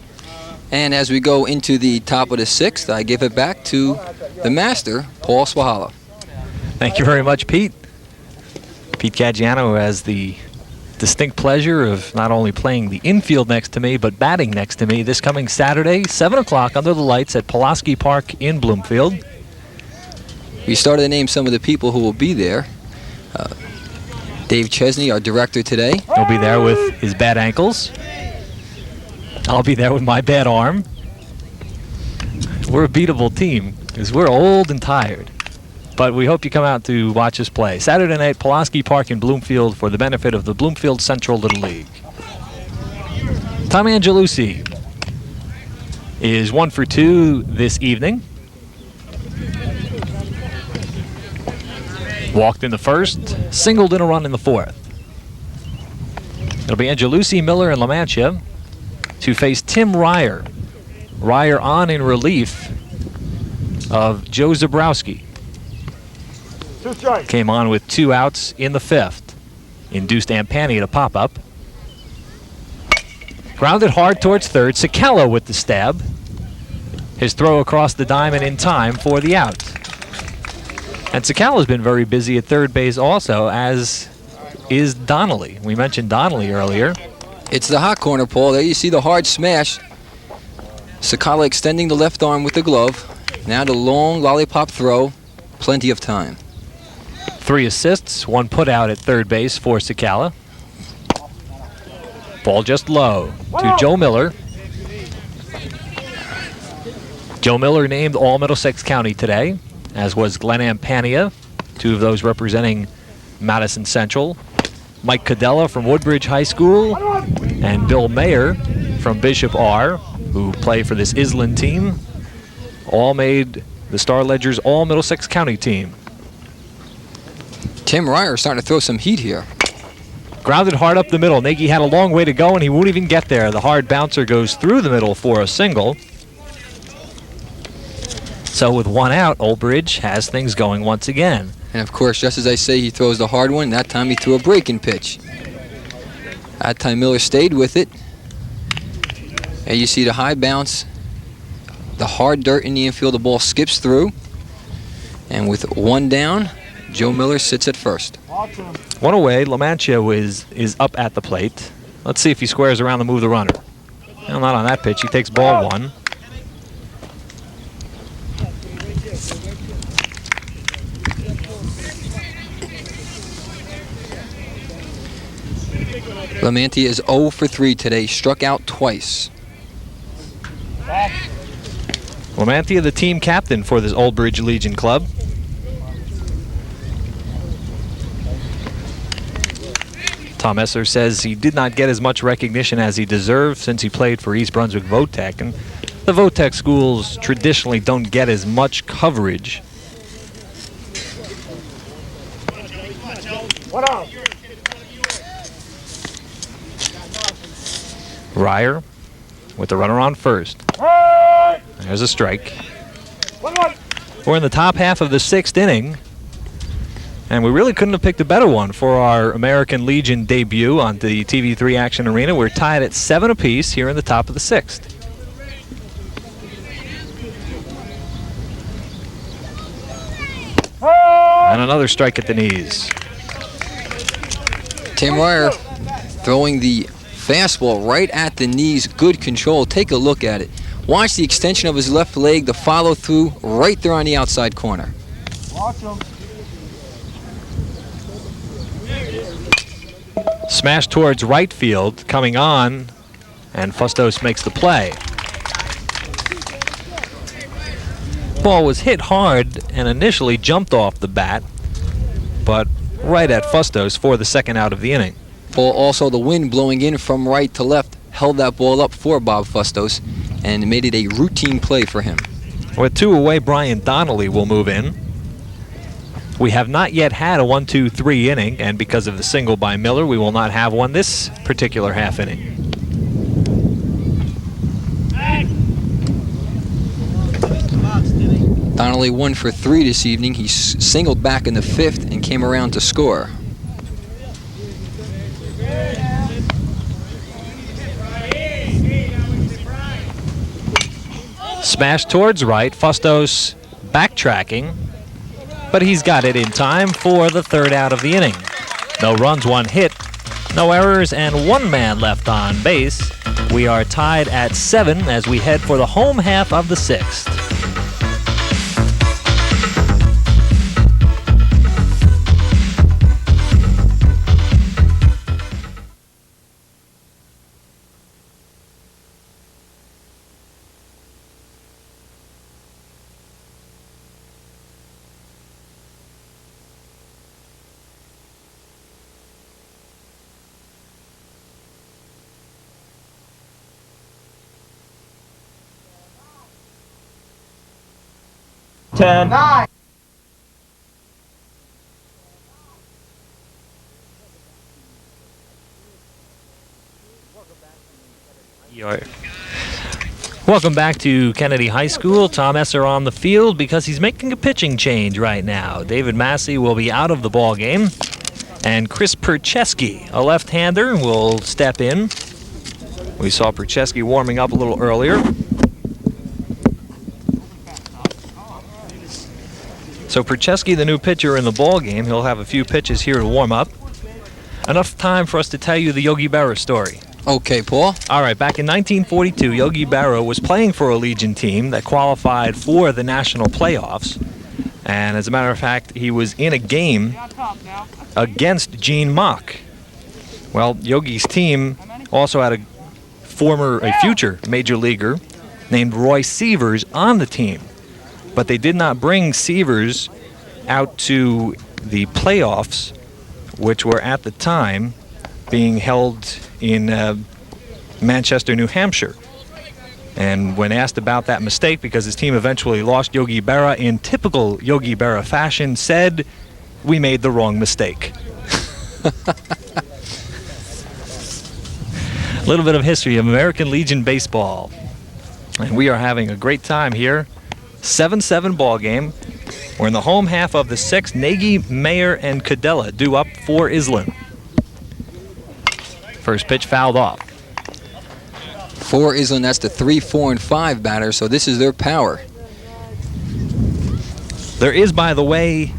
And as we go into the top of the 6th, I give it back to the master, Paul Spychala. Thank you very much, Pete. Pete Caggiano, who has the distinct pleasure of not only playing the infield next to me, but batting next to me this coming Saturday, 7 o'clock under the lights at Pulaski Park in Bloomfield. We started to name some of the people who will be there. Dave Chesney, our director today. He'll be there with his bad ankles. I'll be there with my bad arm. We're a beatable team because we're old and tired. But we hope you come out to watch us play. Saturday night, Pulaski Park in Bloomfield for the benefit of the Bloomfield Central Little League. Tom Angelucci is 1 for 2 this evening. Walked in the first, singled in a run in the 4th. It'll be Angelucci, Miller, and LaMantia to face Tim Ryer. Ryer on in relief of Joe Zabrowski. Came on with 2 outs in the 5th. Induced Ampani to pop up. Grounded hard towards third. Spychala with the stab. His throw across the diamond in time for the out. And Spychala's been very busy at third base also, as is Donnelly. We mentioned Donnelly earlier. It's the hot corner, Paul. There you see the hard smash. Spychala extending the left arm with the glove. Now the long lollipop throw. Plenty of time. 3 assists, 1 put out at third base for Spychala. Ball just low to Joe Miller. Joe Miller named All Middlesex County today, as was Glenn Ampania, 2 of those representing Madison Central. Mike Cadella from Woodbridge High School, and Bill Mayer from Bishop R, who play for this Iselin team, all made the Star Ledger's All Middlesex County team. Tim Ryer starting to throw some heat here. Grounded hard up the middle. Nagy had a long way to go, and he won't even get there. The hard bouncer goes through the middle for a single. So with 1 out, Old Bridge has things going once again. And of course, just as I say, he throws the hard one. That time he threw a breaking pitch. That time Miller stayed with it. And you see the high bounce, the hard dirt in the infield. The ball skips through. And with one down, Joe Miller sits at first. One away, Lamantia is up at the plate. Let's see if he squares around to move the runner. Well, not on that pitch. He takes ball one. Lamantia is 0 for 3 today, struck out twice. Lamantia, the team captain for this Old Bridge Legion club. Tom Esser says he did not get as much recognition as he deserved since he played for East Brunswick Votech, and the Votech schools traditionally don't get as much coverage. Ryer with the runner on first. There's a strike. We're in the top half of the 6th inning, and we really couldn't have picked a better one for our American Legion debut on the TV3 Action Arena. We're tied at 7 apiece here in the top of the 6th. And another strike at the knees. Tim Ryer throwing the fastball right at the knees. Good control. Take a look at it. Watch the extension of his left leg, the follow through right there on the outside corner. Smash towards right field, coming on, and Fustos makes the play. Ball was hit hard and initially jumped off the bat, but right at Fustos for the second out of the inning. Paul, also the wind blowing in from right to left held that ball up for Bob Fustos and made it a routine play for him. With 2 away, Brian Donnelly will move in. We have not yet had a 1-2-3 inning, and because of the single by Miller, we will not have one this particular half inning. Donnelly 1 for 3 this evening. He singled back in the 5th and came around to score. Smash towards right, Fustos backtracking, but he's got it in time for the 3rd out of the inning. No runs, 1 hit, no errors, and 1 man left on base. We are tied at 7 as we head for the home half of the 6th. Welcome back to Kennedy High School. Tom Esser on the field because he's making a pitching change right now. David Massey will be out of the ball game, and Chris Percheski, a left-hander, will step in. We saw Percheski warming up a little earlier. So Percheski, the new pitcher in the ball game, he'll have a few pitches here to warm up. Enough time for us to tell you the Yogi Berra story. Okay, Paul. All right, back in 1942, Yogi Berra was playing for a Legion team that qualified for the national playoffs. And as a matter of fact, he was in a game against Gene Mock. Well, Yogi's team also had a future major leaguer named Roy Sievers on the team. But they did not bring Sievers out to the playoffs, which were at the time being held in Manchester, New Hampshire. And when asked about that mistake, because his team eventually lost, Yogi Berra, in typical Yogi Berra fashion, said, "We made the wrong mistake." A little bit of history of American Legion baseball. And we are having a great time here. 7-7 ball game. We're in the home half of the 6th. Nagy, Mayer, and Cadella due up for Iselin. First pitch fouled off. For Iselin, that's the 3, 4, and 5 batter, so this is their power. There is, by the way,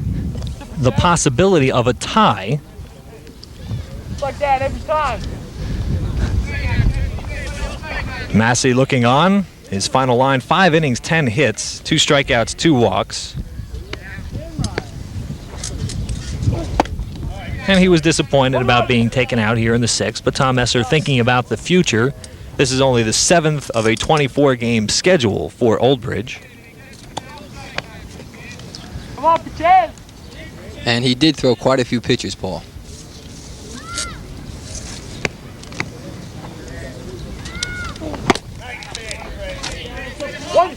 the possibility of a tie. It's like that every time. Massey looking on. His final line, 5 innings, 10 hits, 2 strikeouts, 2 walks. And he was disappointed about being taken out here in the 6th, but Tom Esser thinking about the future. This is only the 7th of a 24-game schedule for Old Bridge. Come on, Pachel. And he did throw quite a few pitches, Paul.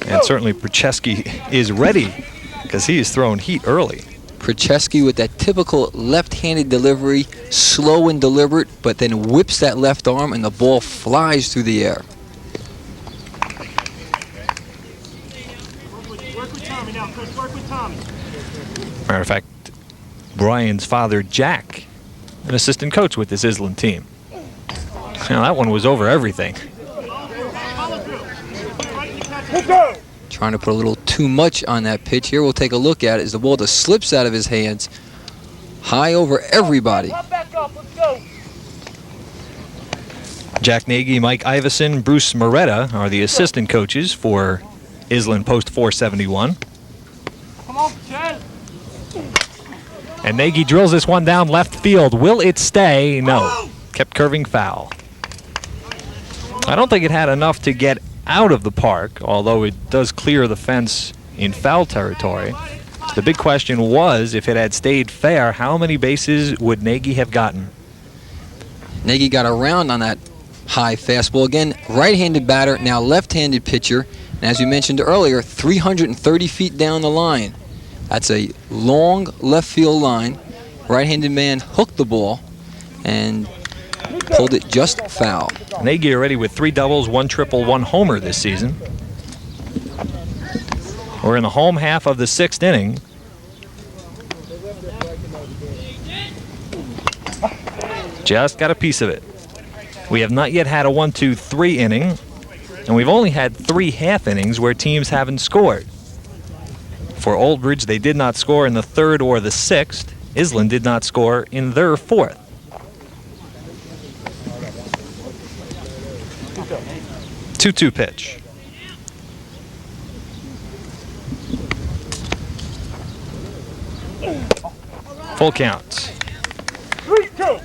And certainly Procheski is ready because he is throwing heat early. Procheski with that typical left-handed delivery, slow and deliberate, but then whips that left arm and the ball flies through the air. Work with Tommy now, Chris. Work with Tommy. Matter of fact, Brian's father, Jack, an assistant coach with this Iselin team. Now that one was over everything. Trying to put a little too much on that pitch. Here we'll take a look at it as the ball just slips out of his hands. High over everybody. Back up, let's go. Jack Nagy, Mike Iverson, Bruce Moretta are the assistant coaches for Iselin Post 471. Come on, Pachel. And Nagy drills this one down left field. Will it stay? No. Kept curving foul. I don't think it had enough to get out of the park, although it does clear the fence in foul territory. The big question was, if it had stayed fair, how many bases would Nagy have gotten? Nagy got around on that high fastball. Again, right-handed batter, now left-handed pitcher. And as we mentioned earlier, 330 feet down the line. That's a long left field line. Right-handed man hooked the ball and pulled it just foul. Nagy already with 3 doubles, 1 triple, 1 homer this season. We're in the home half of the 6th inning. Just got a piece of it. We have not yet had a 1-2-3 inning, and we've only had 3 half innings where teams haven't scored. For Old Bridge, they did not score in the 3rd or the 6th. Iselin did not score in their 4th. 2-2 pitch. Full count. 3-2.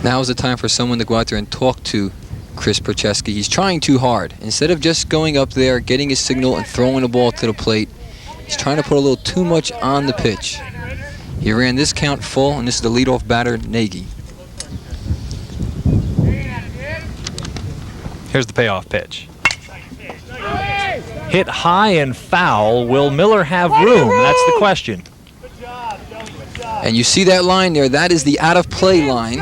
Now is the time for someone to go out there and talk to Chris Procheski. He's trying too hard. Instead of just going up there, getting his signal, and throwing the ball to the plate, he's trying to put a little too much on the pitch. He ran this count full, and this is the leadoff batter, Nagy. Here's the payoff pitch. Hit high and foul. Will Miller have room? That's the question. And you see that line there, that is the out of play line.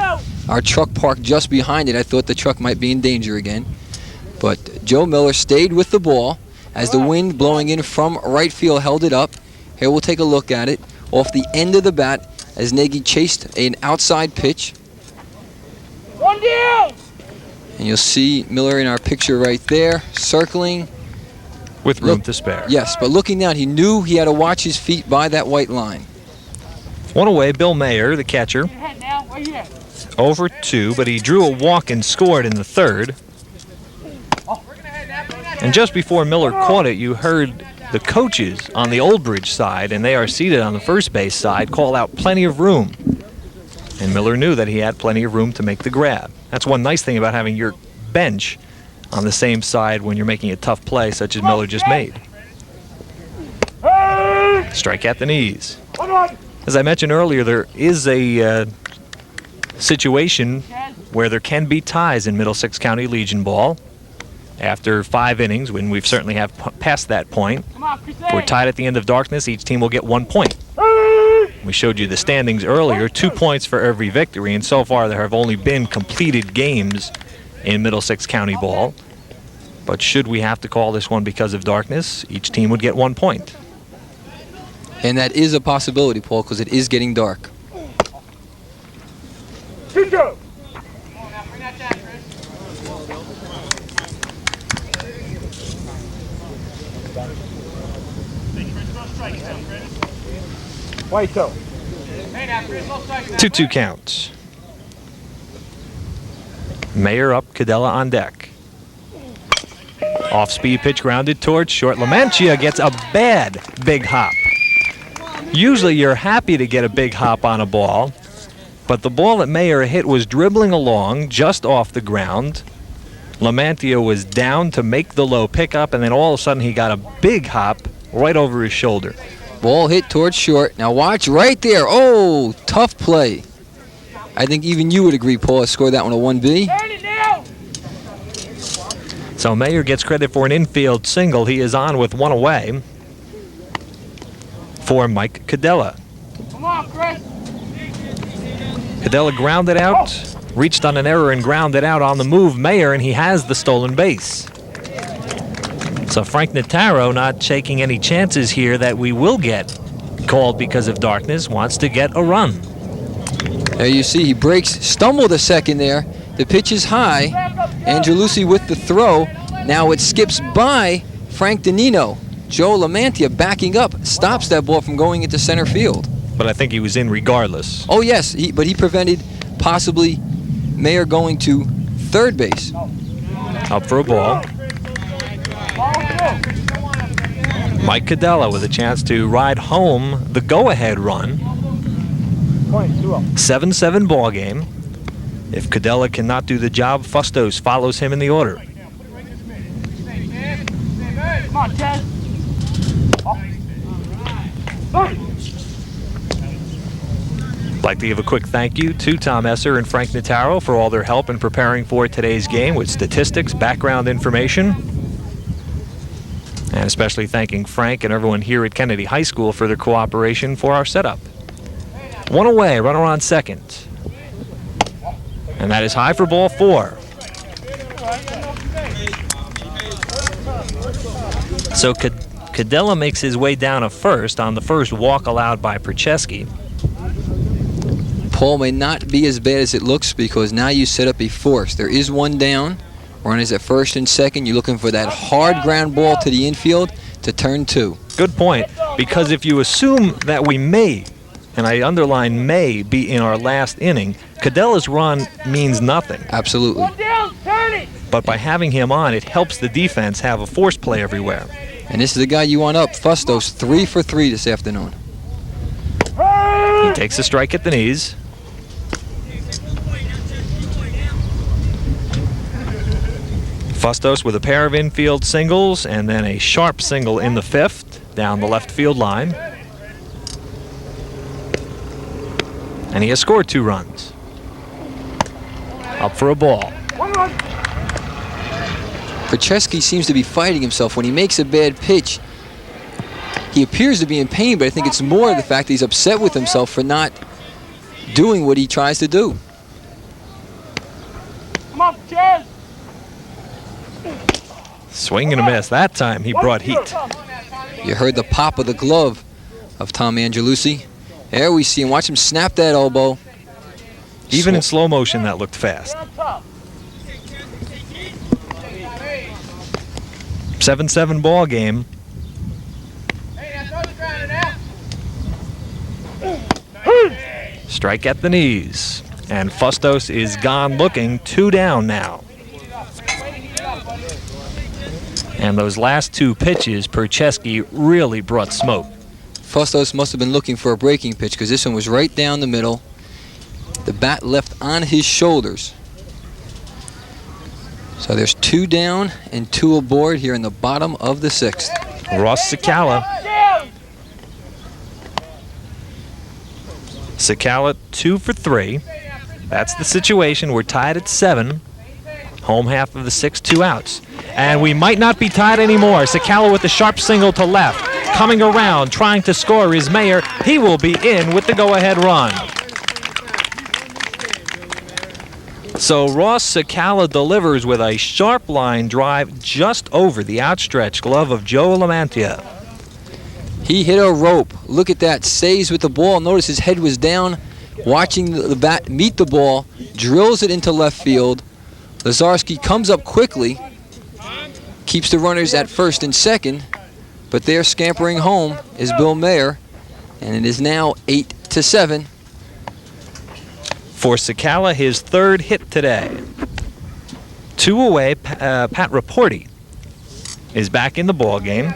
Our truck parked just behind it. I thought the truck might be in danger again. But Joe Miller stayed with the ball as the wind blowing in from right field held it up. Here we'll take a look at it. Off the end of the bat as Nagy chased an outside pitch. 1 down. And you'll see Miller in our picture right there, circling. With room to spare. Yes, but looking down, he knew he had to watch his feet by that white line. One away, Bill Mayer, the catcher. Head now. Where you at? Over 2, but he drew a walk and scored in the 3rd. And just before Miller caught it, you heard the coaches on the Old Bridge side, and they are seated on the first base side, call out plenty of room. And Miller knew that he had plenty of room to make the grab. That's one nice thing about having your bench on the same side when you're making a tough play, such as Miller just made. Strike at the knees. As I mentioned earlier, there is a situation where there can be ties in Middlesex County Legion ball. After 5 innings, when we've certainly have passed that point, if we're tied at the end of darkness, each team will get 1 point. We showed you the standings earlier, 2 points for every victory, and so far there have only been completed games in Middlesex County ball. But should we have to call this one because of darkness, each team would get 1 point. And that is a possibility, Paul, because it is getting dark. 2-2. Wait, two. 2-2 count. Mayer up, Caggiano on deck. Off-speed pitch grounded towards short. Lamantia gets a bad big hop. Usually you're happy to get a big hop on a ball, but the ball that Mayer hit was dribbling along just off the ground. Lamantia was down to make the low pickup, and then all of a sudden he got a big hop right over his shoulder. Ball hit towards short. Now watch right there. Oh, tough play. I think even you would agree, Paul, scored that one a 1B. So Mayer gets credit for an infield single. He is on with one away for Mike Caggiano. Come on, Chris. Caggiano grounded out, reached on an error and grounded out on the move Mayer, and he has the stolen base. So Frank Notaro, not taking any chances here that we will get called because of darkness, wants to get a run. There you see he breaks, stumbled a second there. The pitch is high. Angelucci with the throw. Now it skips by Frank Danino. Joe Lamantia backing up, stops that ball from going into center field. But I think he was in regardless. Oh yes, but he prevented possibly Mayer going to third base. Up for a ball. Mike Caggiano with a chance to ride home the go-ahead run. 7-7 ball game. If Caggiano cannot do the job, Fustos follows him in the order. Come on, Chad. I'd like to give a quick thank you to Tom Esser and Frank Notaro for all their help in preparing for today's game with statistics, background information, and especially thanking Frank and everyone here at Kennedy High School for their cooperation for our setup. One away, runner on second. And that is high for ball 4. So Caggiano makes his way down to first on the first walk allowed by Percheski. Paul may not be as bad as it looks because now you set up a force. There is one down. Runners at first and second. You're looking for that hard ground ball to the infield to turn 2. Good point, because if you assume that we may, and I underline may, be in our last inning, Caggiano's run means nothing. Absolutely. But by having him on, it helps the defense have a force play everywhere. And this is the guy you want up. Fustos, 3 for 3 this afternoon. He takes a strike at the knees. Fustos with a pair of infield singles and then a sharp single in the 5th down the left field line. And he has scored 2 runs. Up for a ball. Percheski seems to be fighting himself. When he makes a bad pitch, he appears to be in pain, but I think it's more the fact that he's upset with himself for not doing what he tries to do. Come on, Chad. Swing and a miss. That time he brought heat. You heard the pop of the glove of Tom Angelucci. There we see him. Watch him snap that elbow. Even in slow motion, that looked fast. 7-7 ball game. Strike at the knees. And Fustos is gone looking, 2 down now. And those last 2 pitches, Percheski really brought smoke. Fustos must have been looking for a breaking pitch because this one was right down the middle. The bat left on his shoulders. So there's 2 down and 2 aboard here in the bottom of the 6th. Ross Spychala. Spychala 2 for 3. That's the situation. We're tied at 7. Home half of the 6th, 2 outs. And we might not be tied anymore. Spychala with the sharp single to left. Coming around, trying to score is Mayer. He will be in with the go-ahead run. So Ross Spychala delivers with a sharp line drive just over the outstretched glove of Joe Lamantia. He hit a rope. Look at that. Stays with the ball. Notice his head was down, watching the bat meet the ball. Drills it into left field. Lazarski comes up quickly. Keeps the runners at first and second. But there scampering home is Bill Mayer, and it is now 8-7. For Spychala, his third hit today. 2 away, Pat Raporti is back in the ball game.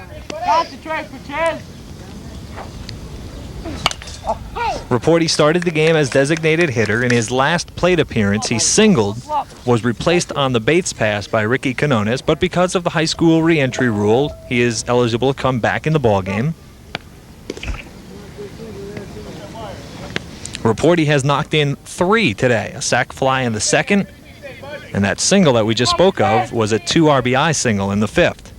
Raporti started the game as designated hitter. In his last plate appearance, he singled, was replaced on the Bates pass by Ricky Canones, but because of the high school re-entry rule, he is eligible to come back in the ball game. Raporti has knocked in 3 today, a sac fly in the second, and that single that we just spoke of was a 2 RBI single in the 5th.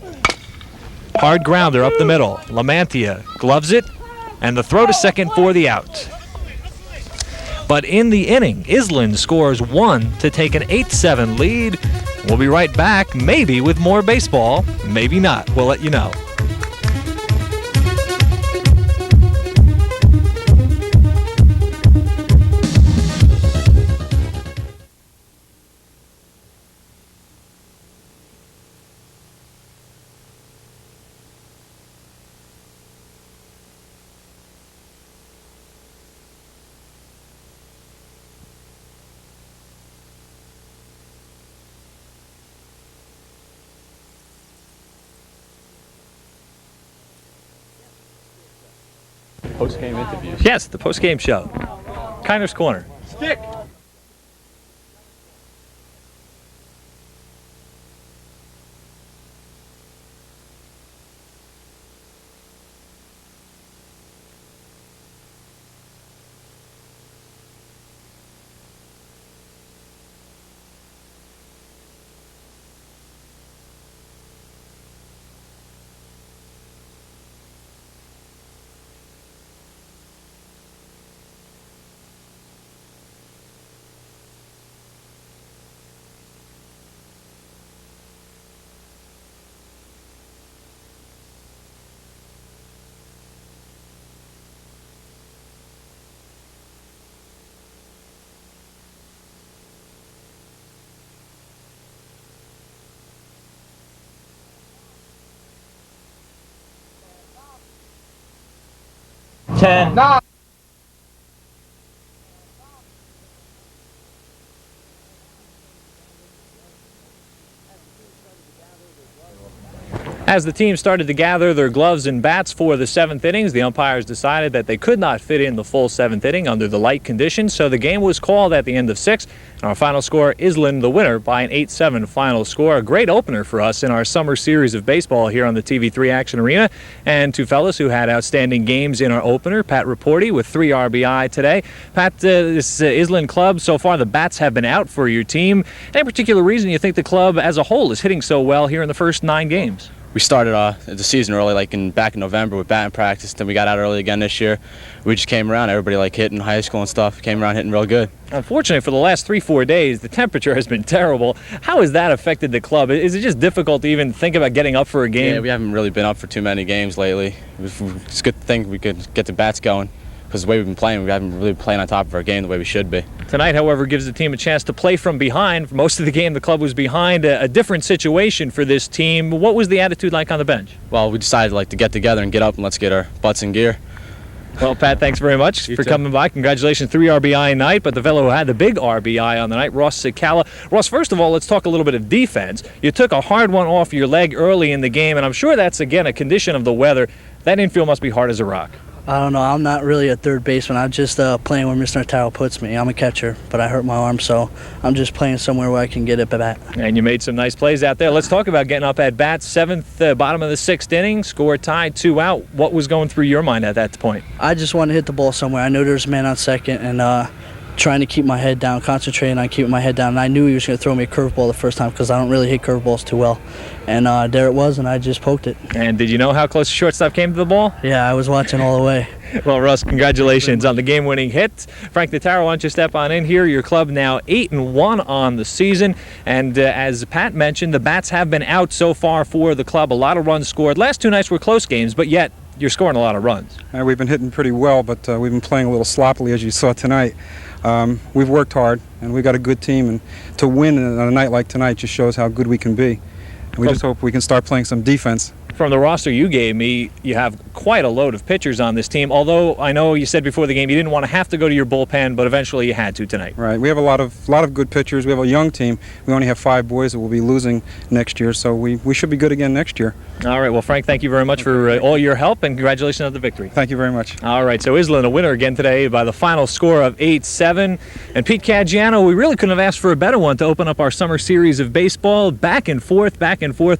Hard grounder up the middle. Lamantia gloves it, and the throw to second for the out. But in the inning, Iselin scores 1 to take an 8-7 lead. We'll be right back, maybe with more baseball, maybe not. We'll let you know. Post-game interviews. Yes, the post-game show. Kiner's Corner. Stick. As the team started to gather their gloves and bats for the 7th innings, the umpires decided that they could not fit in the full 7th inning under the light conditions, so the game was called at the end of 6. And our final score, Iselin the winner by an 8-7 final score. A great opener for us in our summer series of baseball here on the TV3 Action Arena. And 2 fellas who had outstanding games in our opener, Pat Raporti with 3 RBI today. Pat, this Iselin club, so far the bats have been out for your team. Any particular reason you think the club as a whole is hitting so well here in the first 9 games? We started the season early, back in November with batting practice. Then we got out early again this year. We just came around. Everybody hitting high school and stuff came around hitting real good. Unfortunately, for the last 3-4 days, the temperature has been terrible. How has that affected the club? Is it just difficult to even think about getting up for a game? Yeah, we haven't really been up for too many games lately. It's a good thing we could get the bats going. Because the way we've been playing, we haven't really playing on top of our game the way we should be. Tonight, however, gives the team a chance to play from behind. For most of the game, the club was behind. A different situation for this team. What was the attitude like on the bench? Well, we decided to get together and get up and let's get our butts in gear. Well, Pat, thanks very much for coming by. Congratulations, 3 RBI night. But the fellow who had the big RBI on the night, Ross Spychala. Ross, first of all, let's talk a little bit of defense. You took a hard one off your leg early in the game, and I'm sure that's, again, a condition of the weather. That infield must be hard as a rock. I don't know. I'm not really a third baseman. I'm just playing where Mr. Notaro puts me. I'm a catcher, but I hurt my arm, so I'm just playing somewhere where I can get at bat. And you made some nice plays out there. Let's talk about getting up at bat. 7th, bottom of the 6th inning, score tied, 2 out. What was going through your mind at that point? I just wanted to hit the ball somewhere. I knew there was a man on second, and trying to keep my head down, concentrating on keeping my head down. And I knew he was going to throw me a curveball the first time because I don't really hit curveballs too well. And there it was, and I just poked it. And did you know how close the shortstop came to the ball? Yeah, I was watching all the way. Well, Russ, congratulations on the game-winning hit. Frank Notaro, why don't you step on in here? Your club now 8-1 on the season. And as Pat mentioned, the bats have been out so far for the club. A lot of runs scored. Last 2 nights were close games, but yet you're scoring a lot of runs. We've been hitting pretty well, but we've been playing a little sloppily, as you saw tonight. We've worked hard, and we've got a good team, and to win on a night like tonight just shows how good we can be. And we just hope we can start playing some defense From the roster you gave me, you have quite a load of pitchers on this team, although I know you said before the game you didn't want to have to go to your bullpen, but eventually you had to tonight. Right. We have a lot of good pitchers. We have a young team. We only have 5 boys that we'll be losing next year, so we should be good again next year. All right. Well, Frank, thank you very much for all your help, and congratulations on the victory. Thank you very much. All right. So Iselin, a winner again today by the final score of 8-7. And Pete Caggiano, we really couldn't have asked for a better one to open up our summer series of baseball. Back and forth,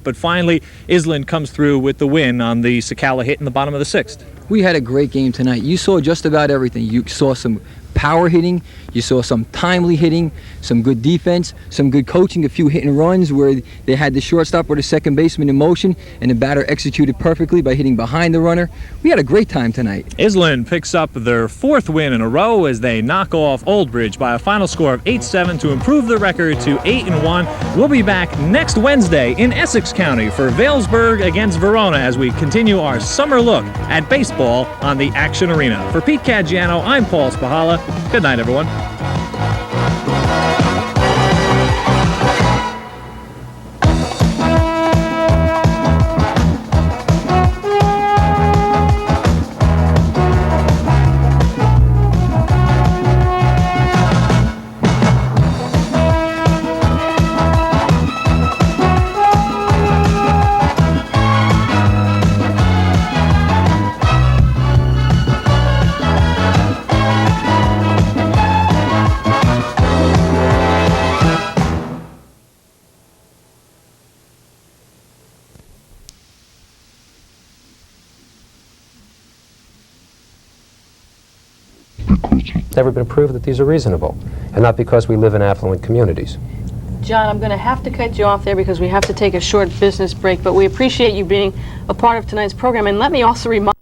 but finally Iselin comes through with the win on the Spychala hit in the bottom of the 6th. We had a great game tonight. You saw just about everything. You saw some power hitting, you saw some timely hitting, some good defense, some good coaching, a few hit and runs where they had the shortstop or the second baseman in motion and the batter executed perfectly by hitting behind the runner. We had a great time tonight. Iselin picks up their 4th win in a row as they knock off Old Bridge by a final score of 8-7 to improve their record to 8-1. We'll be back next Wednesday in Essex County for Vailsburg against Verona as we continue our summer look at baseball on the Action Arena. For Pete Caggiano, I'm Paul Spychala. Good night, everyone. It's never been proved that these are reasonable, and not because we live in affluent communities. John, I'm going to have to cut you off there because we have to take a short business break, but we appreciate you being a part of tonight's program. And let me also remind